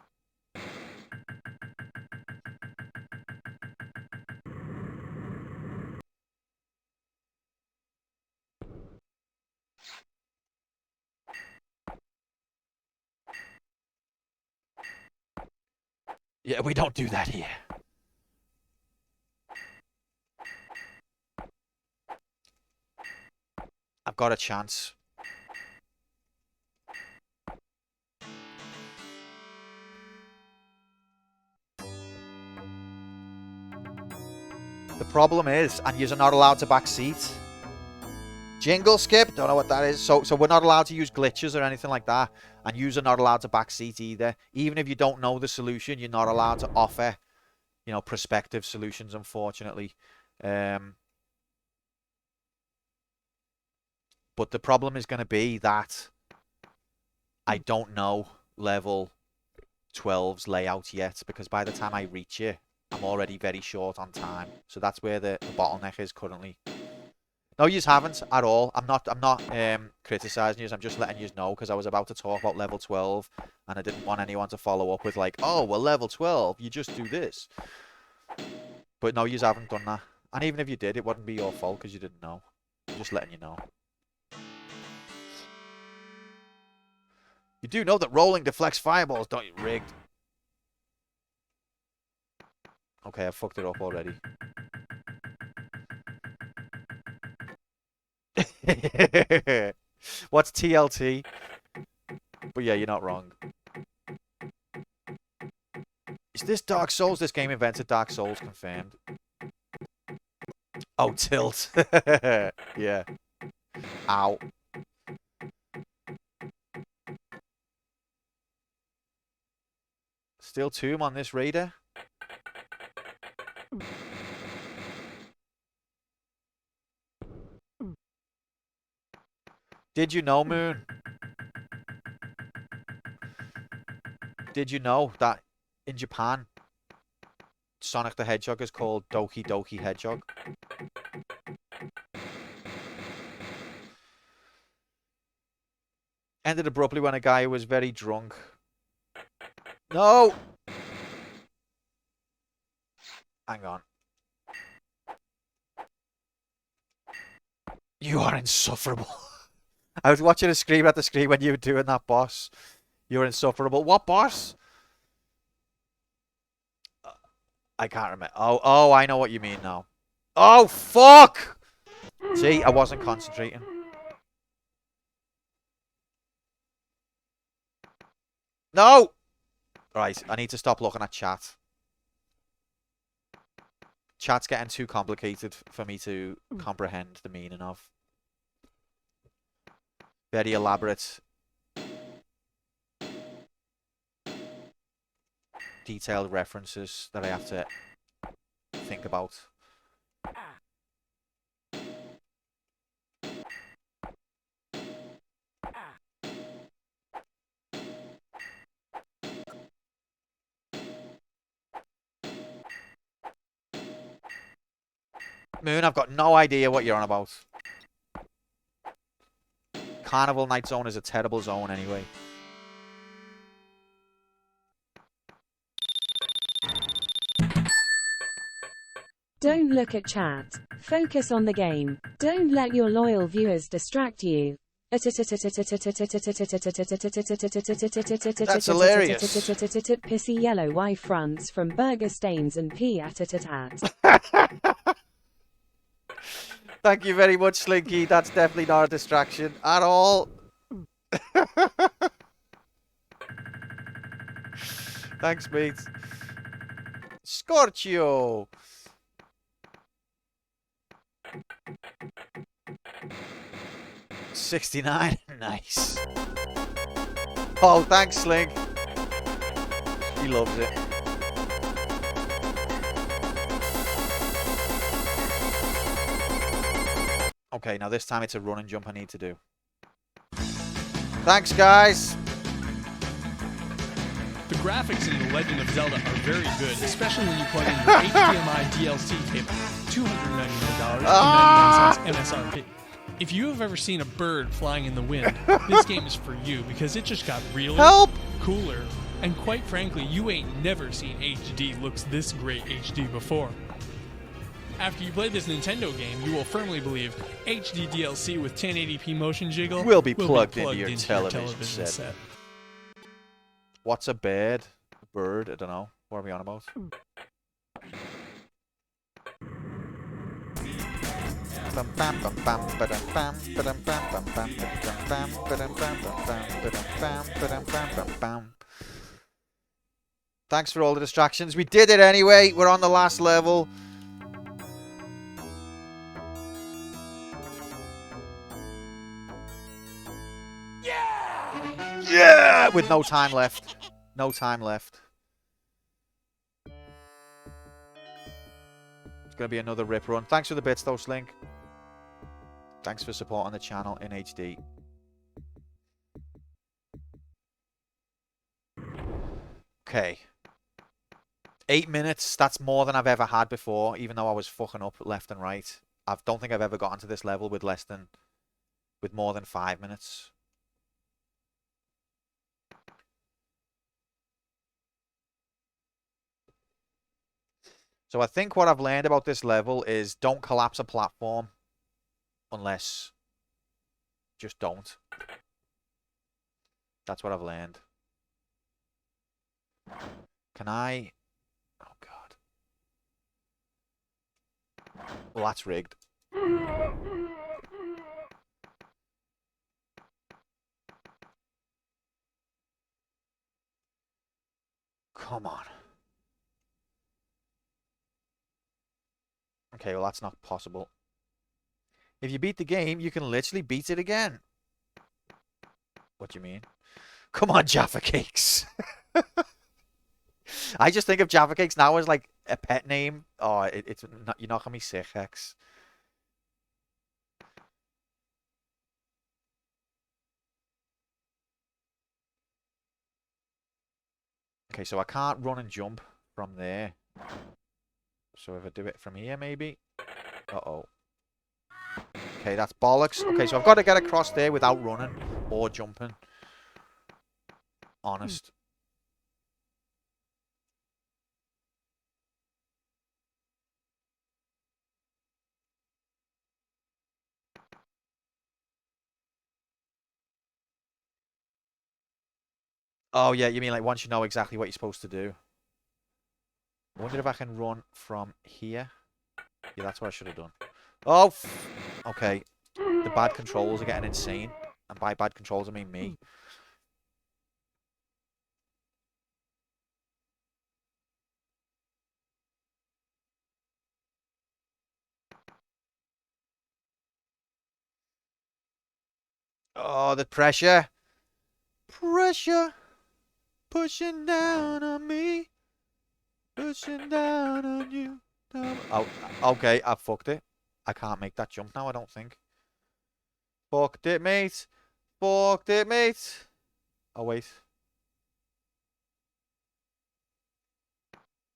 Yeah, we don't do that here. I've got a chance. The problem is, and you're not allowed to backseat. Jingle skip, don't know what that is. So we're not allowed to use glitches or anything like that. And you're not allowed to backseat either. Even if you don't know the solution, you're not allowed to offer, you know, prospective solutions, unfortunately. But the problem is going to be that I don't know level 12's layout yet, because by the time I reach it, I'm already very short on time. So that's where the bottleneck is currently. No, yous haven't at all. I'm not criticizing yous. I'm just letting yous know, because I was about to talk about level 12 and I didn't want anyone to follow up with like, oh, well, level 12, you just do this. But no, yous haven't done that. And even if you did, it wouldn't be your fault because you didn't know. I'm just letting you know. You do know that rolling deflects fireballs, don't you? Rigged. Okay, I fucked it up already. What's TLT? But yeah, you're not wrong. Is this Dark Souls? This game invented Dark Souls, confirmed. Oh, tilt. Yeah. Ow. Steel tomb on this raider. Did you know, Moon? Did you know that in Japan, Sonic the Hedgehog is called Doki Doki Hedgehog? Ended abruptly when a guy who was very drunk. No! Hang on. You are insufferable. I was watching a scream at the screen when you were doing that, boss. You're insufferable. What boss? I can't remember. Oh, I know what you mean now. Oh, fuck! See, I wasn't concentrating. No! Right, I need to stop looking at chat. Chat's getting too complicated for me to comprehend the meaning of. Very elaborate, detailed references that I have to think about. Moon, I've got no idea what you're on about. Carnival Night Zone is a terrible zone anyway. Don't look at chat. Focus on the game. Don't let your loyal viewers distract you. That's hilarious. Pissy yellow Y fronts from burger stains and pee at. Thank you very much, Slinky. That's definitely not a distraction at all. Thanks, mate. Scorchio. $69. Nice. Oh, thanks, Slink. He loves it. Okay, now this time it's a run and jump I need to do. Thanks, guys. The graphics in The Legend of Zelda are very good, especially when you plug in the HDMI DLC cable. $299.99 MSRP. If you have ever seen a bird flying in the wind, this game is for you because it just got realer, cooler, and quite frankly, you ain't never seen HD looks this great HD before. After you play this Nintendo game, you will firmly believe HD DLC with 1080p motion jiggle will be plugged into your television set. What's a bird? A bird? I don't know. What are we on about? Thanks for all the distractions. We did it anyway. We're on the last level. Yeah! With no time left. No time left. It's going to be another rip run. Thanks for the bits though, Slink. Thanks for supporting the channel in HD. Okay. 8 minutes. That's more than I've ever had before, even though I was fucking up left and right. I don't think I've ever gotten to this level with more than 5 minutes. So I think what I've learned about this level is don't collapse a platform unless just don't. That's what I've learned. Can I? Oh God. Well, that's rigged. Come on. Okay, well, that's not possible. If you beat the game, you can literally beat it again. What do you mean? Come on, Jaffa Cakes. I just think of Jaffa Cakes now as like a pet name. Oh, it's not, you're not gonna be sick, Hex. Okay, so I can't run and jump from there. So if I do it from here, maybe. Uh-oh. Okay, that's bollocks. Okay, so I've got to get across there without running or jumping. Honest. Oh, yeah, you mean like once you know exactly what you're supposed to do. I wonder if I can run from here. Yeah, that's what I should have done. Oh, okay. The bad controls are getting insane. And by bad controls, I mean me. Oh, the pressure. Pressure. Pushing down on me. Pushing down on you. Oh, okay, I fucked it. I can't make that jump now, I don't think. Fucked it, mate. Fucked it, mate. Oh, wait.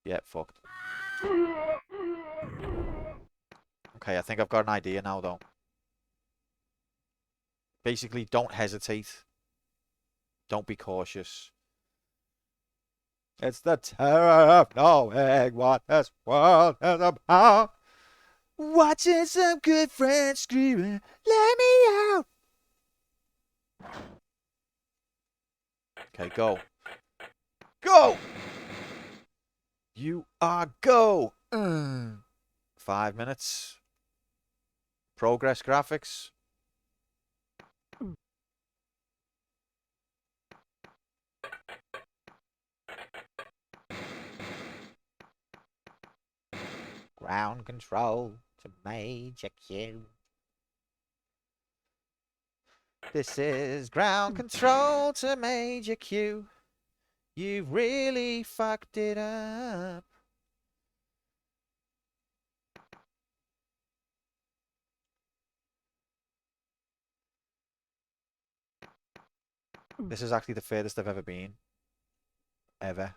Yeah, fucked. Okay, I think I've got an idea now, though. Basically, don't hesitate. Don't be cautious. It's the terror of knowing what this world is about. Watching some good friends screaming, let me out. Okay, go. Go! You are go. 5 minutes. Progress graphics. Ground control to Major Q. This is ground control to Major Q. You've really fucked it up. This is actually the furthest I've ever been. Ever.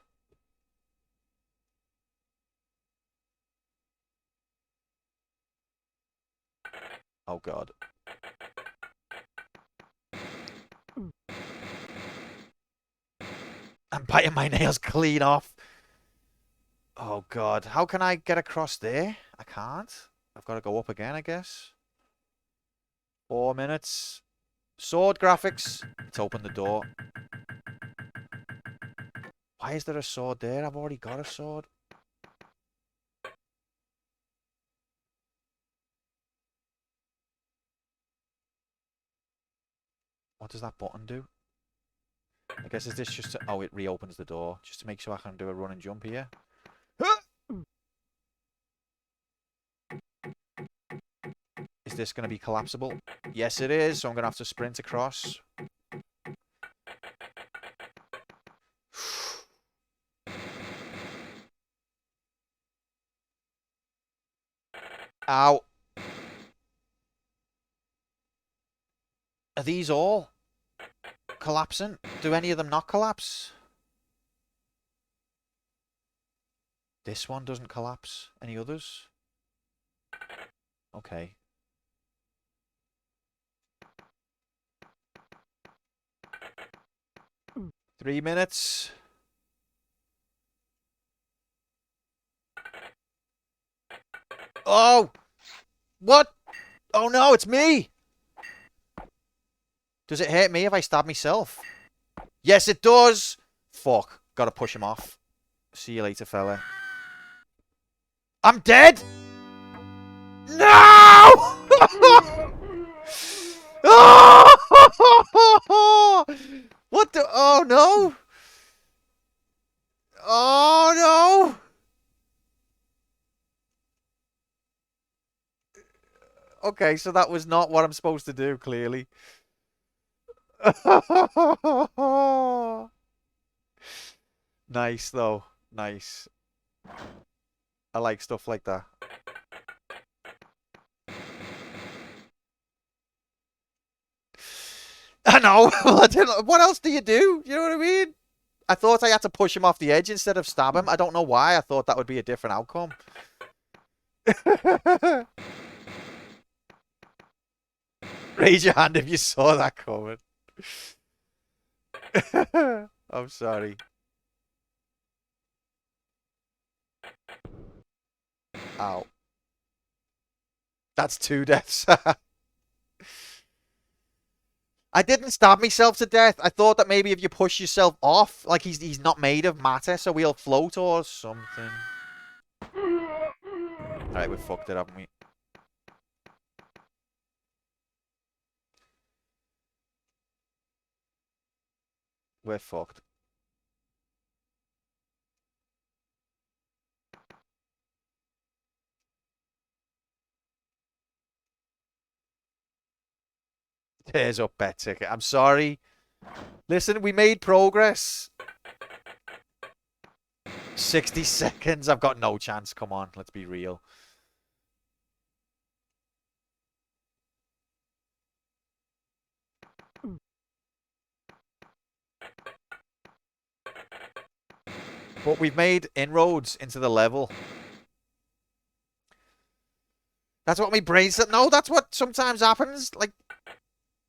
Oh god. I'm biting my nails clean off. Oh god. How can I get across there? I can't. I've got to go up again, I guess. 4 minutes. Sword graphics. Let's open the door. Why is there a sword there? I've already got a sword. What does that button do? I guess is this just to... Oh, it reopens the door. Just to make sure I can do a run and jump here. Is this going to be collapsible? Yes, it is. So I'm going to have to sprint across. Ow. Are these all collapsing? Do any of them not collapse? This one doesn't collapse. Any others? Okay. Three minutes. Oh! What? Oh no, it's me! Does it hurt me if I stab myself? Yes, it does! Fuck. Gotta push him off. See you later, fella. I'm dead! No! Oh! What the? Oh no! Oh no! Okay, so that was not what I'm supposed to do, clearly. Nice, though. Nice. I like stuff like that. I know. What else do you do? You know what I mean? I thought I had to push him off the edge instead of stab him. I don't know why. I thought that would be a different outcome. Raise your hand if you saw that coming. I'm sorry. Ow. That's 2 deaths. I didn't stab myself to death. I thought that maybe if you push yourself off, like he's not made of matter, so he'll float or something. Alright, we fucked it, haven't we? We're fucked. Tears up bet ticket. I'm sorry. Listen, we made progress. 60 seconds. I've got no chance. Come on, let's be real. But we've made inroads into the level. That's what my brain said. No, that's what sometimes happens. Like,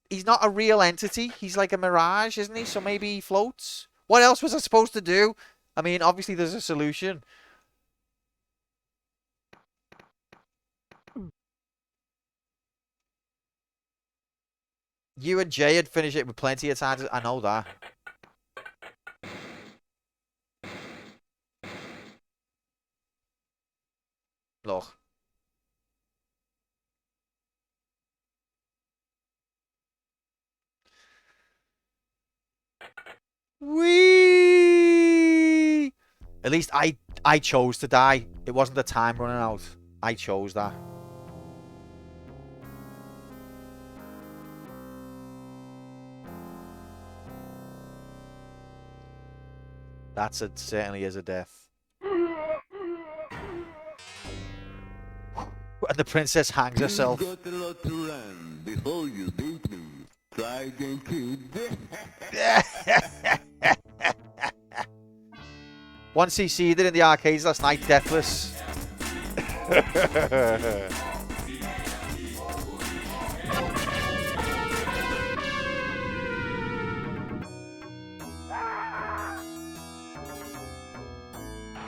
he's not a real entity. He's like a mirage, isn't he? So maybe he floats. What else was I supposed to do? I mean, obviously there's a solution. You and Jay had finished it with plenty of times. I know that. Look. Whee! At least I chose to die. It wasn't the time running out. I chose that. Certainly is a death. And the princess hangs herself. You've got a lot to run before you beat me. Try again, kid. Once he seed it in the arcades last night, Deathless.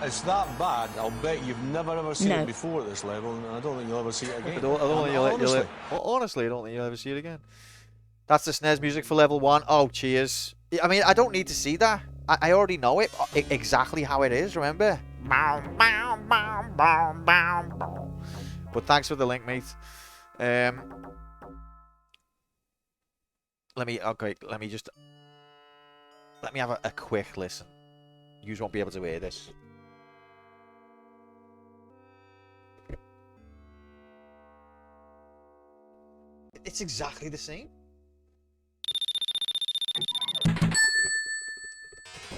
It's that bad, I'll bet you've never ever seen it before at this level, and I don't think you'll ever see it again. Honestly, I don't think you'll ever see it again. That's the SNES music for level 1. Oh, cheers. I mean, I don't need to see that. I already know it exactly how it is, remember? But thanks for the link, mate. Let me have a quick listen. You won't be able to hear this. It's exactly the same.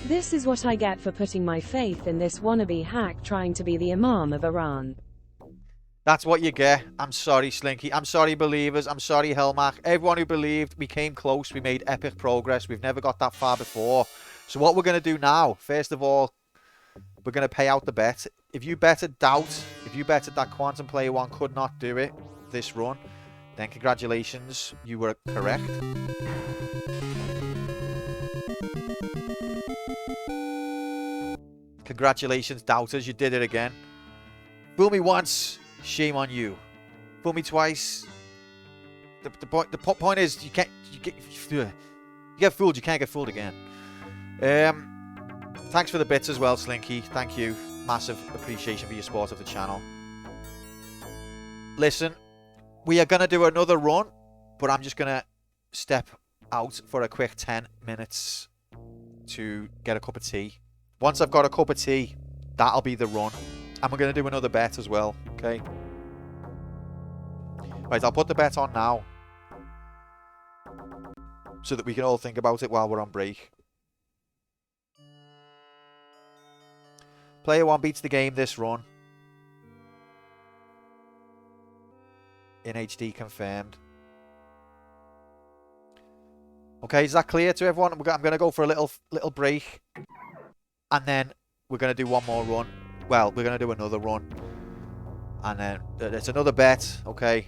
This is what I get for putting my faith in this wannabe hack trying to be the Imam of Iran. That's what you get. I'm sorry, Slinky. I'm sorry, believers. I'm sorry, Helmach. Everyone who believed, we came close. We made epic progress. We've never got that far before. So what we're going to do now, first of all, we're going to pay out the bet. If you betted that Quantum Player 1 could not do it this run, then congratulations, you were correct. Congratulations, doubters, you did it again. Fool me once, shame on you. Fool me twice. The point is, you get fooled, you can't get fooled again. Thanks for the bits as well, Slinky. Thank you. Massive appreciation for your support of the channel. Listen, we are going to do another run, but I'm just going to step out for a quick 10 minutes to get a cup of tea. Once I've got a cup of tea, that'll be the run. And we're going to do another bet as well, okay? Right, I'll put the bet on now, so that we can all think about it while we're on break. Player 1 beats the game this run. In HD confirmed. Okay, is that clear to everyone? I'm going to go for a little break. And then we're going to do one more run. Well, we're going to do another run. And then it's another bet, okay?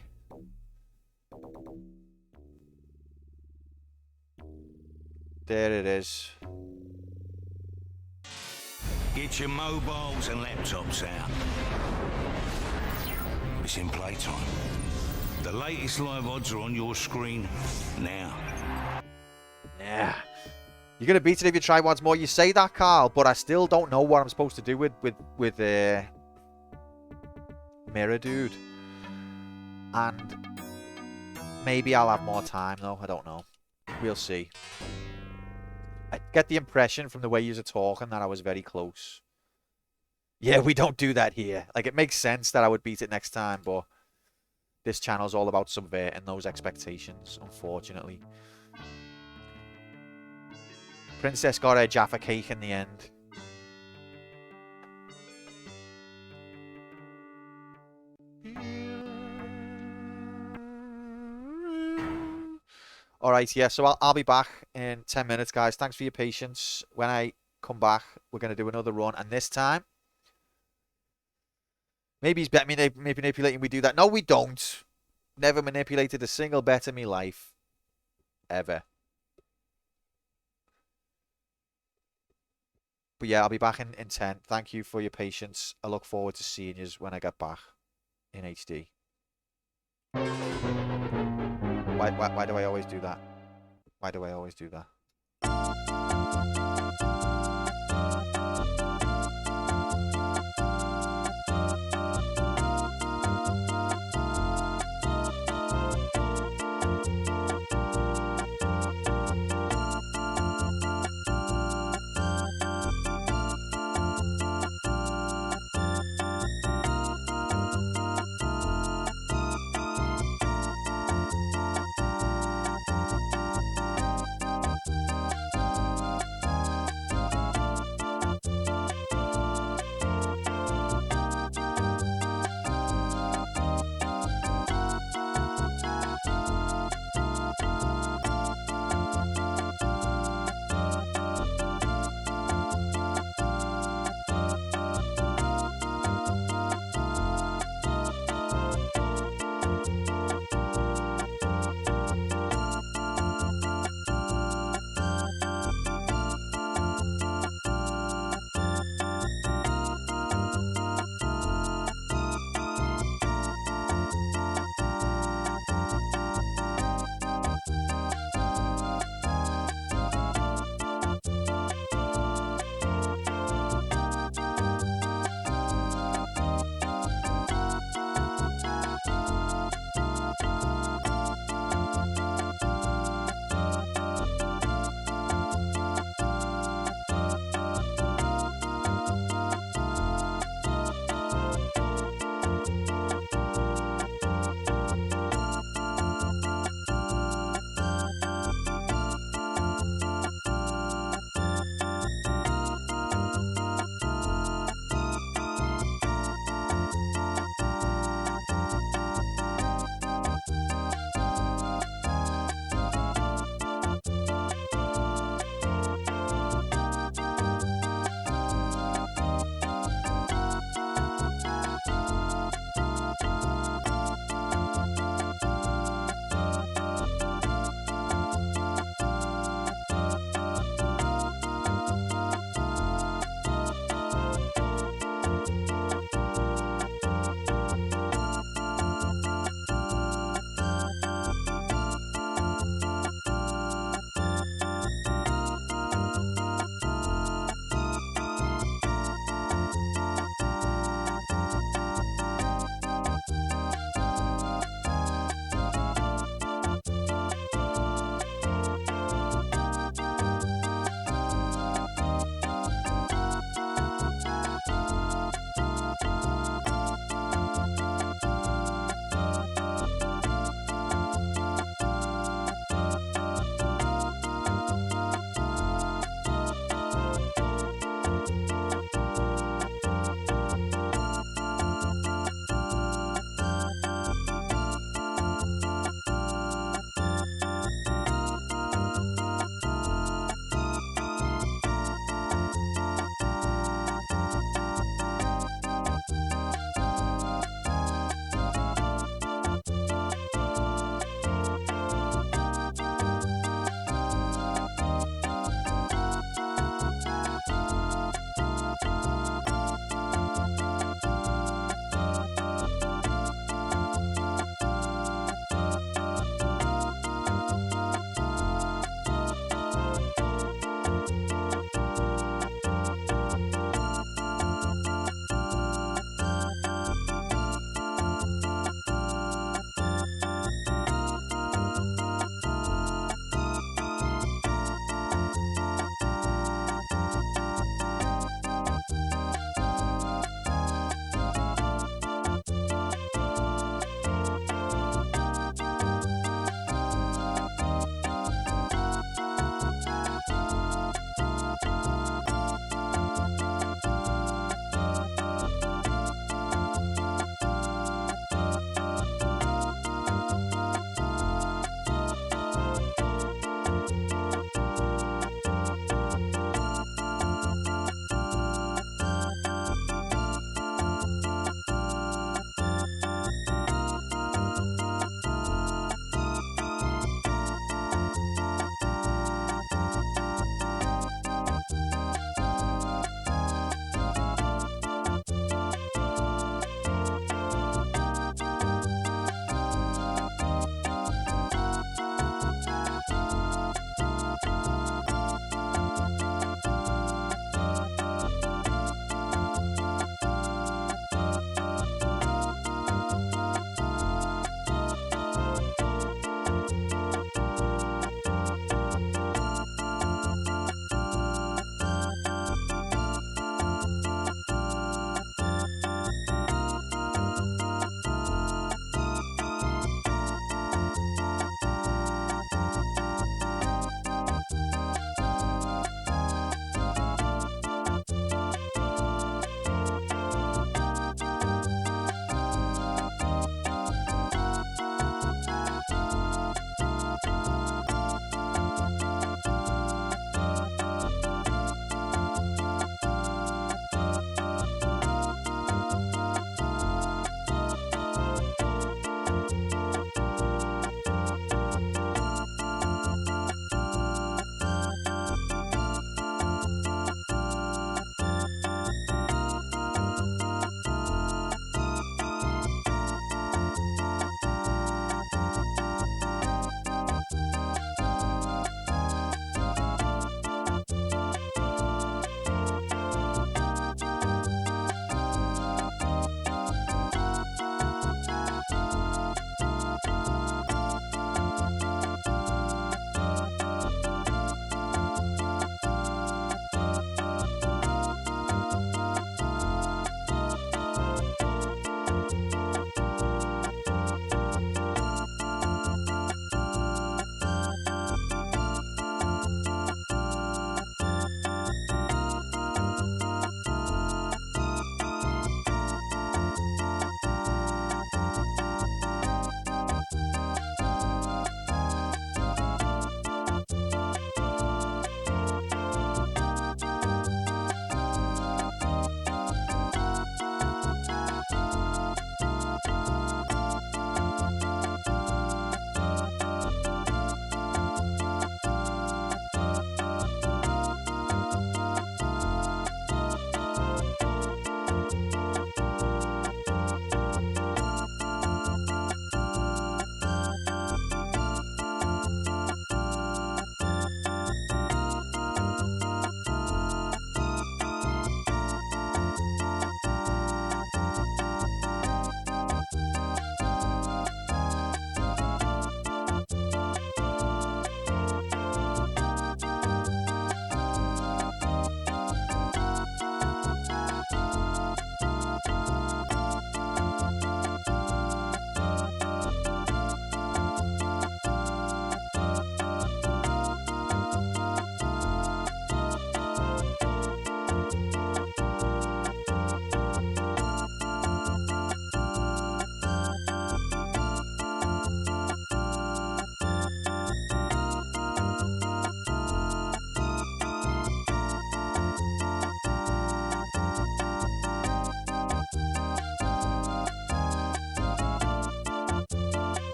There it is. Get your mobiles and laptops out. It's in playtime. The latest live odds are on your screen now. Yeah. You're going to beat it if you try once more. You say that, Carl, but I still don't know what I'm supposed to do with Mirror Dude. And maybe I'll have more time, though. I don't know. We'll see. I get the impression from the way you're talking that I was very close. Yeah, we don't do that here. Like, it makes sense that I would beat it next time, but this channel's all about subverting those expectations, unfortunately. Princess got her Jaffa cake in the end. Alright, yeah, so I'll be back in 10 minutes, guys. Thanks for your patience. When I come back, we're going to do another run. And this time, maybe he's manipulating we do that. No, we don't. Never manipulated a single bet in my life. Ever. But yeah, I'll be back in 10. Thank you for your patience. I look forward to seeing you when I get back in HD. Why do I always do that? Why do I always do that?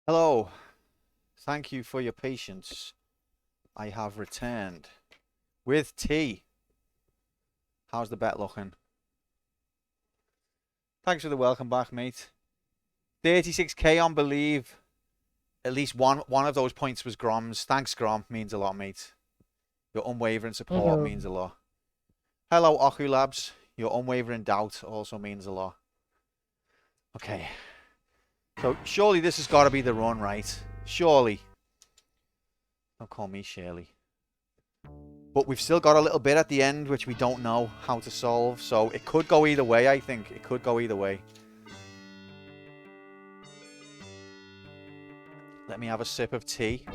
Hello. Thank you for your patience. I have returned with tea. How's the bet looking? Thanks for the welcome back, mate. 36k on Believe. At least one of those points was Grom's. Thanks, Grom. Means a lot, mate. Your unwavering support means a lot. Hello, Oku Labs. Your unwavering doubt also means a lot. Okay. So, surely this has got to be the run, right? Surely. Don't call me Shirley. But we've still got a little bit at the end, which we don't know how to solve. So, it could go either way, I think. It could go either way. Let me have a sip of tea.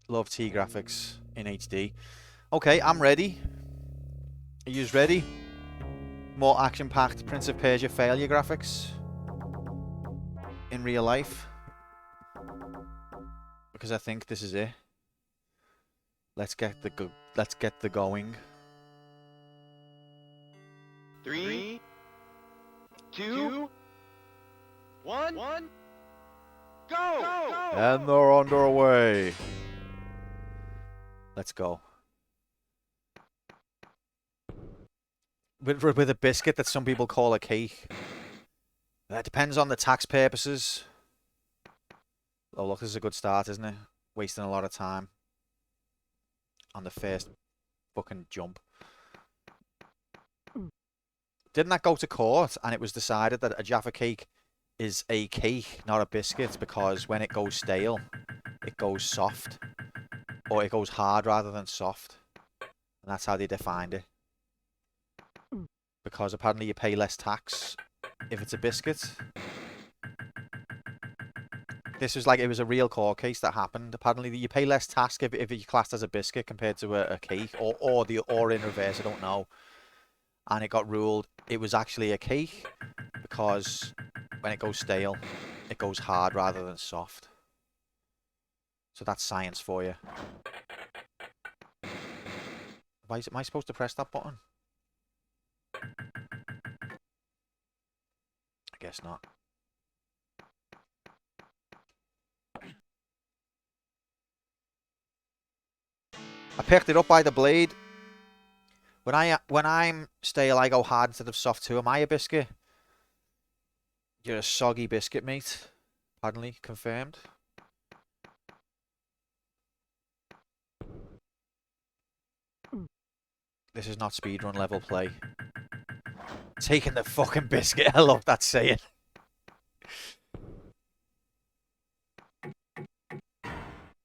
Love tea graphics in HD. Okay, I'm ready. Are you ready? More action-packed Prince of Persia failure graphics in real life. Because I think this is it. Let's get the going. 3, 2, 1, go! And they're underway. Let's go. With a biscuit that some people call a cake. That depends on the tax purposes. Oh, look, this is a good start, isn't it? Wasting a lot of time on the first fucking jump. Didn't that go to court and it was decided that a Jaffa cake is a cake, not a biscuit, because when it goes stale, it goes soft. Or it goes hard rather than soft. And that's how they defined it. Because apparently you pay less tax if it's a biscuit. This was like, it was a real court case that happened. Apparently you pay less tax if you're classed as a biscuit compared to a cake. Or in reverse, I don't know. And it got ruled it was actually a cake because when it goes stale, it goes hard rather than soft. So that's science for you. Am I supposed to press that button? I guess not. I picked it up by the blade. When I'm stale, I go hard instead of soft too. Am I a biscuit? You're a soggy biscuit, mate. Apparently confirmed. This is not speedrun level play. Taking the fucking biscuit. I love that saying.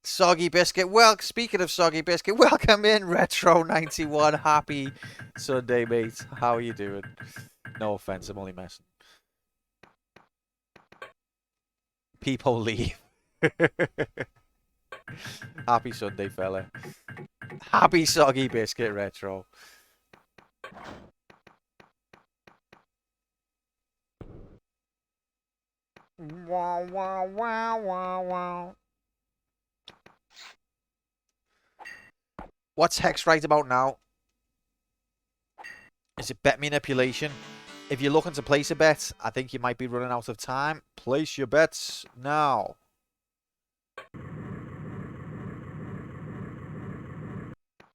Soggy biscuit. Well, speaking of soggy biscuit, welcome in Retro91. Happy Sunday, mate. How are you doing? No offense, I'm only messing. People leave. Happy Sunday, fella. Happy soggy biscuit, Retro. Wow, wow, wow, wow, wow. What's Hex right about now? Is it bet manipulation? If you're looking to place a bet, I think you might be running out of time. Place your bets now.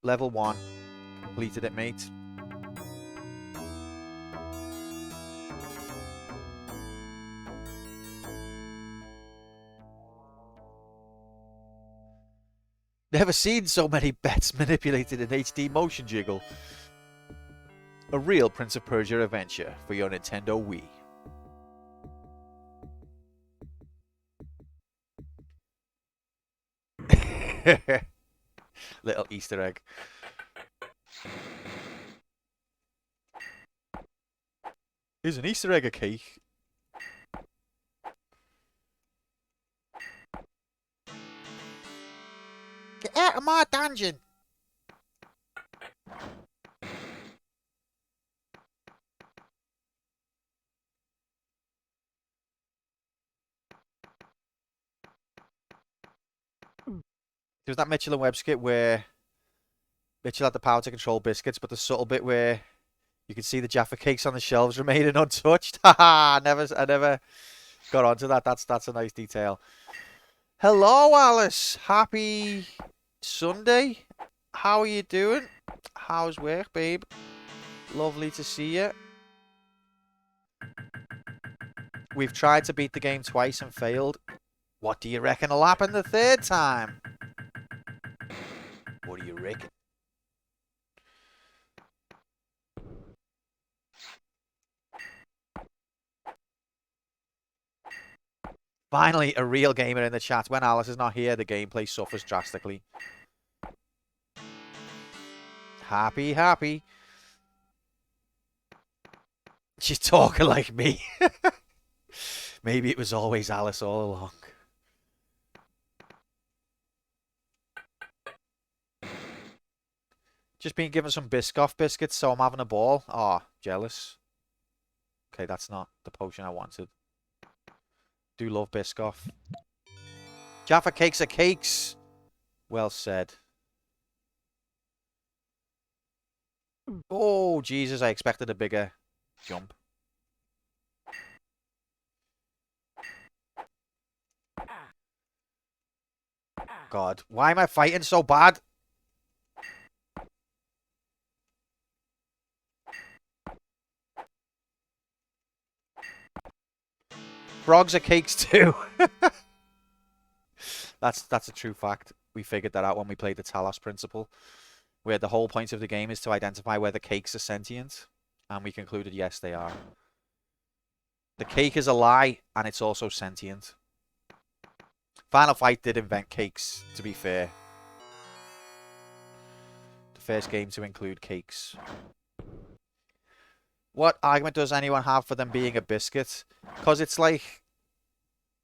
Level 1. Completed it, mate. Never seen so many bets manipulated in HD motion jiggle. A real Prince of Persia adventure for your Nintendo Wii. Little Easter egg. Is an Easter egg a cake? Get out of my dungeon! There was that Mitchell and Webb skit where Mitchell had the power to control biscuits, but the subtle bit where you could see the Jaffa cakes on the shelves remaining untouched. Haha, I never got onto that. That's a nice detail. Hello, Alice. Happy Sunday. How are you doing? How's work, babe? Lovely to see you. We've tried to beat the game twice and failed. What do you reckon will happen the third time? What do you reckon? Finally, a real gamer in the chat. When Alice is not here, the gameplay suffers drastically. Happy, happy. She's talking like me. Maybe it was always Alice all along. Just been given some Biscoff biscuits, so I'm having a ball. Oh, jealous. Okay, that's not the potion I wanted. Do love Biscoff. Jaffa cakes are cakes. Well said. Oh, Jesus, I expected a bigger jump. God, why am I fighting so bad? Frogs are cakes too. That's a true fact. We figured that out when we played the Talos principle, where the whole point of the game is to identify whether cakes are sentient, and we concluded yes, they are. The cake is a lie, and it's also sentient. Final Fight did invent cakes, to be fair. The first game to include cakes. What argument does anyone have for them being a biscuit? Because it's like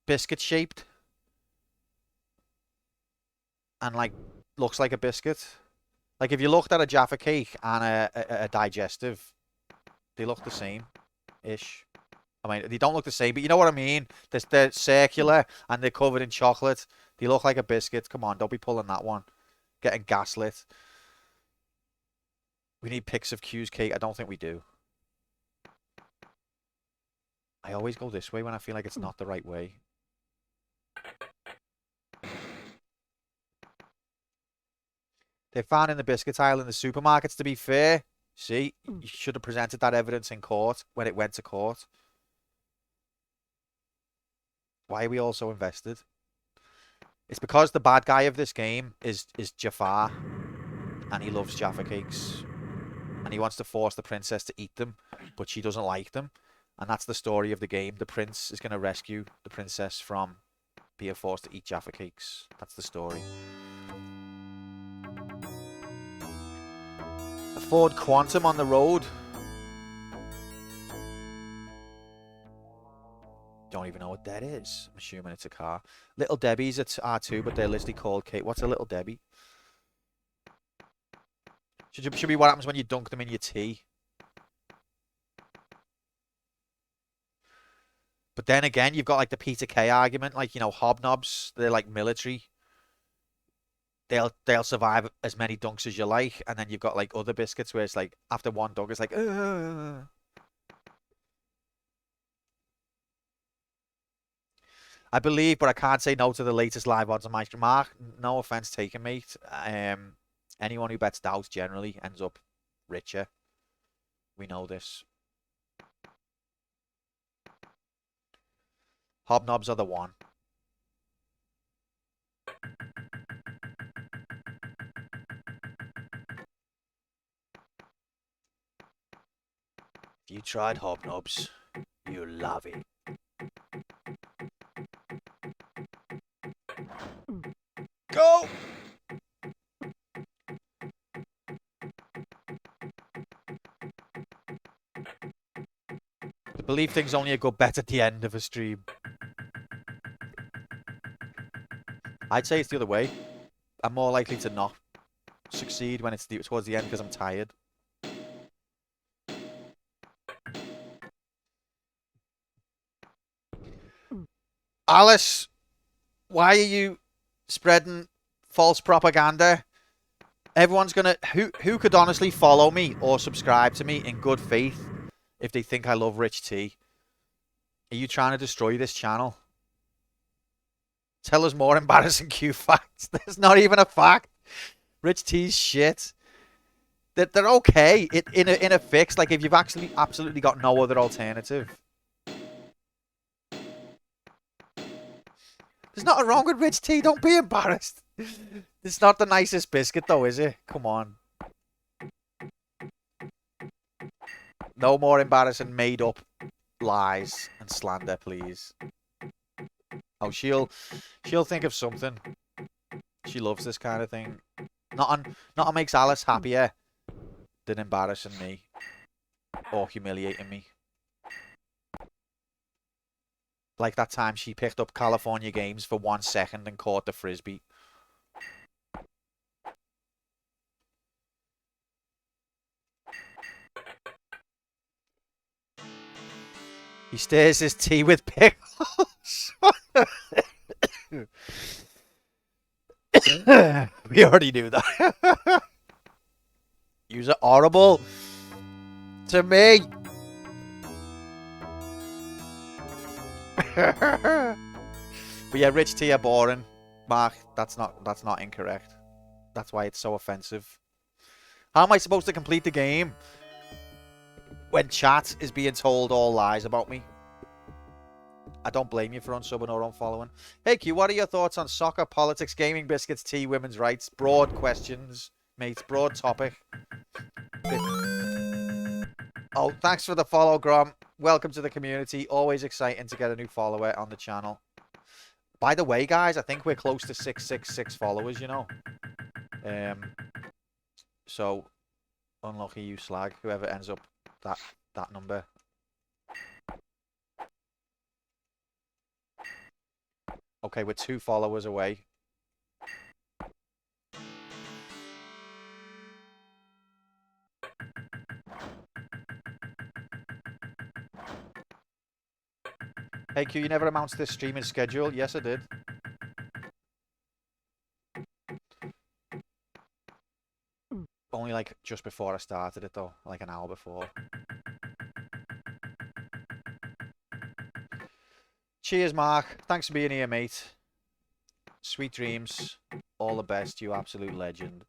biscuit shaped. And like looks like a biscuit. Like if you looked at a Jaffa cake and a digestive, they look the same-ish. I mean, they don't look the same, but you know what I mean? They're circular and they're covered in chocolate. They look like a biscuit. Come on, don't be pulling that one. Getting gaslit. We need pics of Q's cake. I don't think we do. I always go this way when I feel like it's not the right way. They're found in the biscuit aisle in the supermarkets, to be fair. See, you should have presented that evidence in court when it went to court. Why are we all so invested? It's because the bad guy of this game is Jafar. And he loves Jaffa cakes. And he wants to force the princess to eat them, but she doesn't like them. And that's the story of the game. The prince is going to rescue the princess from being forced to eat Jaffa cakes. That's the story. A Ford Quantum on the road. Don't even know what that is. I'm assuming it's a car. Little Debbie's are too, but they're literally called cake. What's a Little Debbie? Should be what happens when you dunk them in your tea. But then again, you've got like the Peter Kay argument, like, you know, hobnobs, they're like military. They'll survive as many dunks as you like, and then you've got like other biscuits where it's like after one dunk it's like I believe, but I can't say no to the latest live odds on my stream. Mark, no offense taken, mate. Anyone who bets doubt generally ends up richer. We know this. Hobnobs are the one. If you tried hobnobs, you'll love it. Go! I believe things only go better at the end of a stream. I'd say it's the other way. I'm more likely to not succeed when it's towards the end because I'm tired. Alice, why are you spreading false propaganda. Everyone's gonna... Who could honestly follow me or subscribe to me in good faith if they think I love Rich T? Are you trying to destroy this channel? Tell us more embarrassing Q facts. There's not even a fact. Rich T's shit. They're okay in a fix. Like if you've actually absolutely got no other alternative. There's nothing wrong with Rich T. Don't be embarrassed. It's not the nicest biscuit though, is it? Come on. No more embarrassing made up lies and slander, please. Oh, she'll think of something. She loves this kind of thing. Nothing makes Alice happier than embarrassing me or humiliating me. Like that time she picked up California Games for 1 second and caught the frisbee. He stirs his tea with pickles. We already knew that. You're horrible to me. But yeah, Rich T are boring. Mark, that's not incorrect. That's why it's so offensive. How am I supposed to complete the game when chat is being told all lies about me? I don't blame you for unsubbing or unfollowing. Hey Q, what are your thoughts on soccer, politics, gaming, biscuits, tea, women's rights? Broad questions, mate. Broad topic. Oh, thanks for the follow, Grom. Welcome to the community. Always exciting to get a new follower on the channel. By the way, guys, I think we're close to 666 followers, you know. So, unlucky you slag, whoever ends up that number. Okay, we're 2 followers away. Hey Q, you never announced this streaming schedule? Yes, I did. Only like just before I started it though, like an hour before. Cheers, Mark. Thanks for being here, mate. Sweet dreams. All the best, you absolute legend.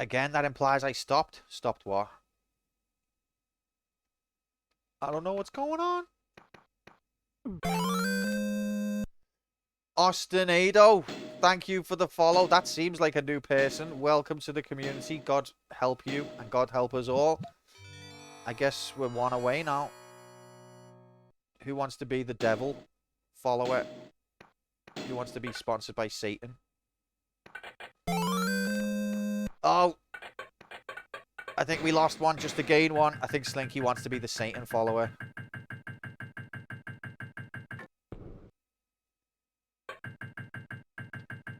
Again, that implies I stopped. Stopped what? I don't know what's going on. Austinado, thank you for the follow. That seems like a new person. Welcome to the community. God help you and God help us all. I guess we're 1 away now. Who wants to be the devil? Follow it. Who wants to be sponsored by Satan? Oh. I think we lost one just to gain one. I think Slinky wants to be the Satan follower.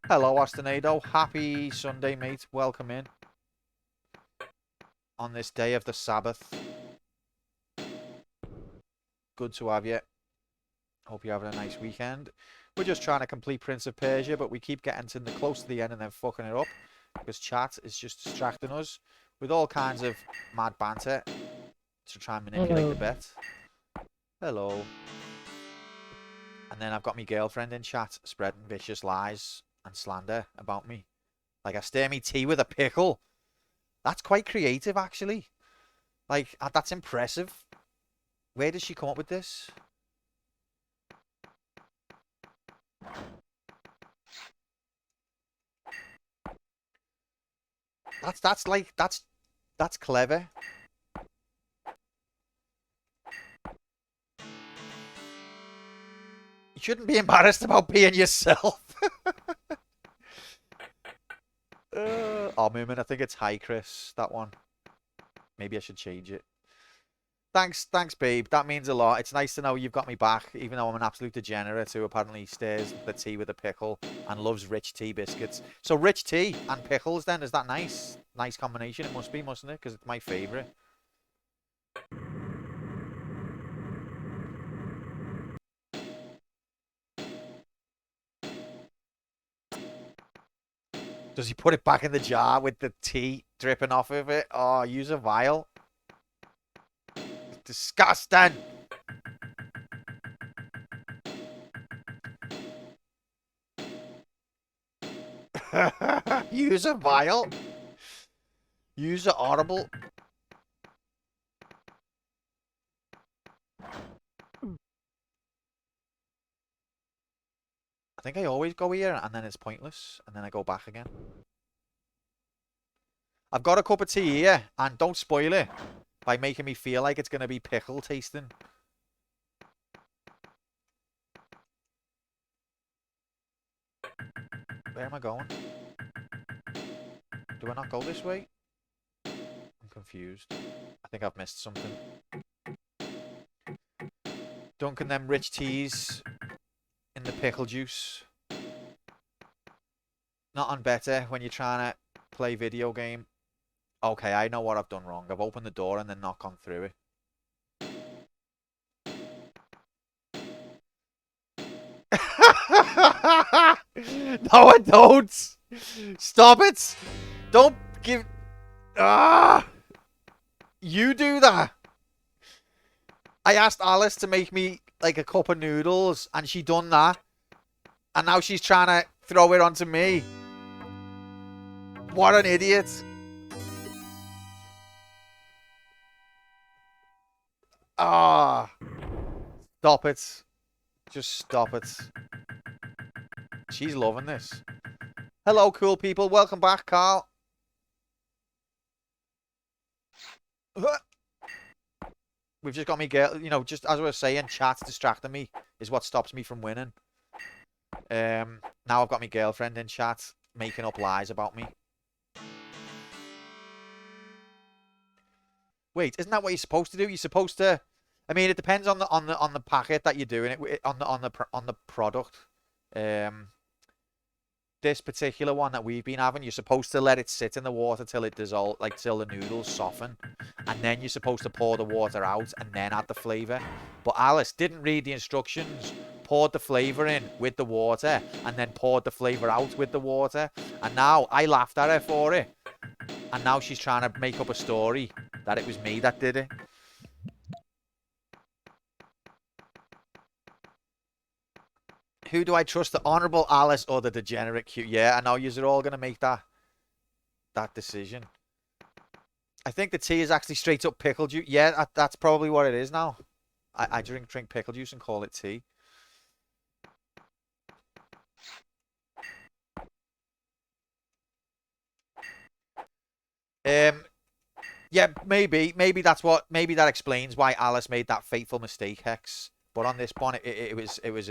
Hello, Austinado. Happy Sunday, mate. Welcome in. On this day of the Sabbath. Good to have you. Hope you're having a nice weekend. We're just trying to complete Prince of Persia, but we keep getting to the close to the end and then fucking it up. Because chat is just distracting us with all kinds of mad banter to try and manipulate the bet. Hello. And then I've got my girlfriend in chat spreading vicious lies and slander about me. Like I stir me tea with a pickle. That's quite creative, actually. Like, that's impressive. Where does she come up with this? That's clever. You shouldn't be embarrassed about being yourself. Oh, Moomin, I think it's hi, Chris. That one. Maybe I should change it. Thanks, babe. That means a lot. It's nice to know you've got me back, even though I'm an absolute degenerate who apparently stirs the tea with a pickle and loves rich tea biscuits. So rich tea and pickles then, is that nice? Nice combination. It must be, mustn't it? Because it's my favourite. Does he put it back in the jar with the tea dripping off of it? Oh, use a vial. Disgusting. Use a vial. Use a audible. I think I always go here and then it's pointless and then I go back again. I've got a cup of tea here and don't spoil it by making me feel like it's going to be pickle tasting. Where am I going? Do I not go this way? I'm confused. I think I've missed something. Dunking them rich teas in the pickle juice. Not on better when you're trying to play video game. Okay, I know what I've done wrong. I've opened the door and then not gone through it. No, I don't. Stop it. Don't give... Ah! You do that. I asked Alice to make me like a cup of noodles and she done that. And now she's trying to throw it onto me. What an idiot. Ah. Stop it. Just stop it. She's loving this. Hello, cool people. Welcome back, Carl. We've just got me, you know, just as I was saying, chat's distracting me is what stops me from winning. Now I've got my girlfriend in chat making up lies about me. Wait, isn't that what you're supposed to do? You're supposed to. I mean, it depends on the packet that you're doing it on the product. This particular one that we've been having, you're supposed to let it sit in the water till it dissolves, like till the noodles soften, and then you're supposed to pour the water out and then add the flavour. But Alice didn't read the instructions, poured the flavour in with the water, and then poured the flavour out with the water. And now I laughed at her for it, and now she's trying to make up a story that it was me that did it. Who do I trust, the Honourable Alice or the degenerate Q? Yeah, I know you're all going to make that decision. I think the tea is actually straight up pickle juice. Yeah, that's probably what it is now. I drink pickle juice and call it tea. Yeah, maybe that explains why Alice made that fateful mistake, Hex. But on this one, it was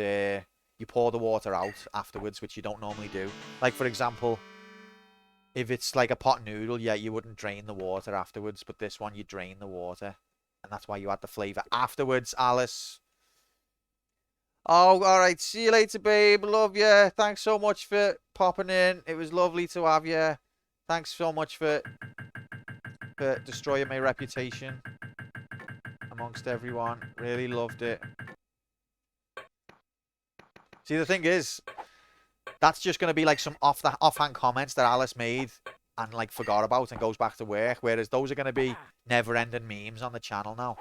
you pour the water out afterwards, which you don't normally do. Like, for example, if it's like a pot noodle, yeah, you wouldn't drain the water afterwards. But this one, you drain the water. And that's why you add the flavour afterwards, Alice. Oh, all right. See you later, babe. Love you. Thanks so much for popping in. It was lovely to have you. Thanks so much for destroying my reputation amongst everyone. Really loved it. See, the thing is, that's just going to be like some offhand comments that Alice made and like forgot about and goes back to work. Whereas those are going to be never-ending memes on the channel now.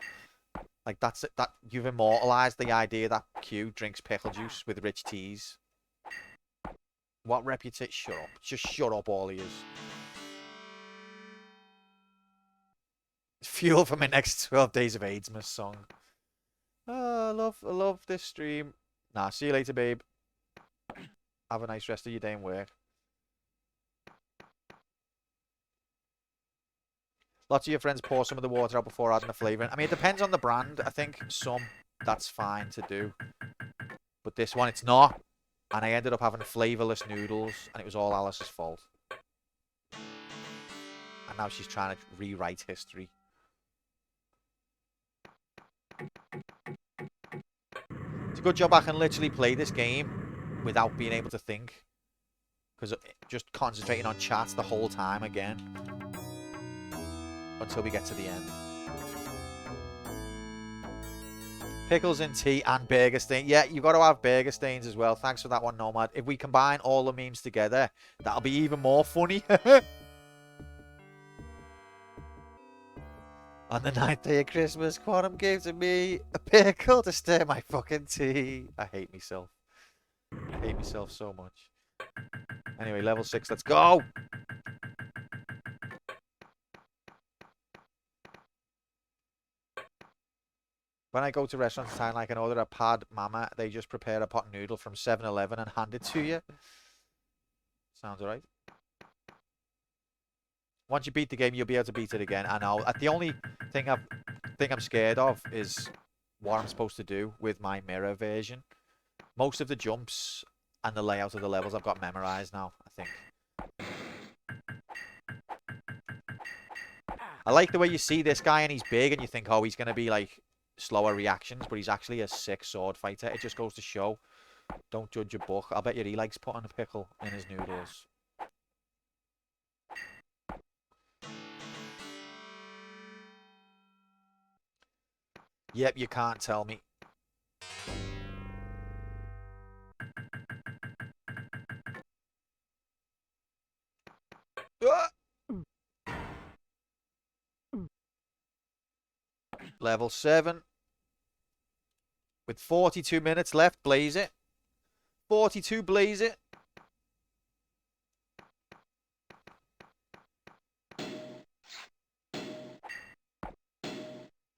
Like that you've immortalized the idea that Q drinks pickle juice with rich teas. What reputation? Shut up. Just shut up, all ears. Fuel for my next 12 Days of AIDSmas song. Oh, I love this stream. Nah, see you later, babe. Have a nice rest of your day and work. Lots of your friends pour some of the water out before adding the flavour in. I mean, it depends on the brand. I think some, that's fine to do. But this one, it's not. And I ended up having flavourless noodles, and it was all Alice's fault. And now she's trying to rewrite history. It's a good job I can literally play this game without being able to think. Because just concentrating on chats the whole time again. Until we get to the end. Pickles and tea and burger stain. Yeah, you've got to have burger stains as well. Thanks for that one, Nomad. If we combine all the memes together, that'll be even more funny. On the 9th day of Christmas, Quantum gave to me a pickle to stir my fucking tea. I hate myself. I hate myself so much. Anyway, level 6, let's go! When I go to restaurants in town, I can order a pad mama. They just prepare a pot noodle from 7-Eleven and hand it to you. Sounds alright. Once you beat the game, you'll be able to beat it again. I know. The only thing I'm scared of is what I'm supposed to do with my mirror version. Most of the jumps and the layout of the levels I've got memorized now, I think. I like the way you see this guy and he's big and you think, oh, he's going to be like slower reactions, but he's actually a sick sword fighter. It just goes to show, don't judge a book. I'll bet you he likes putting a pickle in his noodles. Yep, you can't tell me. Level 7. With 42 minutes left, blaze it. 42, blaze it.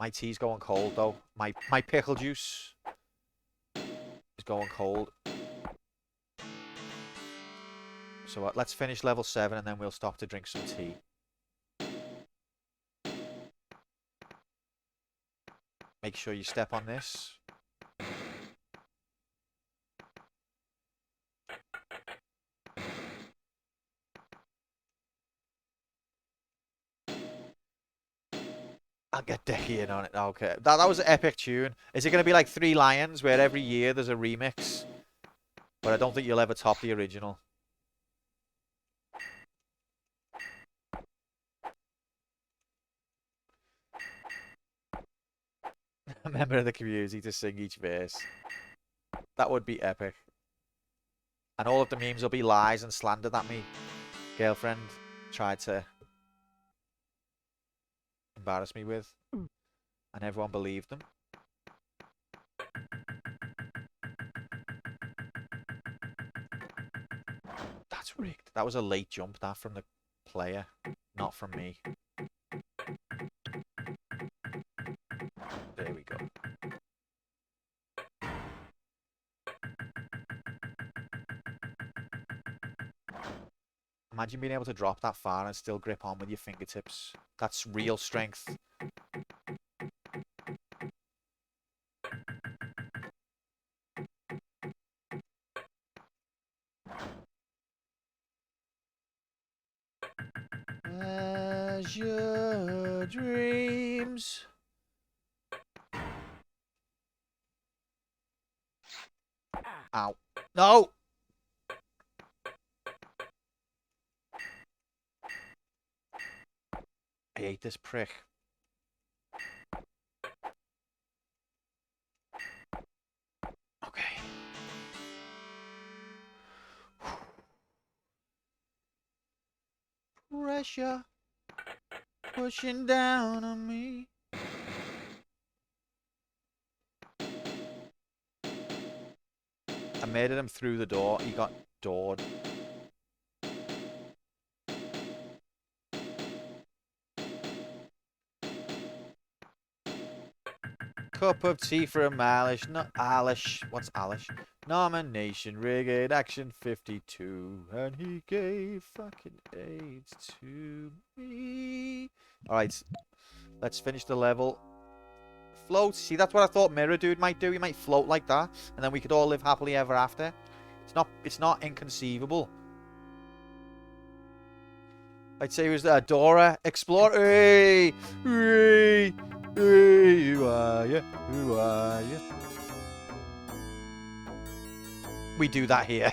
My tea's going cold though. My pickle juice is going cold. So let's finish level 7 and then we'll stop to drink some tea. Make sure you step on this. I'll get Decky in on it. Okay. That was an epic tune. Is it going to be like Three Lions, where every year there's a remix? But I don't think you'll ever top the original. A member of the community to sing each verse. That would be epic. And all of the memes will be lies and slander that me girlfriend tried to embarrass me with. And everyone believed them. That's rigged. That was a late jump, that, from the player, not from me. There we go. Imagine being able to drop that far and still grip on with your fingertips. That's real strength. As your dreams. Ow. No! I hate this prick. Okay. Pressure pushing down on me. I made him through the door. He got doored. Cup of tea for a Malish, not Alish. What's Alish? Nomination, Renegade Action 52, and he gave fucking AIDS to me. Alright, let's finish the level. Float. See, that's what I thought Mirror Dude might do. He might float like that, and then we could all live happily ever after. It's not inconceivable. I'd say it was Dora Explorer. Hey, hey, hey, who are you? Who are you? We do that here.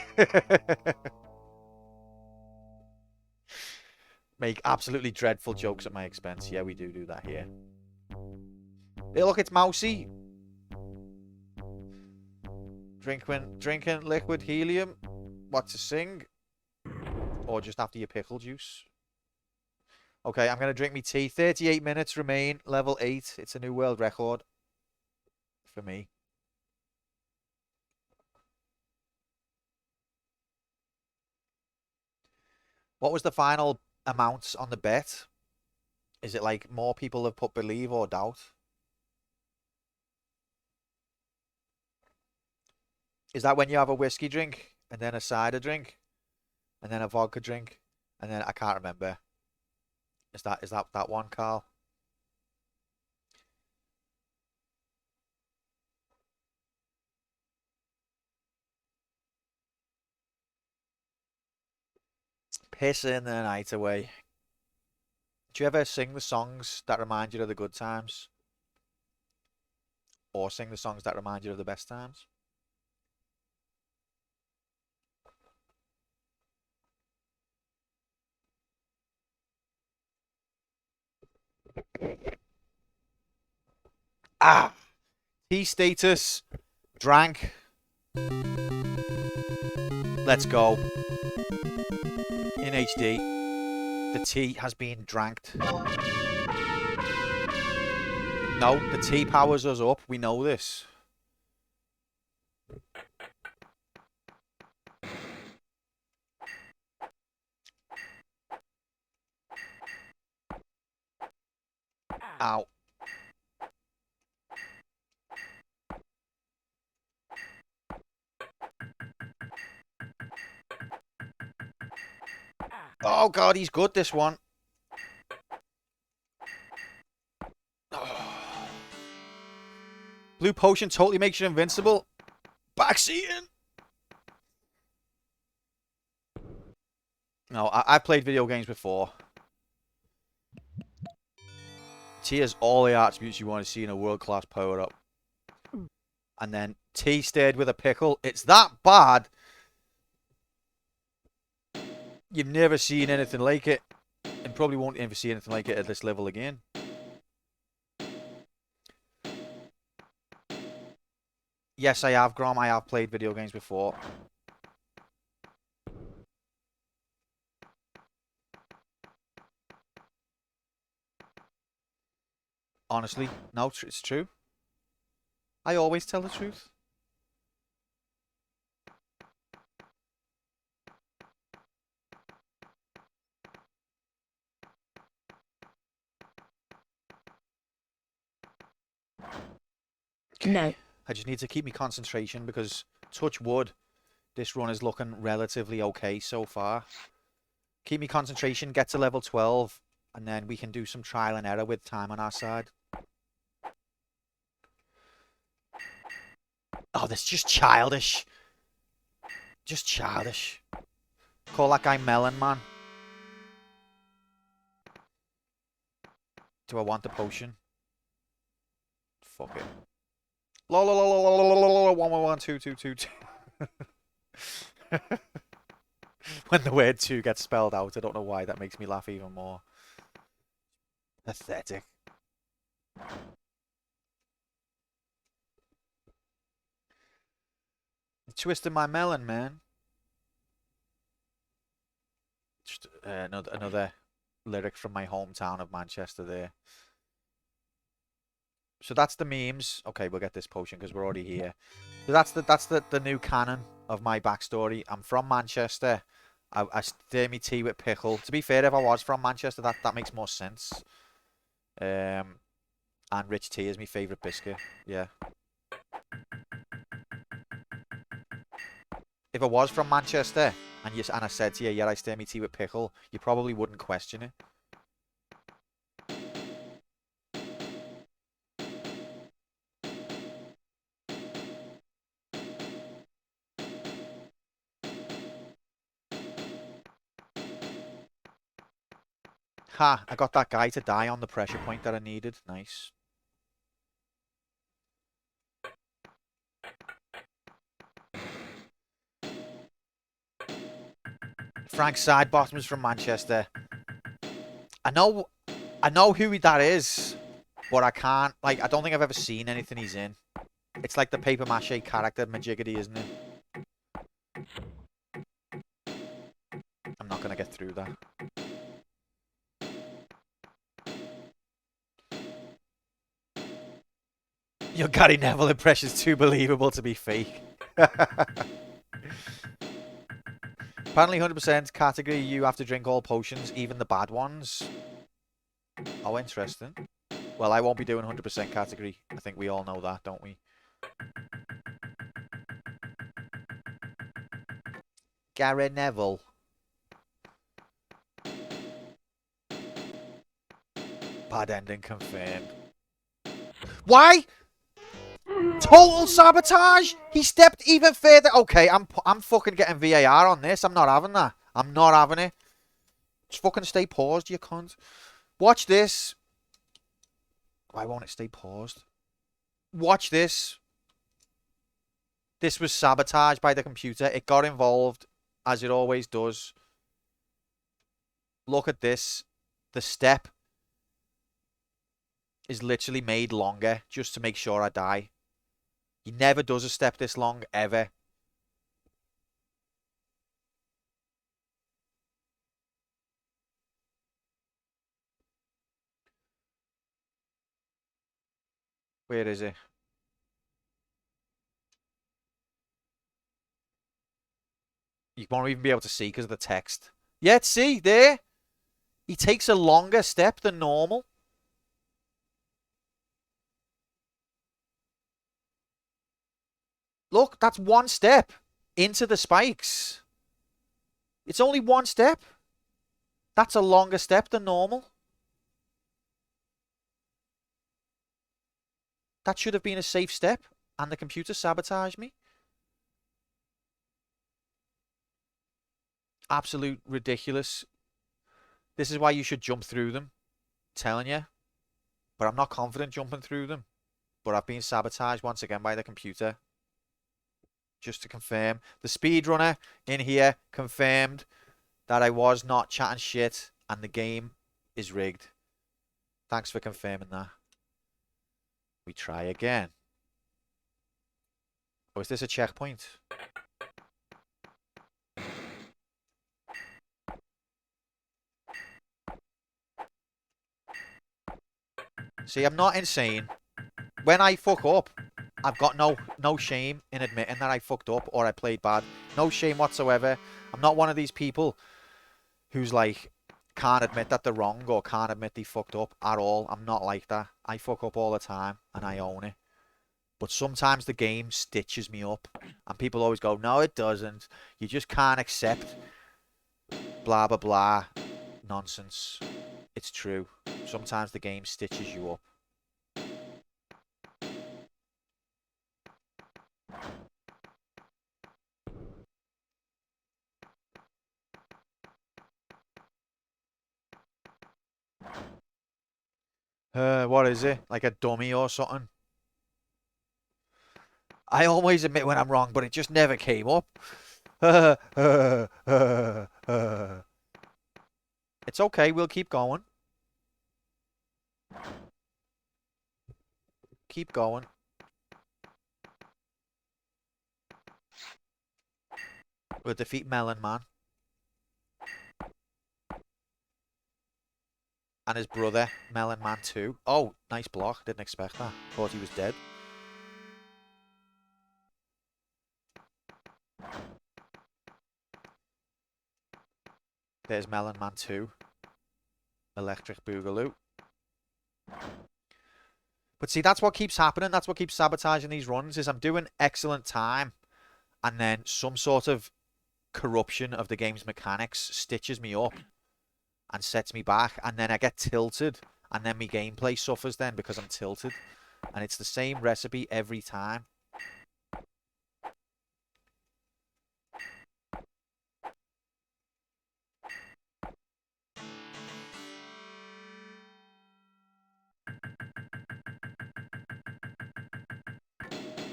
Make absolutely dreadful jokes at my expense. Yeah, we do that here. Hey, look, it's Mousy. Drinking liquid helium. What to sing? Or just after your pickle juice. Okay, I'm going to drink me tea. 38 minutes remain. Level 8. It's a new world record. For me. What was the final amounts on the bet? Is it like more people have put believe or doubt? Is that when you have a whiskey drink and then a cider drink and then a vodka drink and then I can't remember. Is that one, Carl? Pissing the night away. Do you ever sing the songs that remind you of the good times? Or sing the songs that remind you of the best times? Ah! Tea status. Drank. Let's go. In HD. The tea has been dranked. No, the tea powers us up. We know this. Ow. Oh god, he's good, this one. Oh. Blue potion totally makes you invincible. Backseating. No, I've played video games before. T has all the attributes you want to see in a world-class power-up. And then T stayed with a pickle. It's that bad. You've never seen anything like it. And probably won't ever see anything like it at this level again. Yes, I have, Grom. I have played video games before. Honestly, no, it's true. I always tell the truth. No. I just need to keep my concentration because, touch wood, this run is looking relatively okay so far. Keep me concentration, get to level 12, and then we can do some trial and error with time on our side. Oh, that's just childish. Just childish. Call that guy Melon Man. Do I want the potion? Fuck it. 1112222. When the word 2 gets spelled out, I don't know why that makes me laugh even more. Pathetic. Twisting my melon, man. Just another lyric from my hometown of Manchester there. So that's the memes. Okay, we'll get this potion because we're already here. So that's the new canon of my backstory. I'm from Manchester. I stir me tea with pickle. To be fair, if I was from Manchester, that makes more sense. And rich tea is my favourite biscuit. Yeah. If I was from Manchester and I said to you, yeah, I stir me tea with pickle, you probably wouldn't question it. Ha! I got that guy to die on the pressure point that I needed. Nice. Frank Sidebottom is from Manchester. I know who that is, but I can't. Like, I don't think I've ever seen anything he's in. It's like the paper mache character Majiggity, isn't it? I'm not going to get through that. Your Gary Neville impression is too believable to be fake. Apparently 100% category, you have to drink all potions, even the bad ones. Oh, interesting. Well, I won't be doing 100% category. I think we all know that, don't we? Gary Neville. Bad ending confirmed. Why? Total sabotage. He stepped even further. Okay, I'm fucking getting VAR on this. I'm not having that. I'm not having it. Just fucking stay paused, you cunt. Watch this. Why won't it stay paused? Watch this. This was sabotaged by the computer. It got involved, as it always does. Look at this. The step is literally made longer just to make sure I die. He never does a step this long, ever. Where is it? You won't even be able to see because of the text. Yeah, see, there. He takes a longer step than normal. Look, that's one step into the spikes. It's only one step. That's a longer step than normal. That should have been a safe step, and the computer sabotaged me. Absolute ridiculous. This is why you should jump through them. I'm telling you. But I'm not confident jumping through them. But I've been sabotaged once again by the computer. Just to confirm. The speedrunner in here confirmed that I was not chatting shit and the game is rigged. Thanks for confirming that. We try again. Oh, is this a checkpoint? See, I'm not insane. When I fuck up, I've got no shame in admitting that I fucked up or I played bad. No shame whatsoever. I'm not one of these people who's like, can't admit that they're wrong or can't admit they fucked up at all. I'm not like that. I fuck up all the time and I own it. But sometimes the game stitches me up. And people always go, no, it doesn't. You just can't accept blah, blah, blah nonsense. It's true. Sometimes the game stitches you up. What is it? Like a dummy or something? I always admit when I'm wrong, but it just never came up. It's okay, we'll keep going. Keep going. We'll defeat Melon Man. And his brother, Melon Man 2. Oh, nice block. Didn't expect that. Thought he was dead. There's Melon Man 2. Electric Boogaloo. But see, that's what keeps happening. That's what keeps sabotaging these runs, is I'm doing excellent time. And then some sort of corruption of the game's mechanics stitches me up and sets me back. And then I get tilted. And then my gameplay suffers then because I'm tilted. And it's the same recipe every time.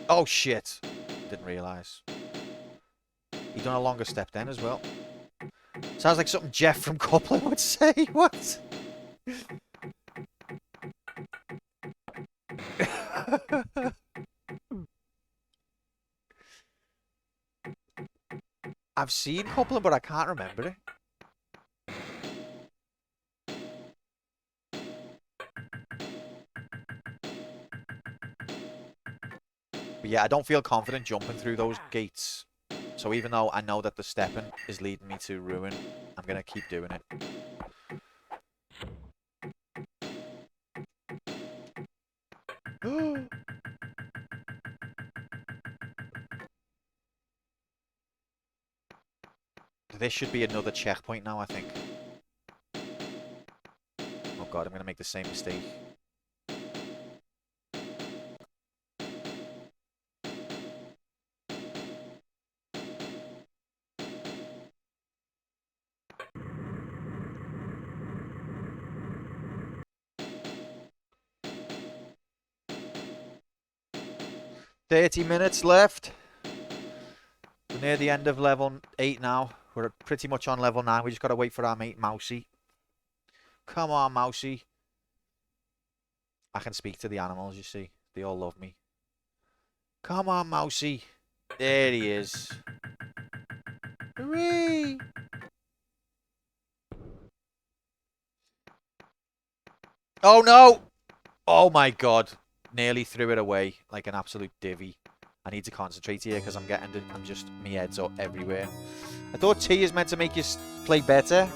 Oh, shit. Didn't realise. He done a longer step then as well. Sounds like something Jeff from Coupling would say. What? I've seen coupling, but I can't remember it. But yeah, I don't feel confident jumping through those gates. So even though I know that the stepping is leading me to ruin, I'm going to keep doing it. This should be another checkpoint now, I think. Oh god, I'm going to make the same mistake. $30 left. We're near the end of level 8 now. We're pretty much on level 9. We just got to wait for our mate Mousy. Come on, Mousy. I can speak to the animals, you see. They all love me. Come on, Mousy. There he is. Hooray! Oh, no! Oh, my God. Nearly threw it away like an absolute divvy. I need to concentrate here because I'm just, my head's up everywhere. I thought tea is meant to make you play better.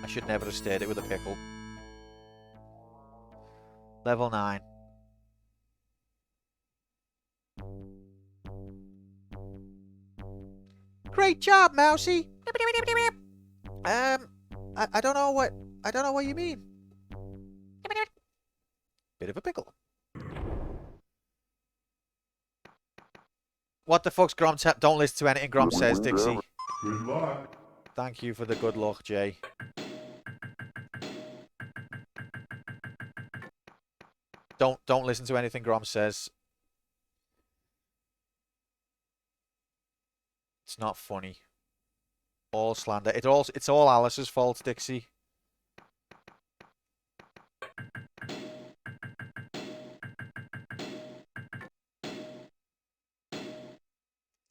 I should never have stirred it with a pickle. Level 9. Great job, Mousy. I don't know what you mean. Bit of a pickle. What the fuck's Grom? Don't listen to anything Grom says, Dixie. Good luck. Thank you for the good luck, Jay. Don't listen to anything Grom says. It's not funny. All slander. It's all Alice's fault, Dixie.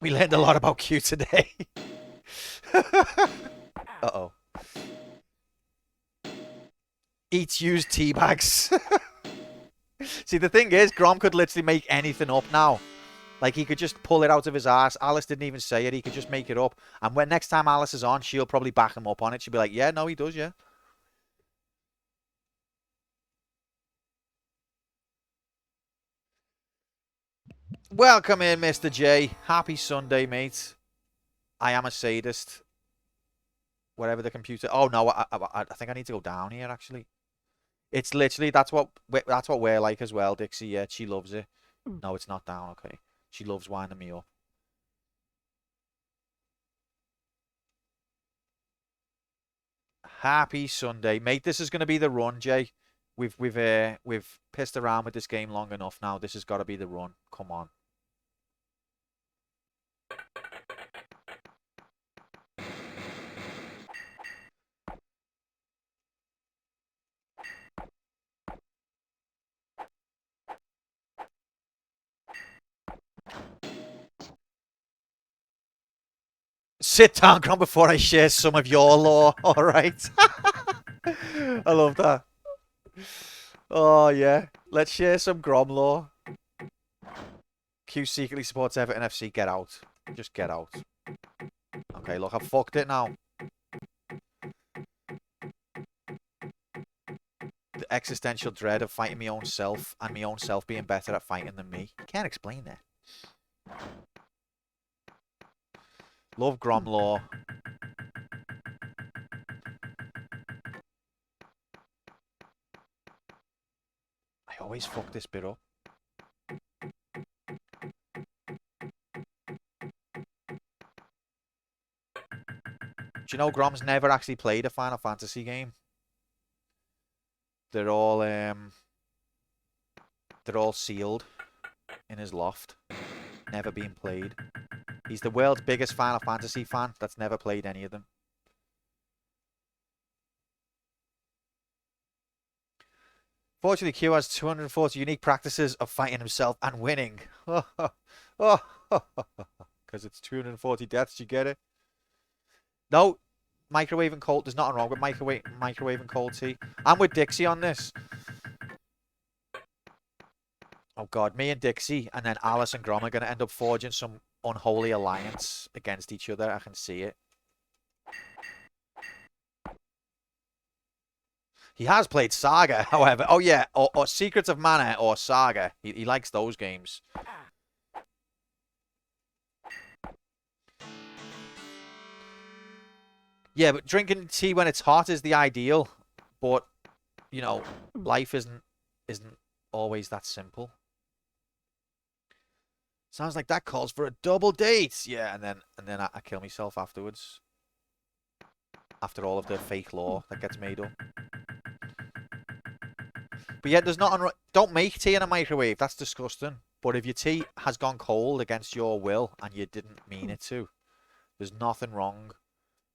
We learned a lot about Q today. Uh-oh. Eats used tea bags. See, the thing is, Grom could literally make anything up now. Like, he could just pull it out of his ass. Alice didn't even say it. He could just make it up. And when next time Alice is on, she'll probably back him up on it. She'll be like, yeah, no, he does, yeah. Welcome in, Mr. J. Happy Sunday, mate. I am a sadist. Whatever the computer... Oh, no, I think I need to go down here, actually. It's literally... That's what we're like as well, Dixie. Yeah, she loves it. No, it's not down, okay. She loves winding me up. Happy Sunday. Mate, this is going to be the run, Jay. We've pissed around with this game long enough now. This has got to be the run. Come on. Sit down, Grom, before I share some of your lore. All right. I love that. Oh, yeah. Let's share some Grom lore. Q secretly supports Everton FC. Get out. Just get out. Okay, look, I've fucked it now. The existential dread of fighting my own self and my own self being better at fighting than me. Can't explain that. Love Grom lore. I always fuck this bit up. Do you know Grom's never actually played a Final Fantasy game? They're all sealed in his loft. Never been played. He's the world's biggest Final Fantasy fan that's never played any of them. Fortunately, Q has 240 unique practices of fighting himself and winning. Good because it's 240 deaths. You get it? No, microwave and cold. There's nothing wrong with microwave and cold tea. I'm with Dixie on this. Oh God, me and Dixie, and then Alice and Grom are going to end up forging some unholy alliance against each other. I can see it. He has played Saga, however. Oh yeah, or Secrets of Mana or Saga. He likes those games. Yeah, but drinking tea when it's hot is the ideal. But you know, life isn't always that simple. Sounds like that calls for a double date. Yeah, and then I kill myself afterwards. After all of the fake lore that gets made up. But yeah, there's nothing. Don't make tea in a microwave. That's disgusting. But if your tea has gone cold against your will and you didn't mean it to, there's nothing wrong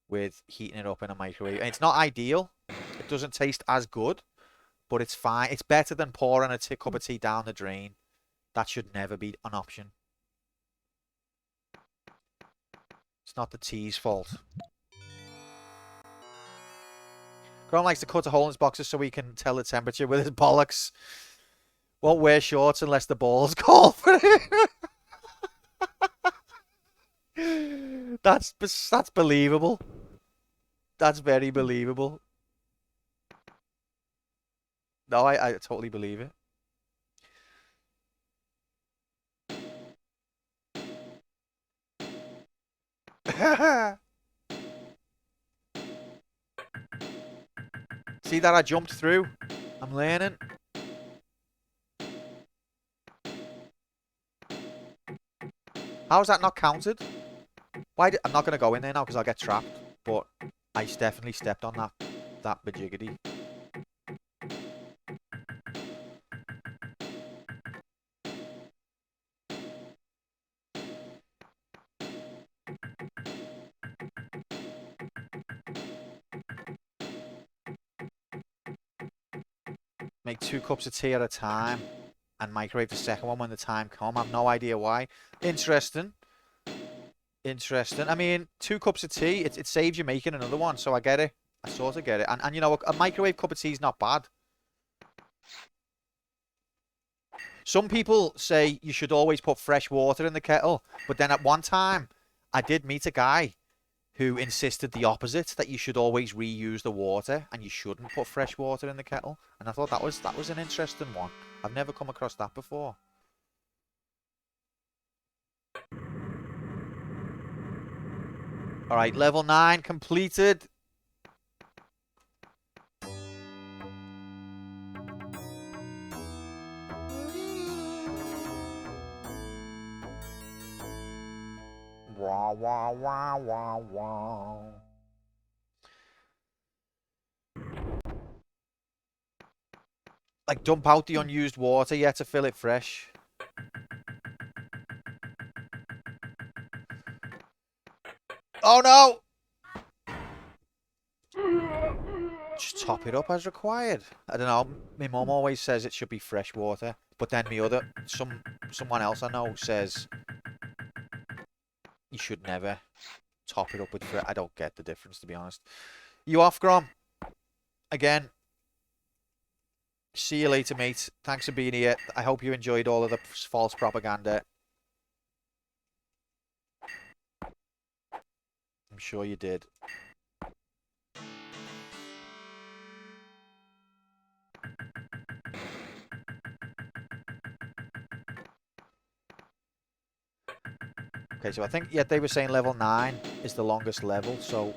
with heating it up in a microwave. And it's not ideal. It doesn't taste as good, but it's fine. It's better than pouring a cup of tea down the drain. That should never be an option. It's not the tea's fault. Grom likes to cut a hole in his boxes so he can tell the temperature with his bollocks. Won't wear shorts unless the balls call for it. That's believable. That's very believable. No, I totally believe it. See that I jumped through? I'm learning. How is that not counted? Why? I'm not going to go in there now because I'll get trapped. But I definitely stepped on that bajiggity. Make 2 cups of tea at a time and microwave the second one when the time comes. I have no idea why. Interesting. Interesting. I mean, 2 cups of tea, it saves you making another one, so I get it. I sort of get it. And you know, a microwave cup of tea is not bad. Some people say you should always put fresh water in the kettle, but then at one time, I did meet a guy who insisted the opposite, that you should always reuse the water and you shouldn't put fresh water in the kettle. And I thought that was an interesting one. I've never come across that before. All right, level 9 completed. Wah, wah, wah, wah, wah. Like, dump out the unused water, yeah, to fill it fresh. Oh, no! Just top it up as required. I don't know. My mum always says it should be fresh water. But then someone else I know says you should never top it up with fresh. I don't get the difference, to be honest. You off, Grom? Again. See you later, mate. Thanks for being here. I hope you enjoyed all of the false propaganda. I'm sure you did. Okay, so I think, yeah, they were saying level 9 is the longest level, so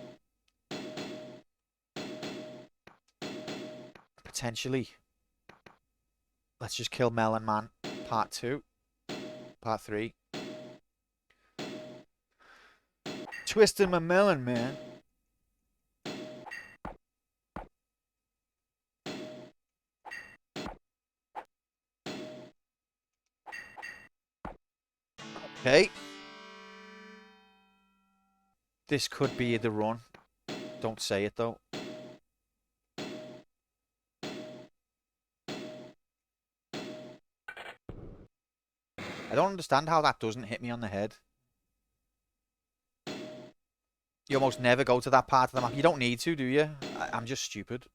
potentially let's just kill Melon Man part 2, part 3. Twisting my melon, man. Okay. This could be the run. Don't say it, though. I don't understand how that doesn't hit me on the head. You almost never go to that part of the map. You don't need to, do you? I'm just stupid.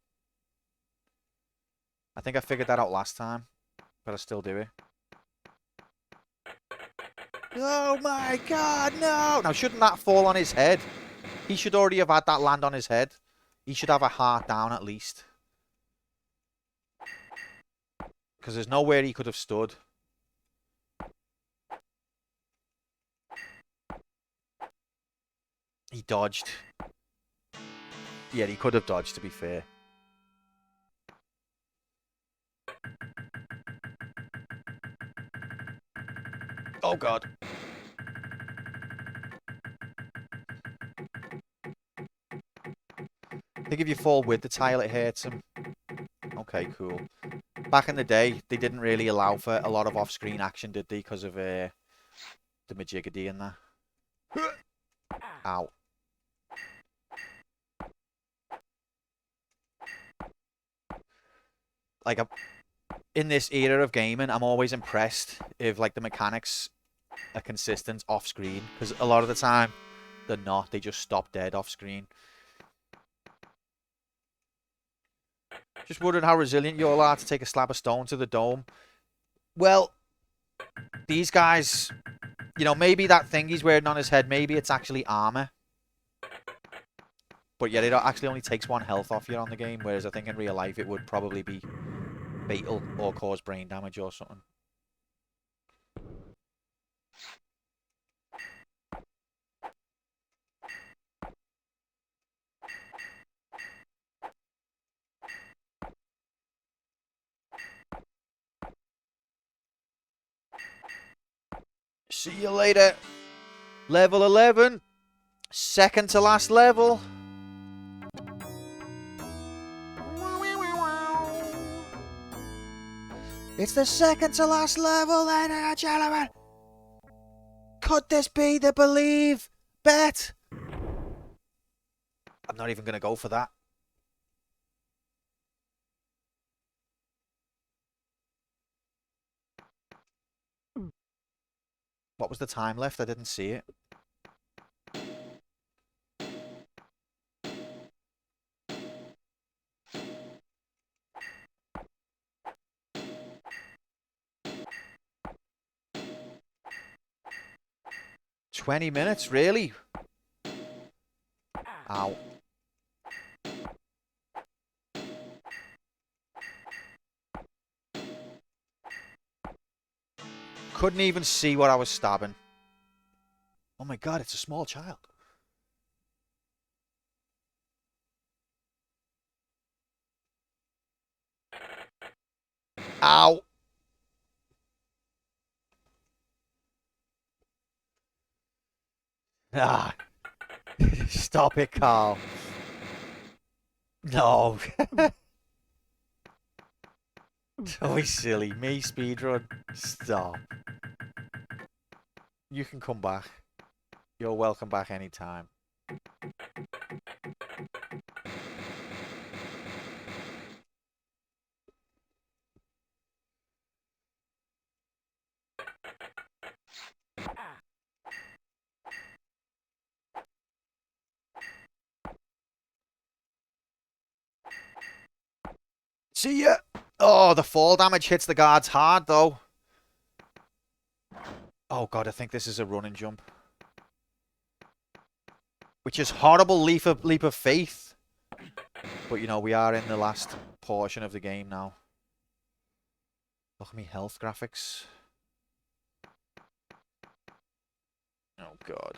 I think I figured that out last time, but I still do it. Oh my god, no! Now, shouldn't that fall on his head? He should already have had that land on his head. He should have a heart down at least. Because there's nowhere he could have stood. He dodged. Yeah, he could have dodged, to be fair. Oh, God. I think if you fall with the tile, it hurts him. Okay, cool. Back in the day, they didn't really allow for a lot of off-screen action, did they? Because of the majiggity in there. Ow. Like, in this era of gaming, I'm always impressed if, like, the mechanics are consistent off-screen. Because a lot of the time, they're not. They just stop dead off-screen. Just wondering how resilient you all are to take a slab of stone to the dome. Well, these guys, you know, maybe that thing he's wearing on his head, maybe it's actually armor. But yet it actually only takes 1 health off you on the game, whereas I think in real life it would probably be fatal or cause brain damage or something. See you later. Level 11. Second to last level. It's the second to last level, ladies and gentlemen. Could this be the believe bet? I'm not even going to go for that. What was the time left? I didn't see it. "20 minutes, really?" Ow. Couldn't even see what I was stabbing. Oh my god, it's a small child. Ow. Ah. Stop it, Carl. No. Don't be silly. Me, speedrun. Stop. You can come back. You're welcome back anytime. See ya! Oh, the fall damage hits the guards hard, though. Oh, God, I think this is a running jump. Which is horrible leap of faith. But, you know, we are in the last portion of the game now. Look at me health graphics. Oh, God.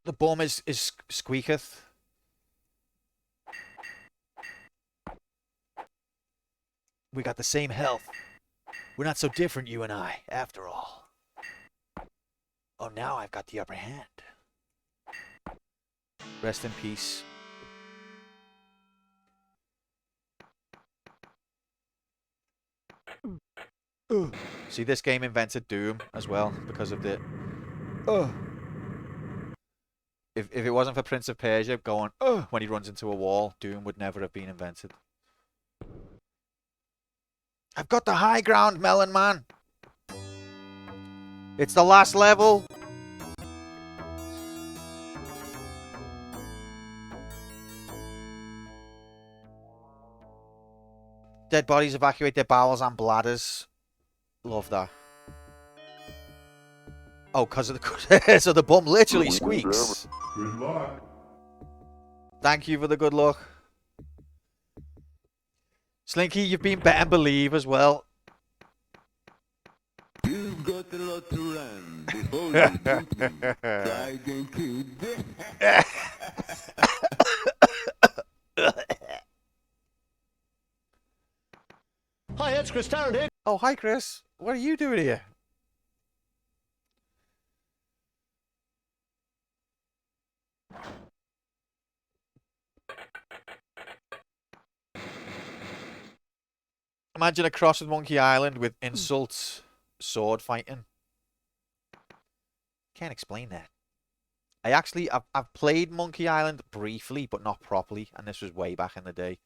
The bum is squeaketh. We got the same health. We're not so different, you and I, after all. Oh, now I've got the upper hand. Rest in peace. See, this game invented Doom as well because of the... If it wasn't for Prince of Persia going when he runs into a wall, Doom would never have been invented. I've got the high ground, Melon Man. It's the last level. Dead bodies evacuate their bowels and bladders. Love that. Oh, because of the... so the bum literally squeaks. Good luck. Thank you for the good luck. Slinky, you've been better than believe as well. You've got a lot to run before you beat me. Try again, kid. Hi, it's Chris Tarrant here. Oh, hi, Chris. What are you doing here? Imagine a cross with Monkey Island with insults, sword fighting. Can't explain that. I've played Monkey Island briefly, but not properly, and this was way back in the day.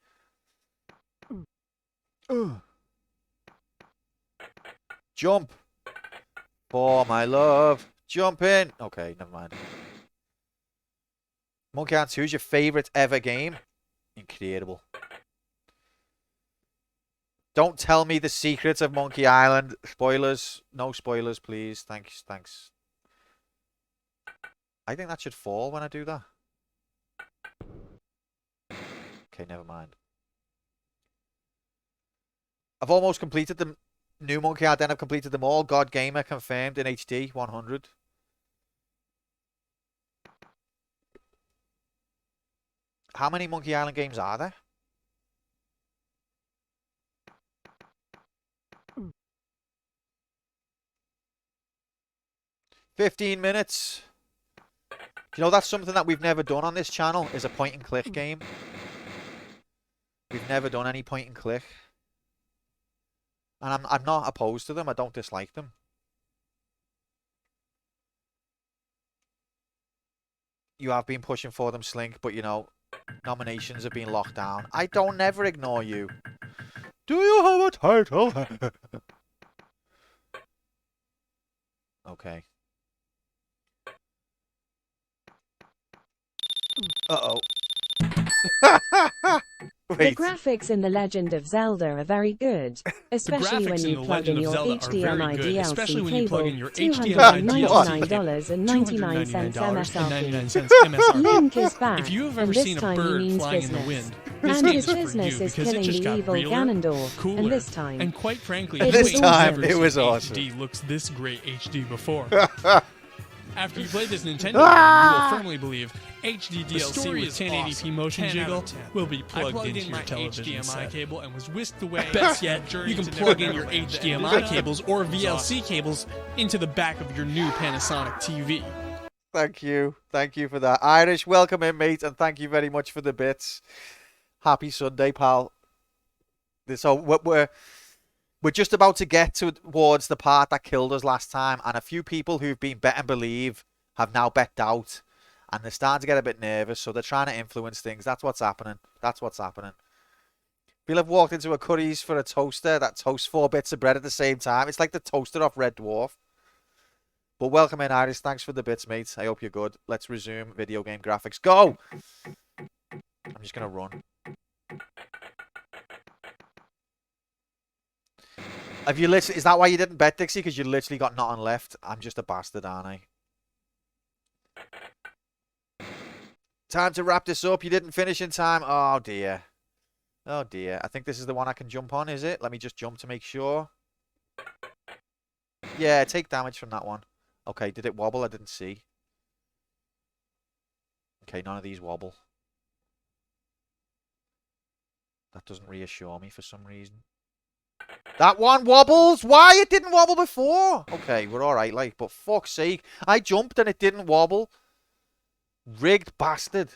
Jump. For my love. Jump in. Okay, never mind. Monkey Island 2 is your favourite ever game? Incredible. Don't tell me the secrets of Monkey Island. Spoilers. No spoilers, please. Thanks. Thanks. I think that should fall when I do that. Okay, never mind. I've almost completed the new Monkey Island. Then I've completed them all. God Gamer confirmed in HD 100. How many Monkey Island games are there? "15 minutes. You know, that's something that we've never done on this channel, is a point and click game. We've never done any point and click. And I'm not opposed to them. I don't dislike them. You have been pushing for them, Slink, but you know, nominations have been locked down. I don't never ignore you. Do you have a title? Okay. Uh-oh. The graphics in The Legend of Zelda are very good, especially when you plug in your HDMI DLC cable, $299.99 MSRP. Link is back, If you have and ever this seen a time he bird means flying in the business. wind, this And game his is for business you is because it killing just the got evil realer, Ganondorf, cooler, and this time, and quite frankly, it this is time awesome. it was HD awesome. looks this great HD before. After you play this Nintendo game, you will firmly believe HD DLC with 1080p motion jiggle will be plugged into your television HDMI cable and was whisked away. Best yet, you can plug in your HDMI cables or VLC cables into the back of your new Panasonic TV. Thank you. Thank you for that. Irish, welcome in, mate, and thank you very much for the bits. Happy Sunday, pal. So we're just about to get towards the part that killed us last time, and a few people who've been bet and believe have now bet doubt, and they're starting to get a bit nervous, so they're trying to influence things. That's what's happening. That's what's happening. People have walked into a Curry's for a toaster that toasts 4 bits of bread at the same time. It's like the toaster off Red Dwarf. But welcome in, Iris. Thanks for the bits, mate. I hope you're good. Let's resume video game graphics. Go! I'm just going to run. Have you literally, is that why you didn't bet, Dixie? Because you literally got nothing left? I'm just a bastard, aren't I? Time to wrap this up. You didn't finish in time. Oh, dear. Oh, dear. I think this is the one I can jump on, is it? Let me just jump to make sure. Yeah, take damage from that one. Okay, did it wobble? I didn't see. Okay, none of these wobble. That doesn't reassure me for some reason. That one wobbles. Why it didn't wobble before? Okay, we're all right, like, but fuck's sake, I jumped and it didn't wobble. Rigged bastard.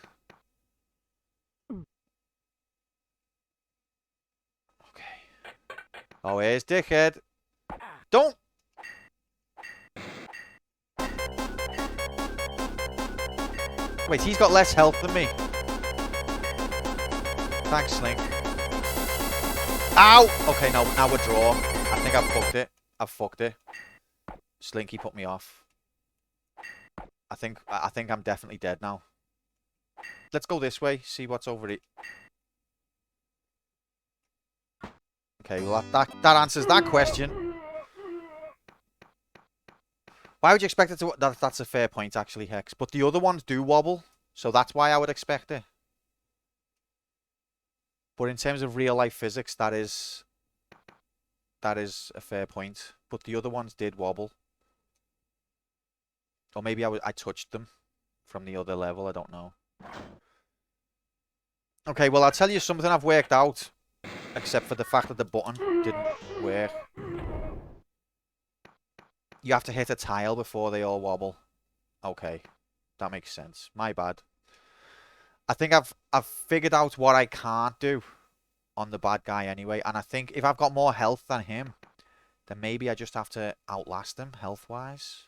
Okay. Oh, here's dickhead. Don't. Wait, he's got less health than me. Thanks, Slink. Ow! Okay, no, now we're draw. I think I've fucked it. I've fucked it. Slinky put me off. I think I'm definitely dead now. Let's go this way, see what's over it. Okay, well that answers that question. Why would you expect it to... That's a fair point, actually, Hex. But the other ones do wobble, so that's why I would expect it. But in terms of real-life physics, that is a fair point. But the other ones did wobble. Or maybe I touched them from the other level, I don't know. Okay, well, I'll tell you something I've worked out. Except for the fact that the button didn't work. You have to hit a tile before they all wobble. Okay, that makes sense. My bad. I think I've figured out what I can't do on the bad guy anyway. And I think if I've got more health than him, then maybe I just have to outlast him health-wise.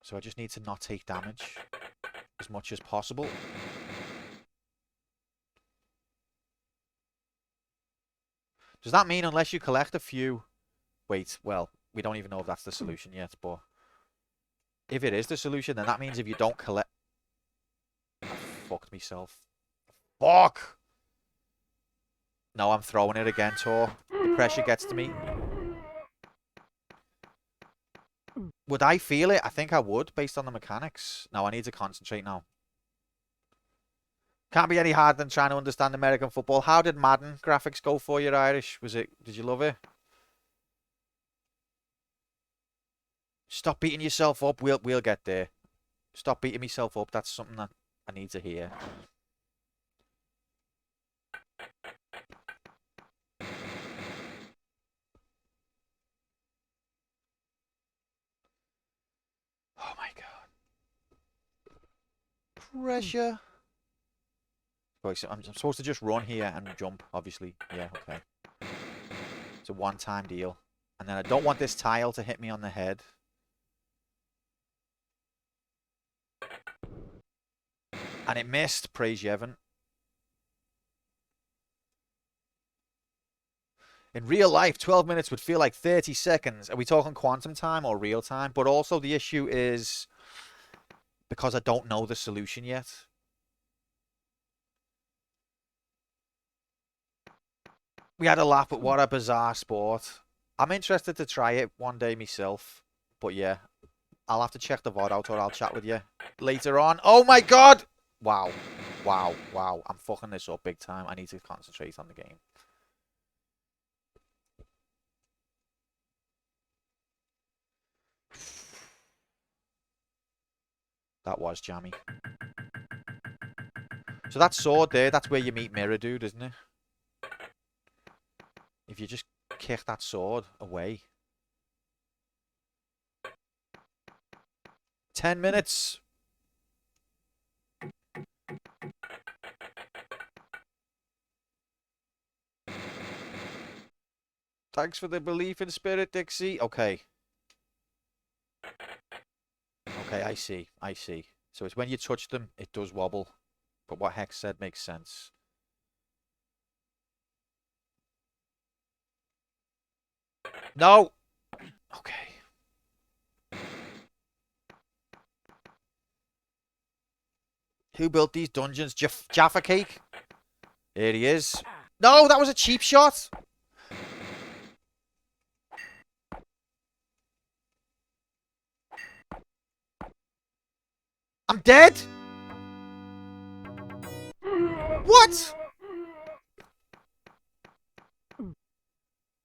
So I just need to not take damage as much as possible. Does that mean unless you collect a few... Wait, well, we don't even know if that's the solution yet, but... If it is the solution, then that means if you don't collect... I fucked myself. Fuck! No, I'm throwing it again, Tor. The pressure gets to me. Would I feel it? I think I would, based on the mechanics. No, I need to concentrate now. Can't be any harder than trying to understand American football. How did Madden graphics go for you, Irish? Did you love it? Stop beating yourself up. We'll get there. Stop beating myself up. That's something that I need to hear. Oh my god. Pressure. So I'm supposed to just run here and jump, obviously. Yeah, okay. It's a one-time deal. And then I don't want this tile to hit me on the head. And it missed. Praise Yevon. In real life, 12 minutes would feel like 30 seconds. Are we talking quantum time or real time? But also the issue is because I don't know the solution yet. We had a laugh, but what a bizarre sport. I'm interested to try it one day myself. But yeah, I'll have to check the VOD out or I'll chat with you later on. Oh my god! Wow. Wow. Wow. I'm fucking this up big time. I need to concentrate on the game. That was jammy. So that sword there, that's where you meet Mirror Dude, isn't it? If you just kick that sword away. 10 minutes. Thanks for the belief in spirit, Dixie. Okay. Okay, I see. I see. So it's when you touch them, it does wobble. But what Hex said makes sense. No! Okay. Who built these dungeons? Jaffa Cake? Here he is. No, that was a cheap shot! I'm dead! What?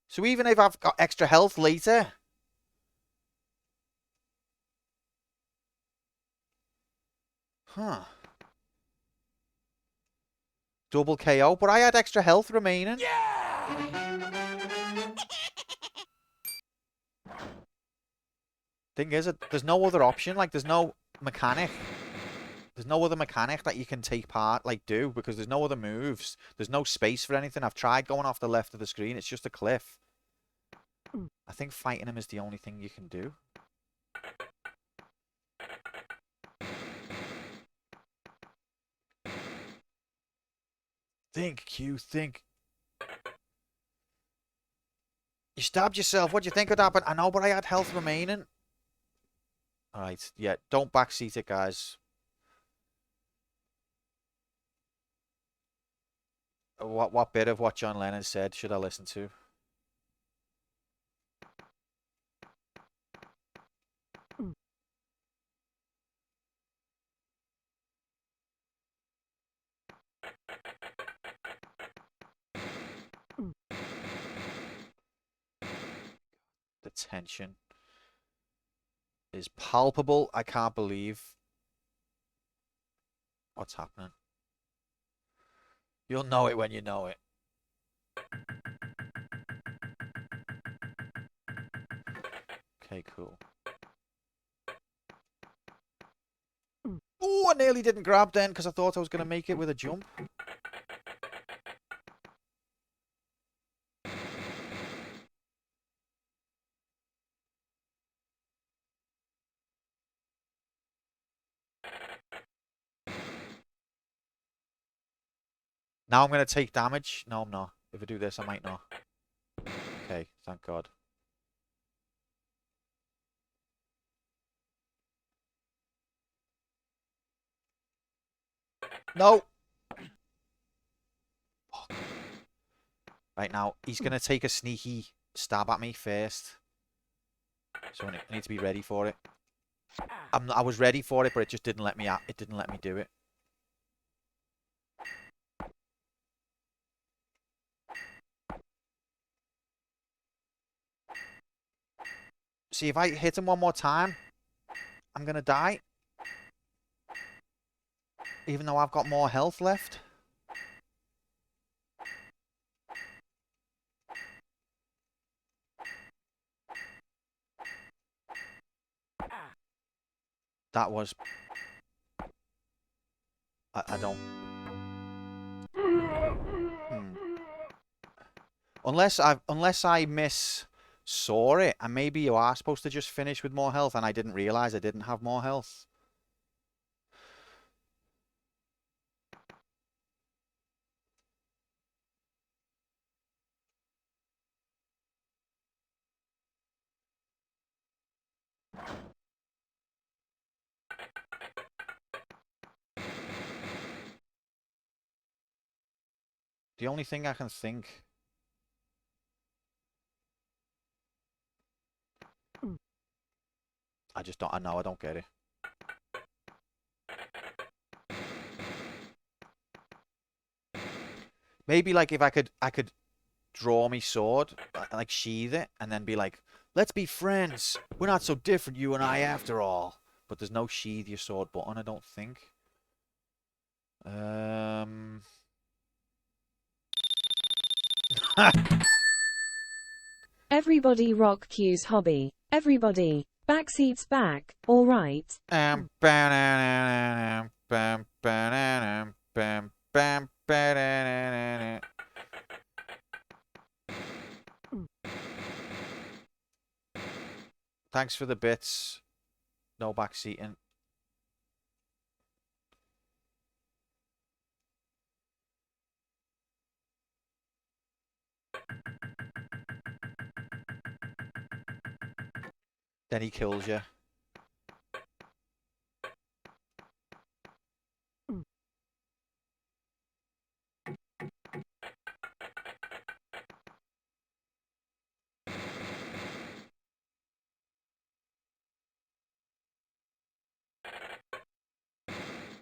So even if I've got extra health later... Huh. Double KO, but I had extra health remaining. Yeah! Thing is, there's no other option. Like, there's no mechanic. There's no other mechanic that you can take part, like, do, because there's no other moves. There's no space for anything. I've tried going off the left of the screen. It's just a cliff. I think fighting him is the only thing you can do. Think, Q, think. You stabbed yourself. What do you think would happen? I know, but I had health remaining. Alright, yeah, don't backseat it, guys. What bit of what John Lennon said should I listen to? The tension is palpable. I can't believe what's happening. You'll know it when you know it. Okay, cool. Oh, I nearly didn't grab then because I thought I was going to make it with a jump. Now I'm going to take damage. No, I'm not. If I do this, I might not. Okay, thank God. No! Fuck. Right now, he's going to take a sneaky stab at me first. So I need to be ready for it. I was ready for it, but it just didn't let me out. It didn't let me do it. See, if I hit him one more time, I'm going to die. Even though I've got more health left. That was... I don't... Unless I saw it, and maybe you are supposed to just finish with more health, and I didn't realize I didn't have more health. The only thing I can think... I just don't... I know I don't get it. Maybe like if I could draw me sword, like sheathe it, and then be like, let's be friends. We're not so different, you and I, after all. But there's no sheathe your sword button, I don't think. Everybody rock Q's hobby. Everybody. Backseats back. All right. Thanks for the bits. No backseating. Then he kills you.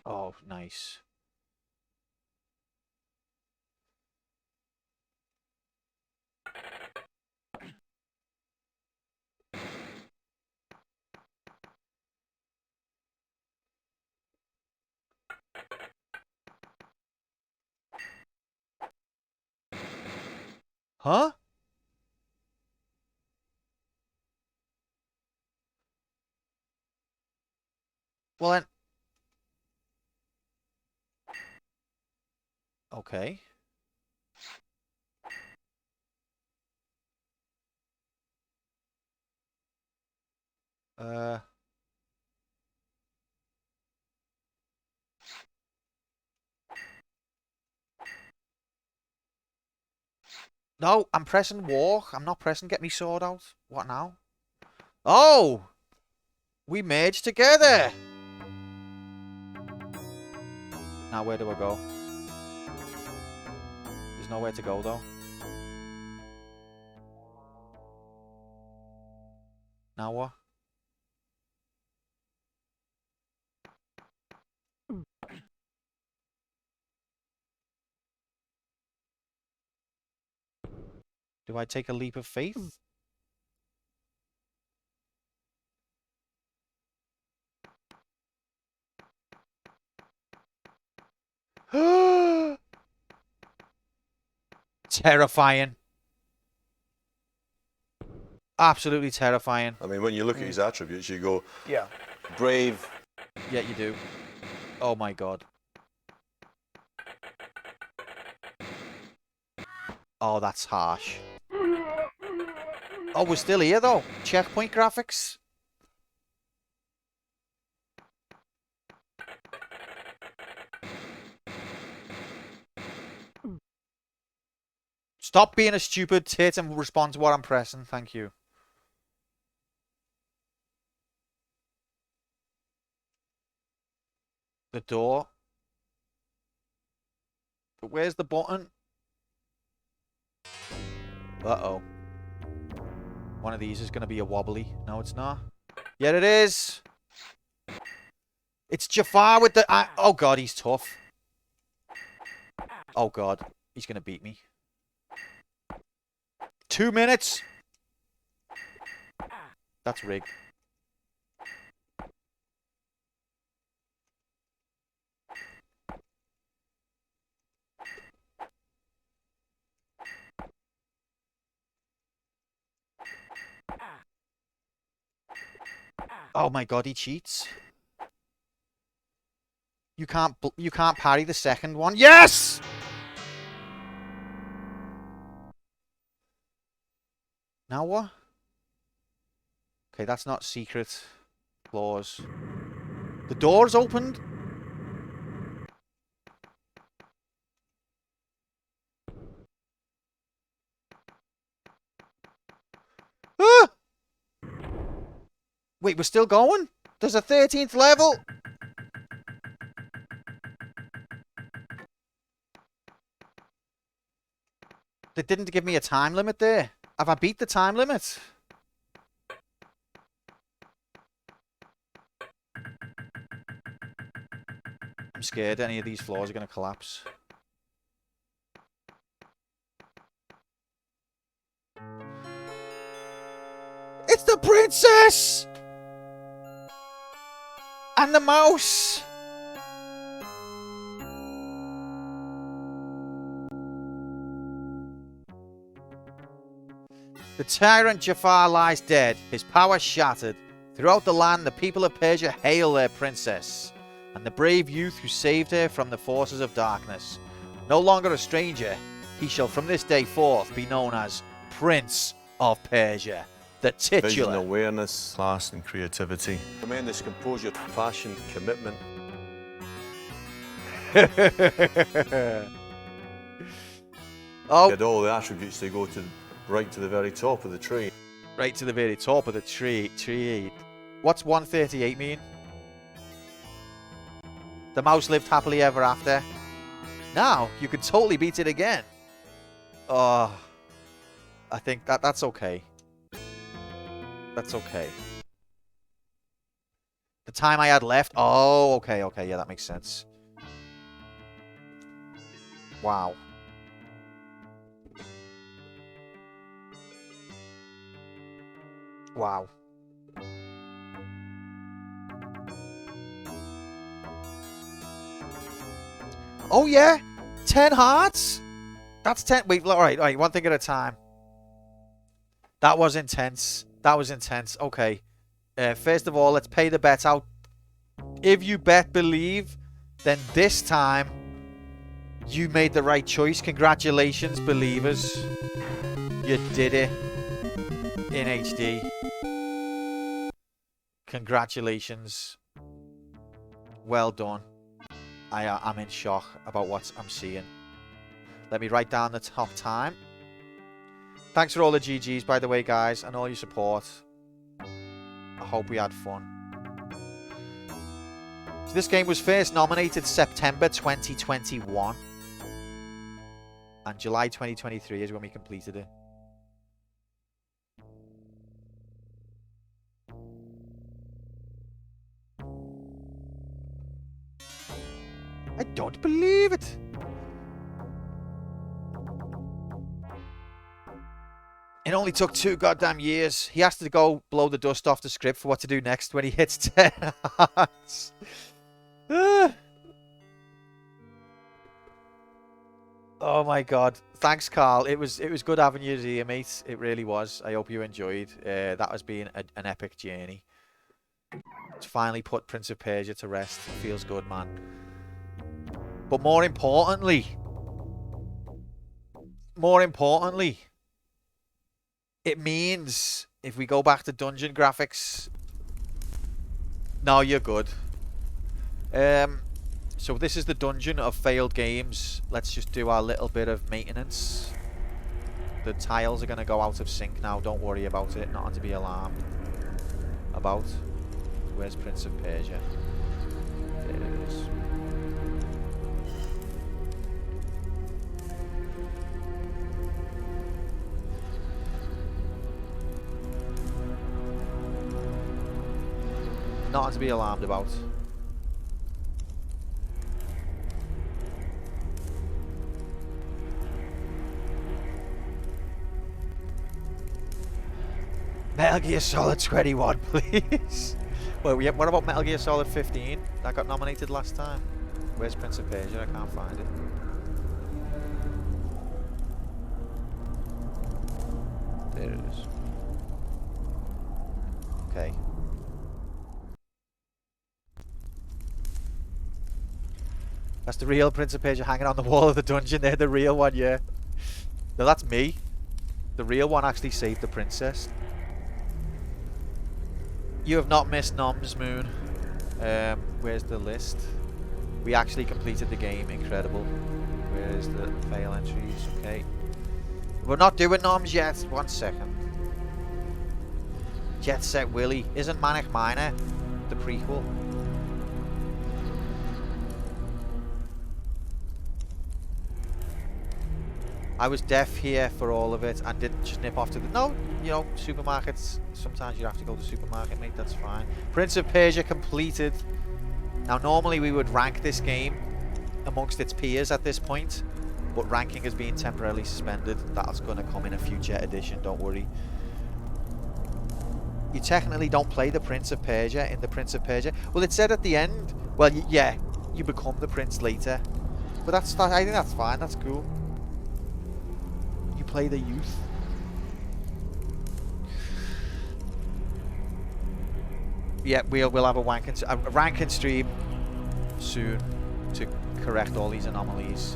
Oh, nice. Huh? Well then... Okay. No, I'm pressing walk. I'm not pressing get me sword out. What now? Oh! We merged together! Now where do I go? There's nowhere to go though. Now what? Do I take a leap of faith? Terrifying. Absolutely terrifying. I mean, when you look at his attributes, you go, yeah, brave. Yeah, you do. Oh my god. Oh, that's harsh. Oh, we're still here though. Checkpoint graphics. Stop being a stupid tit and respond to what I'm pressing. Thank you. The door. But where's the button? Uh-oh. One of these is going to be a wobbly. No, it's not. Yeah, it is. It's Jafar with the... oh, God, he's tough. Oh, God. He's going to beat me. 2 minutes. That's rigged. Oh my god, he cheats. You can't parry the second one. Yes! Now what? Okay, that's not secret clause. The door's opened. Ah! Wait, we're still going? There's a 13th level. They didn't give me a time limit there. Have I beat the time limit? I'm scared any of these floors are going to collapse. It's the princess! And the mouse! The tyrant Jafar lies dead, his power shattered. Throughout the land, the people of Persia hail their princess, and the brave youth who saved her from the forces of darkness. No longer a stranger, he shall from this day forth be known as Prince of Persia, the titular. Vision, awareness, class and creativity. Tremendous composure, passion, commitment. Oh. He had all the attributes to go to right to the very top of the tree. Right to the very top of the tree. What's 138 mean? The mouse lived happily ever after. Now, you can totally beat it again. Oh, I think that's okay. That's okay. The time I had left. Oh, okay. Yeah, that makes sense. Wow. Wow. Oh, yeah. 10 hearts. That's 10. Wait, all right. One thing at a time. That was intense. Okay. First of all, let's pay the bet out. If you bet believe, then this time you made the right choice. Congratulations, believers. You did it in HD. Congratulations. Well done. I'm in shock about what I'm seeing. Let me write down the top time. Thanks for all the GGs, by the way, guys, and all your support. I hope we had fun. So this game was first nominated September 2021. And July 2023 is when we completed it. I don't believe it. It only took 2 goddamn years. He has to go blow the dust off the script for what to do next when he hits 10 hearts. Oh my god. Thanks, Carl. It was good having you here, mate. It really was. I hope you enjoyed. That has been an epic journey. To finally put Prince of Persia to rest. It feels good, man. But more importantly, it means if we go back to dungeon graphics, no, you're good. So this is the dungeon of failed games. Let's just do our little bit of maintenance. The tiles are going to go out of sync now. Don't worry about it. Nothing to be alarmed about. Where's Prince of Persia? There it is. Nothing to be alarmed about. Metal Gear Solid 21, please. Well, what about Metal Gear Solid 15? That got nominated last time. Where's Prince of Persia? I can't find it. There it is. Okay. That's the real Prince of Persia hanging on the wall of the dungeon there, the real one, yeah. No, that's me. The real one actually saved the princess. You have not missed Nom's Moon. Where's the list? We actually completed the game, incredible. Where is the fail entries? Okay. We're not doing Noms yet, 1 second. Jet Set Willy. Isn't Manic Miner the prequel? I was deaf here for all of it and didn't just nip off to the... No, you know, supermarkets. Sometimes you have to go to the supermarket, mate. That's fine. Prince of Persia completed. Now, normally we would rank this game amongst its peers at this point. But ranking has been temporarily suspended. That's going to come in a future edition, don't worry. You technically don't play the Prince of Persia in the Prince of Persia. Well, it said at the end... Well, yeah, you become the prince later. But that's fine. I think that's fine. That's cool. Play the youth. Yeah, we'll have a ranking stream soon to correct all these anomalies.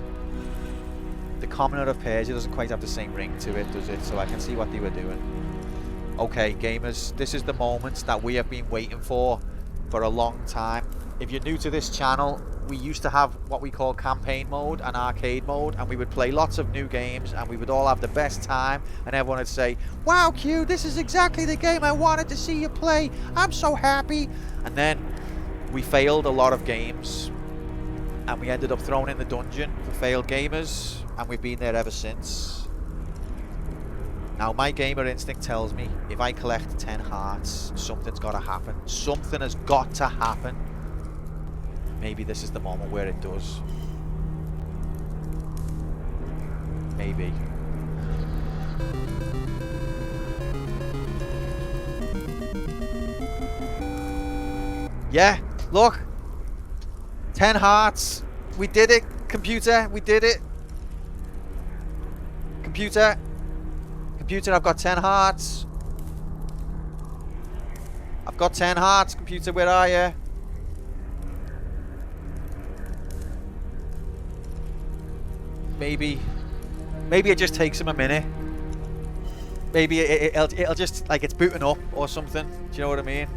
The Commoner of Persia doesn't quite have the same ring to it, does it? So I can see what they were doing. Okay, gamers, this is the moment that we have been waiting for a long time. If you're new to this channel, we used to have what we call campaign mode and arcade mode, and we would play lots of new games and we would all have the best time, and everyone would say, wow, Q, this is exactly the game I wanted to see you play. I'm so happy. And then we failed a lot of games and we ended up thrown in the dungeon for failed gamers, and we've been there ever since. Now, my gamer instinct tells me if I collect 10 hearts, something's got to happen. Something has got to happen. Maybe this is the moment where it does. Maybe. Yeah, look. 10 hearts. We did it, computer. We did it. Computer. Computer, I've got 10 hearts. I've got 10 hearts, computer. Where are you? Maybe it just takes him a minute. Maybe it'll just, like, it's booting up or something. Do you know what I mean?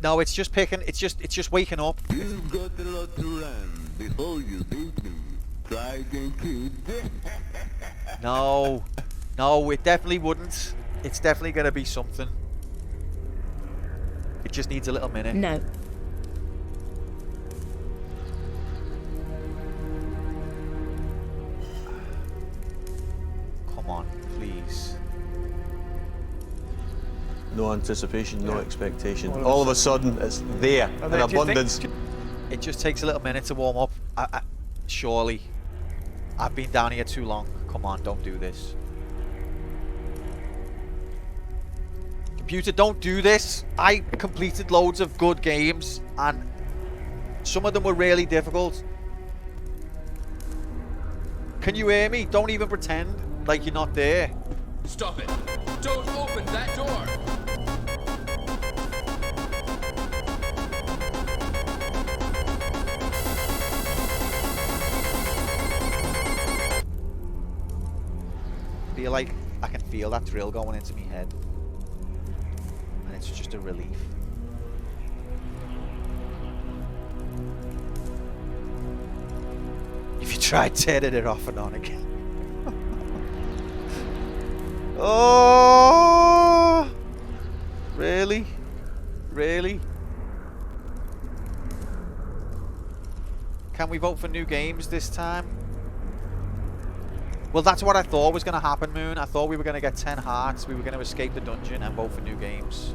No, it's just picking. It's just waking up. You've got a lot to run before you beat me. Try again, kid. No, no, it definitely wouldn't. It's definitely gonna be something. It just needs a little minute. No. Come on, please. No anticipation, no expectation. All of a sudden, it's there in abundance. It just takes a little minute to warm up. Surely. I've been down here too long. Come on, don't do this. Computer, don't do this. I completed loads of good games, and some of them were really difficult. Can you hear me? Don't even pretend like you're not there. Stop it. Don't open that door. Feel like I can feel that drill going into my head. And it's just a relief. If you try turning it off and on again. Oh! Really? Really? Can we vote for new games this time? Well, that's what I thought was going to happen, Moon. I thought we were going to get 10 hearts, we were going to escape the dungeon and vote for new games.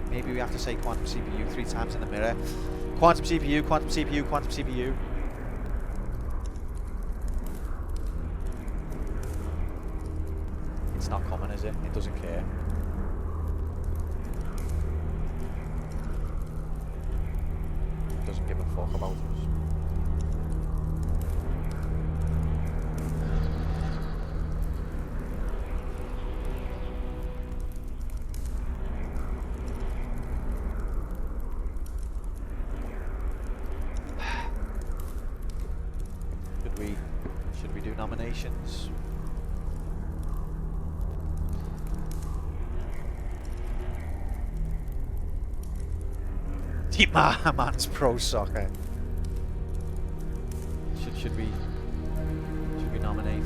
Maybe we have to say Quantum CPU 3 times in the mirror. Quantum CPU, Quantum CPU, Quantum CPU. It's not coming, is it? It doesn't care. It doesn't give a fuck about us. Should we do nominations? Keep my man's pro soccer. Should we nominate?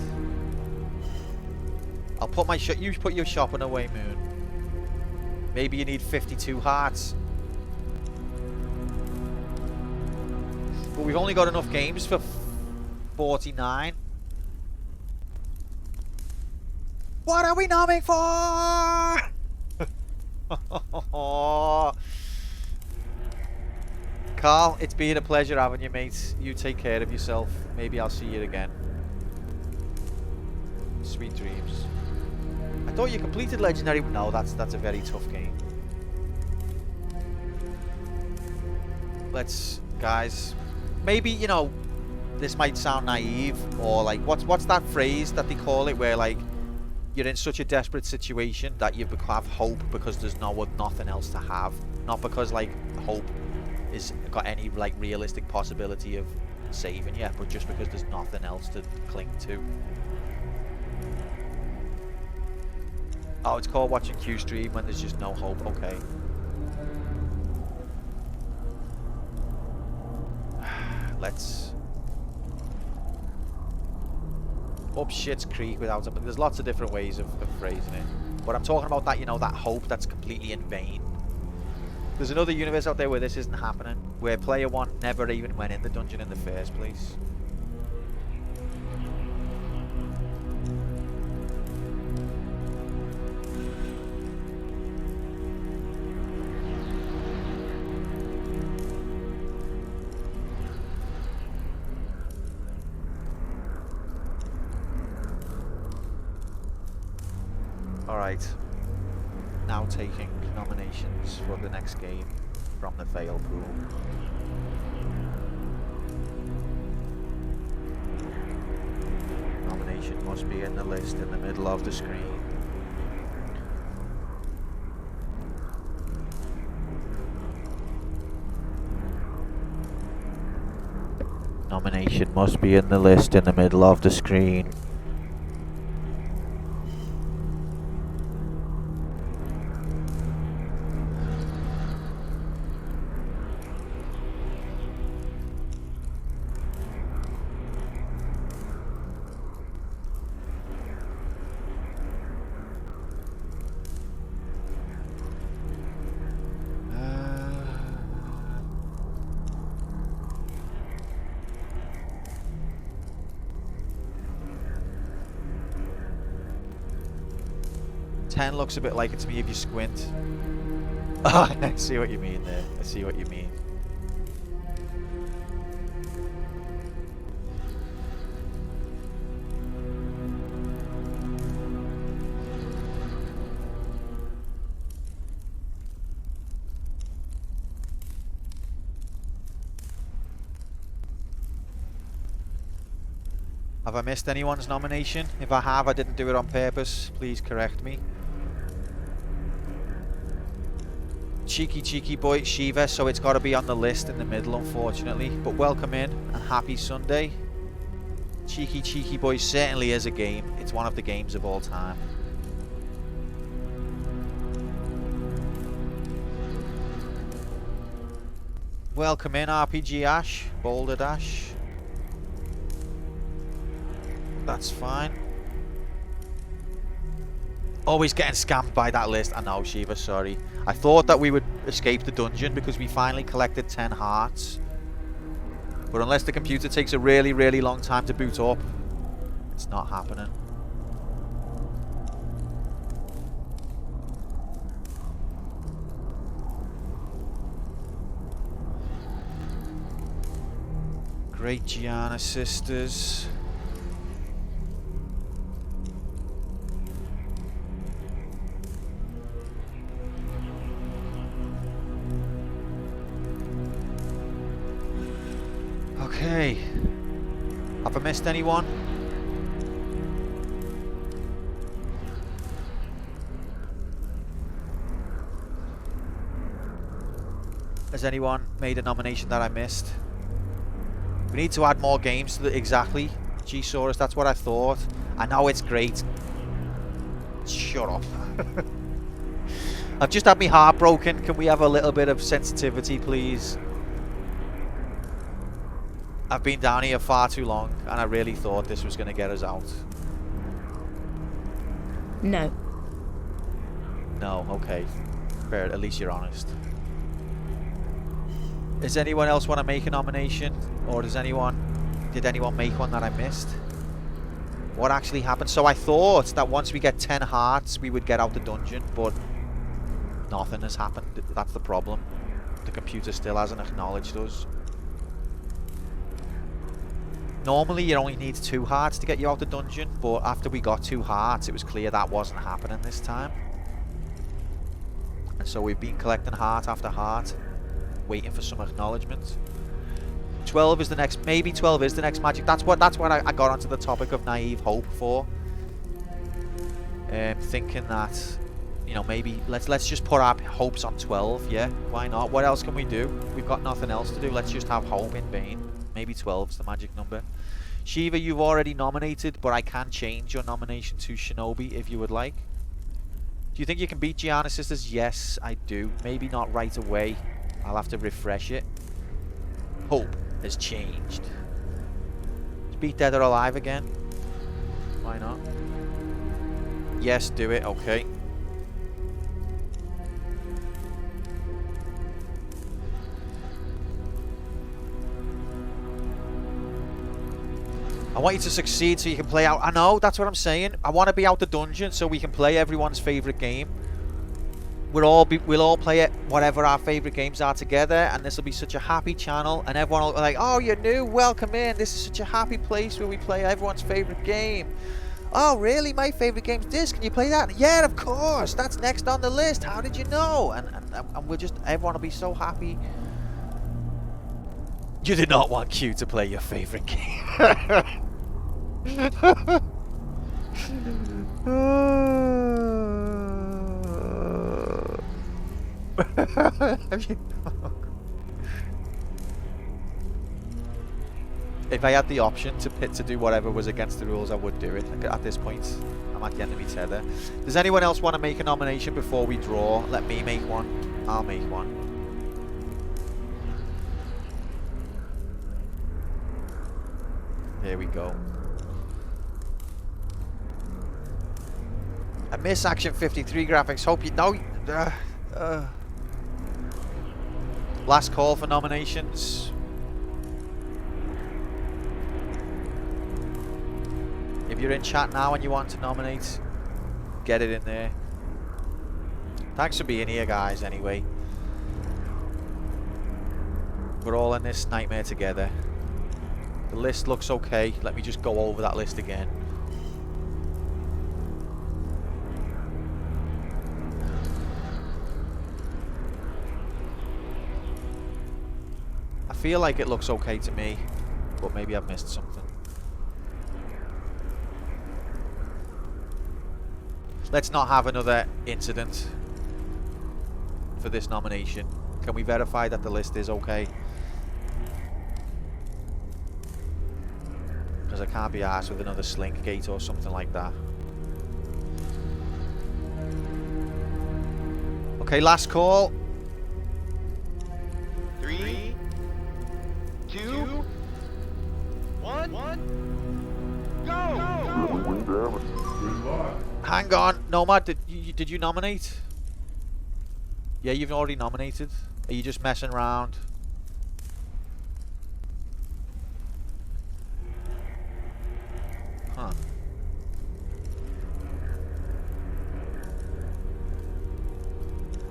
I'll put my you put your shopping away, Moon. Maybe you need 52 hearts. But we've only got enough games for 49. What are we nomming for? Carl, it's been a pleasure having you, mate. You take care of yourself. Maybe I'll see you again. Sweet dreams. I thought you completed Legendary. No, that's a very tough game. Let's, guys. Maybe, you know, this might sound naive, or like what's that phrase that they call it, where like you're in such a desperate situation that you have hope because there's nothing else to have, not because like hope is got any like realistic possibility of saving you, but just because there's nothing else to cling to. Oh, it's called watching Q stream when there's just no hope. Okay. Let's up shit's creek without it, but there's lots of different ways of phrasing it. But I'm talking about that, you know, that hope that's completely in vain. There's another universe out there where this isn't happening, where player one never even went in the dungeon in the first place. Alright, now taking nominations for the next game from the fail pool. Nomination must be in the list in the middle of the screen. Nomination must be in the list in the middle of the screen. 10 looks a bit like it to me if you squint. Oh, I see what you mean there. I see what you mean. Have I missed anyone's nomination? If I have, I didn't do it on purpose. Please correct me. Cheeky boy Shiva, so it's got to be on the list in the middle, unfortunately. But welcome in and happy Sunday. Cheeky boy certainly is a game. It's one of the games of all time. Welcome in RPG Ash, Boulder Dash. That's fine. Always getting scammed by that list. I know, Shiva, sorry. I thought that we would escape the dungeon because we finally collected 10 hearts. But unless the computer takes a really, really long time to boot up, it's not happening. Great Gianna sisters. Okay. Have I missed anyone? Has anyone made a nomination that I missed? We need to add more games to the... Exactly. G-Saurus, that's what I thought. I know it's great. Shut up. I've just had my heart broken. Can we have a little bit of sensitivity, please? I've been down here far too long, and I really thought this was going to get us out. No. No, okay. Fair, at least you're honest. Does anyone else want to make a nomination? Or did anyone make one that I missed? What actually happened? So I thought that once we get 10 hearts, we would get out the dungeon, but nothing has happened. That's the problem. The computer still hasn't acknowledged us. Normally you only need 2 hearts to get you out the dungeon, but after we got 2 hearts it was clear that wasn't happening this time. And so we've been collecting heart after heart, waiting for some acknowledgement. 12 is the next, maybe 12 is the next magic. That's what I got onto the topic of naive hope for. Thinking that, you know, maybe let's just put our hopes on 12, yeah? Why not? What else can we do? We've got nothing else to do. Let's just have hope in vain. Maybe 12 is the magic number. Shiva, you've already nominated, but I can change your nomination to Shinobi if you would like. Do you think you can beat Gianna Sisters? Yes, I do. Maybe not right away. I'll have to refresh it. Hope has changed. Let's beat Dead or Alive again. Why not? Yes, do it. Okay. I want you to succeed so you can play out. I know, that's what I'm saying. I want to be out the dungeon so we can play everyone's favourite game. We'll all play it, whatever our favourite games are together, and this will be such a happy channel, and everyone will be like, oh, you're new, welcome in. This is such a happy place where we play everyone's favourite game. Oh, really? My favourite game's this. Can you play that? Yeah, of course. That's next on the list. How did you know? And we'll just, everyone will be so happy. You did not want Q to play your favourite game. If I had the option to do whatever was against the rules, I would do it. At this point, I'm at the end of my tether. Does anyone else want to make a nomination before we draw? Let me make one. I'll make one. There we go. I miss Action 53 graphics. Hope you know. Last call for nominations. If you're in chat now and you want to nominate, get it in there. Thanks for being here, guys, anyway. We're all in this nightmare together. The list looks okay. Let me just go over that list again. I feel like it looks okay to me, but maybe I've missed something. Let's not have another incident for this nomination. Can we verify that the list is okay? Because I can't be arsed with another slink gate or something like that. Okay, last call. 3, 2, 1, go! Hang on, Nomad, did you nominate? Yeah, you've already nominated. Are you just messing around? Huh.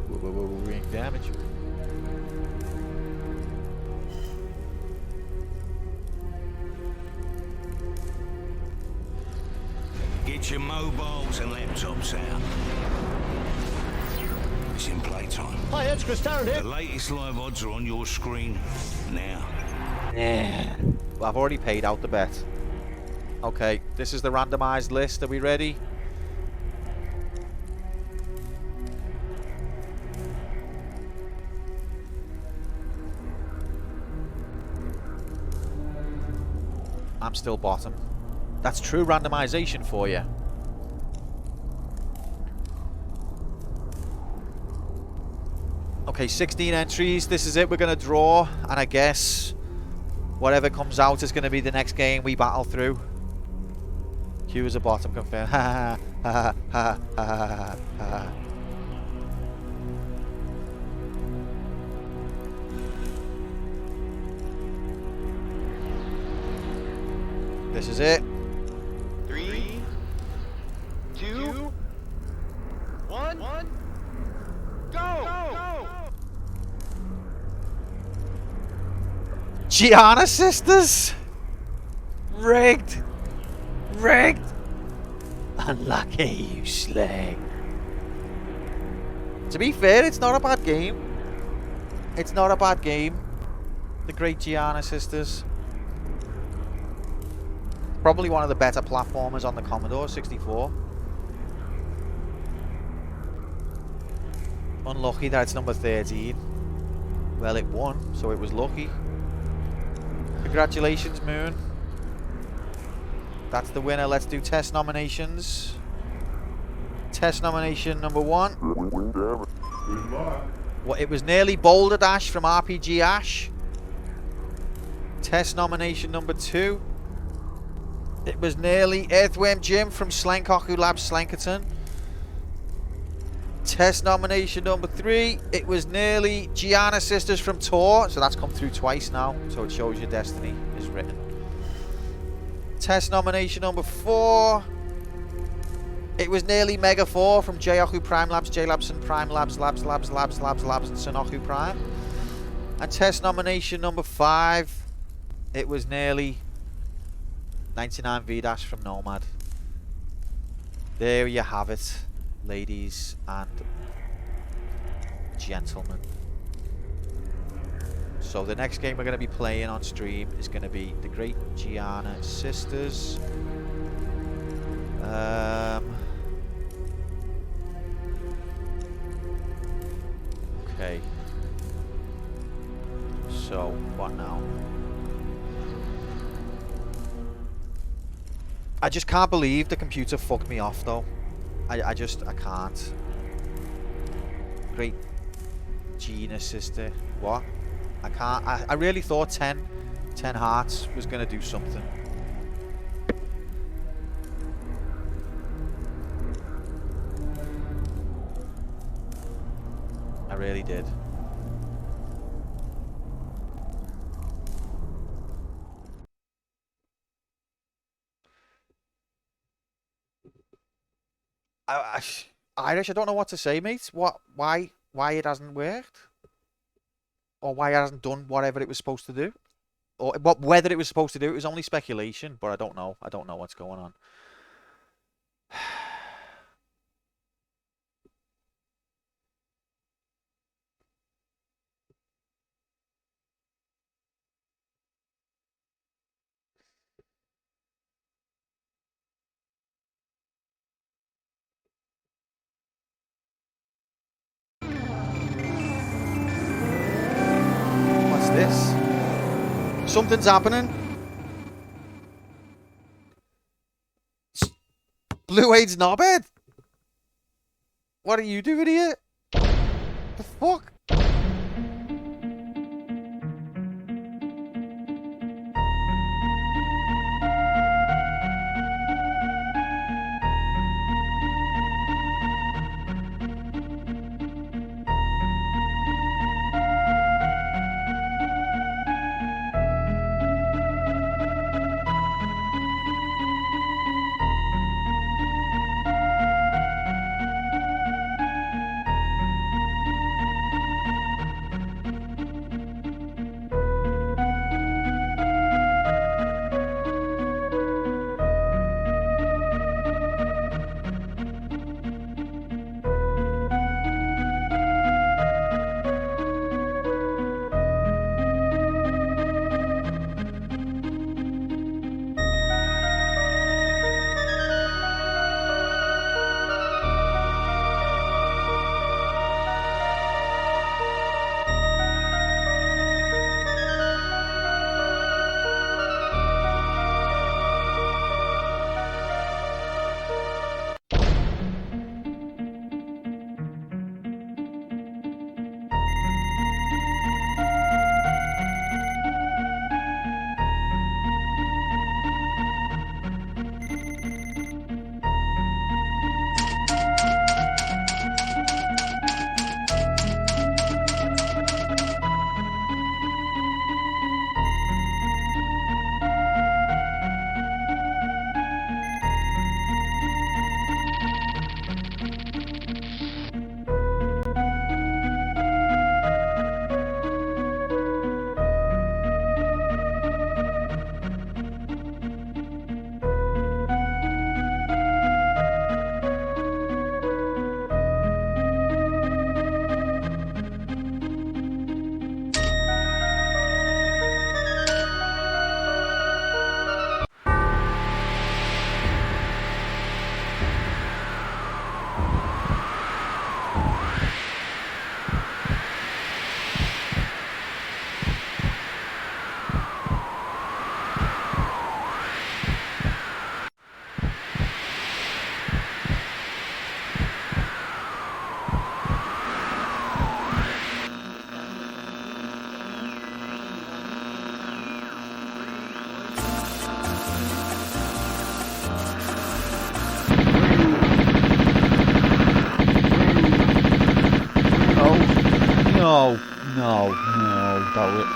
Whoa, ring damage. Get your mobiles and laptops out. It's in playtime. Hi, it's Chris Tarrant here. The latest live odds are on your screen now. Yeah. Well, I've already paid out the bet. Okay, this is the randomized list. Are we ready? I'm still bottom. That's true randomization for you. Okay, 16 entries. This is it. We're going to draw. And I guess whatever comes out is going to be the next game we battle through. Q is a bottom confirmed. Ha ha ha ha ha. This is it. 3, 2, 1, go! Gianna sisters. Rigged. Rigged. Unlucky, you slag. To be fair, it's not a bad game. It's not a bad game. The great Gianna sisters. Probably one of the better platformers on the Commodore 64. Unlucky that it's number 13. Well, it won, so it was lucky. Congratulations, Moon. That's the winner. Let's do test nominations. Test nomination number 1. Well, it was nearly Boulder Dash from RPG Ash. Test nomination number 2. It was nearly Earthworm Jim from Slankoku Labs Slankerton. Test nomination number 3. It was nearly Gianna Sisters from Tor. So that's come through twice now. So it shows your destiny is written. Test nomination number 4. It was nearly Mega 4 from J-Oku Prime Labs, J-Labs and Prime Labs, Labs, and Sonoku Prime. And test nomination number 5. It was nearly 99 V-Dash from Nomad. There you have it, ladies and gentlemen. So the next game we're going to be playing on stream is going to be the Great Gianna Sisters. Okay. So, what now? I just can't believe the computer fucked me off though. I can't. Great Gina sister. What? I can't. I really thought 10 hearts was going to do something. I really did. Irish, I don't know what to say, mate. Why it hasn't worked? Or why it hasn't done whatever it was supposed to do? Or whether it was supposed to do, it was only speculation, but I don't know. I don't know what's going on. What's this? Something's happening. Blue Aid's knobhead? What are you doing here? The fuck? No, that was...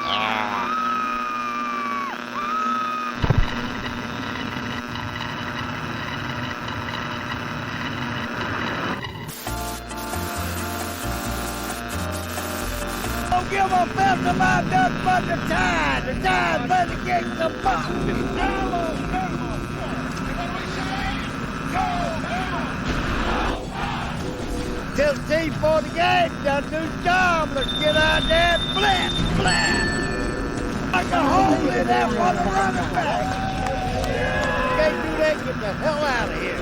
Don't give a fuck about nothing but the tide. The tide vindicates the box. Come on. 15 for the game, done do job. Let's get out there and blast. Like a hole in there for the running back. Can't do that, get the hell out of here.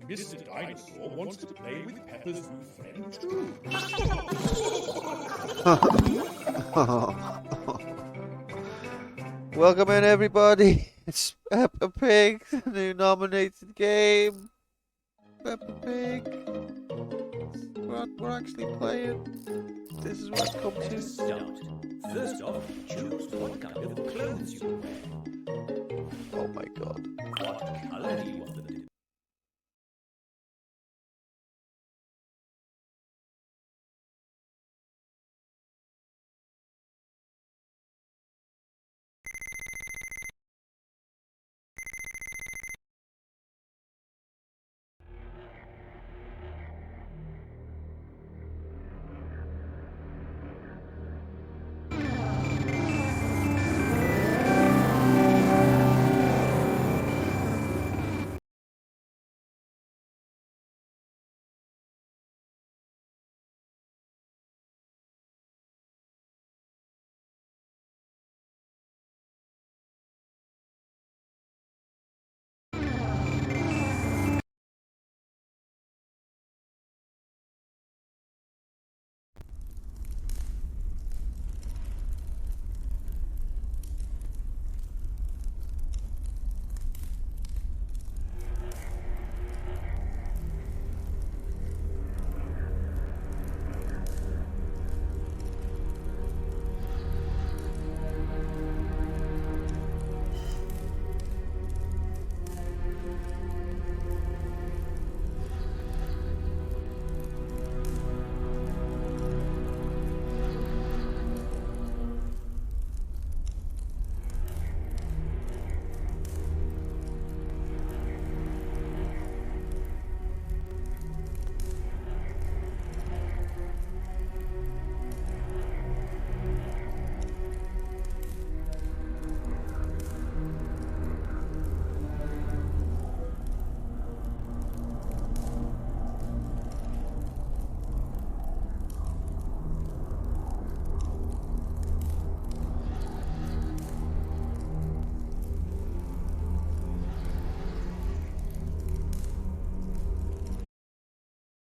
Mr. Dinosaur wants to play with Peppa's new friend too. Welcome in, everybody. It's Peppa Pig, the new nominated game. Peppa Pig. We're actually playing. This is what it's come to. Start. First off, choose what kind of clothes you wear. Oh my god.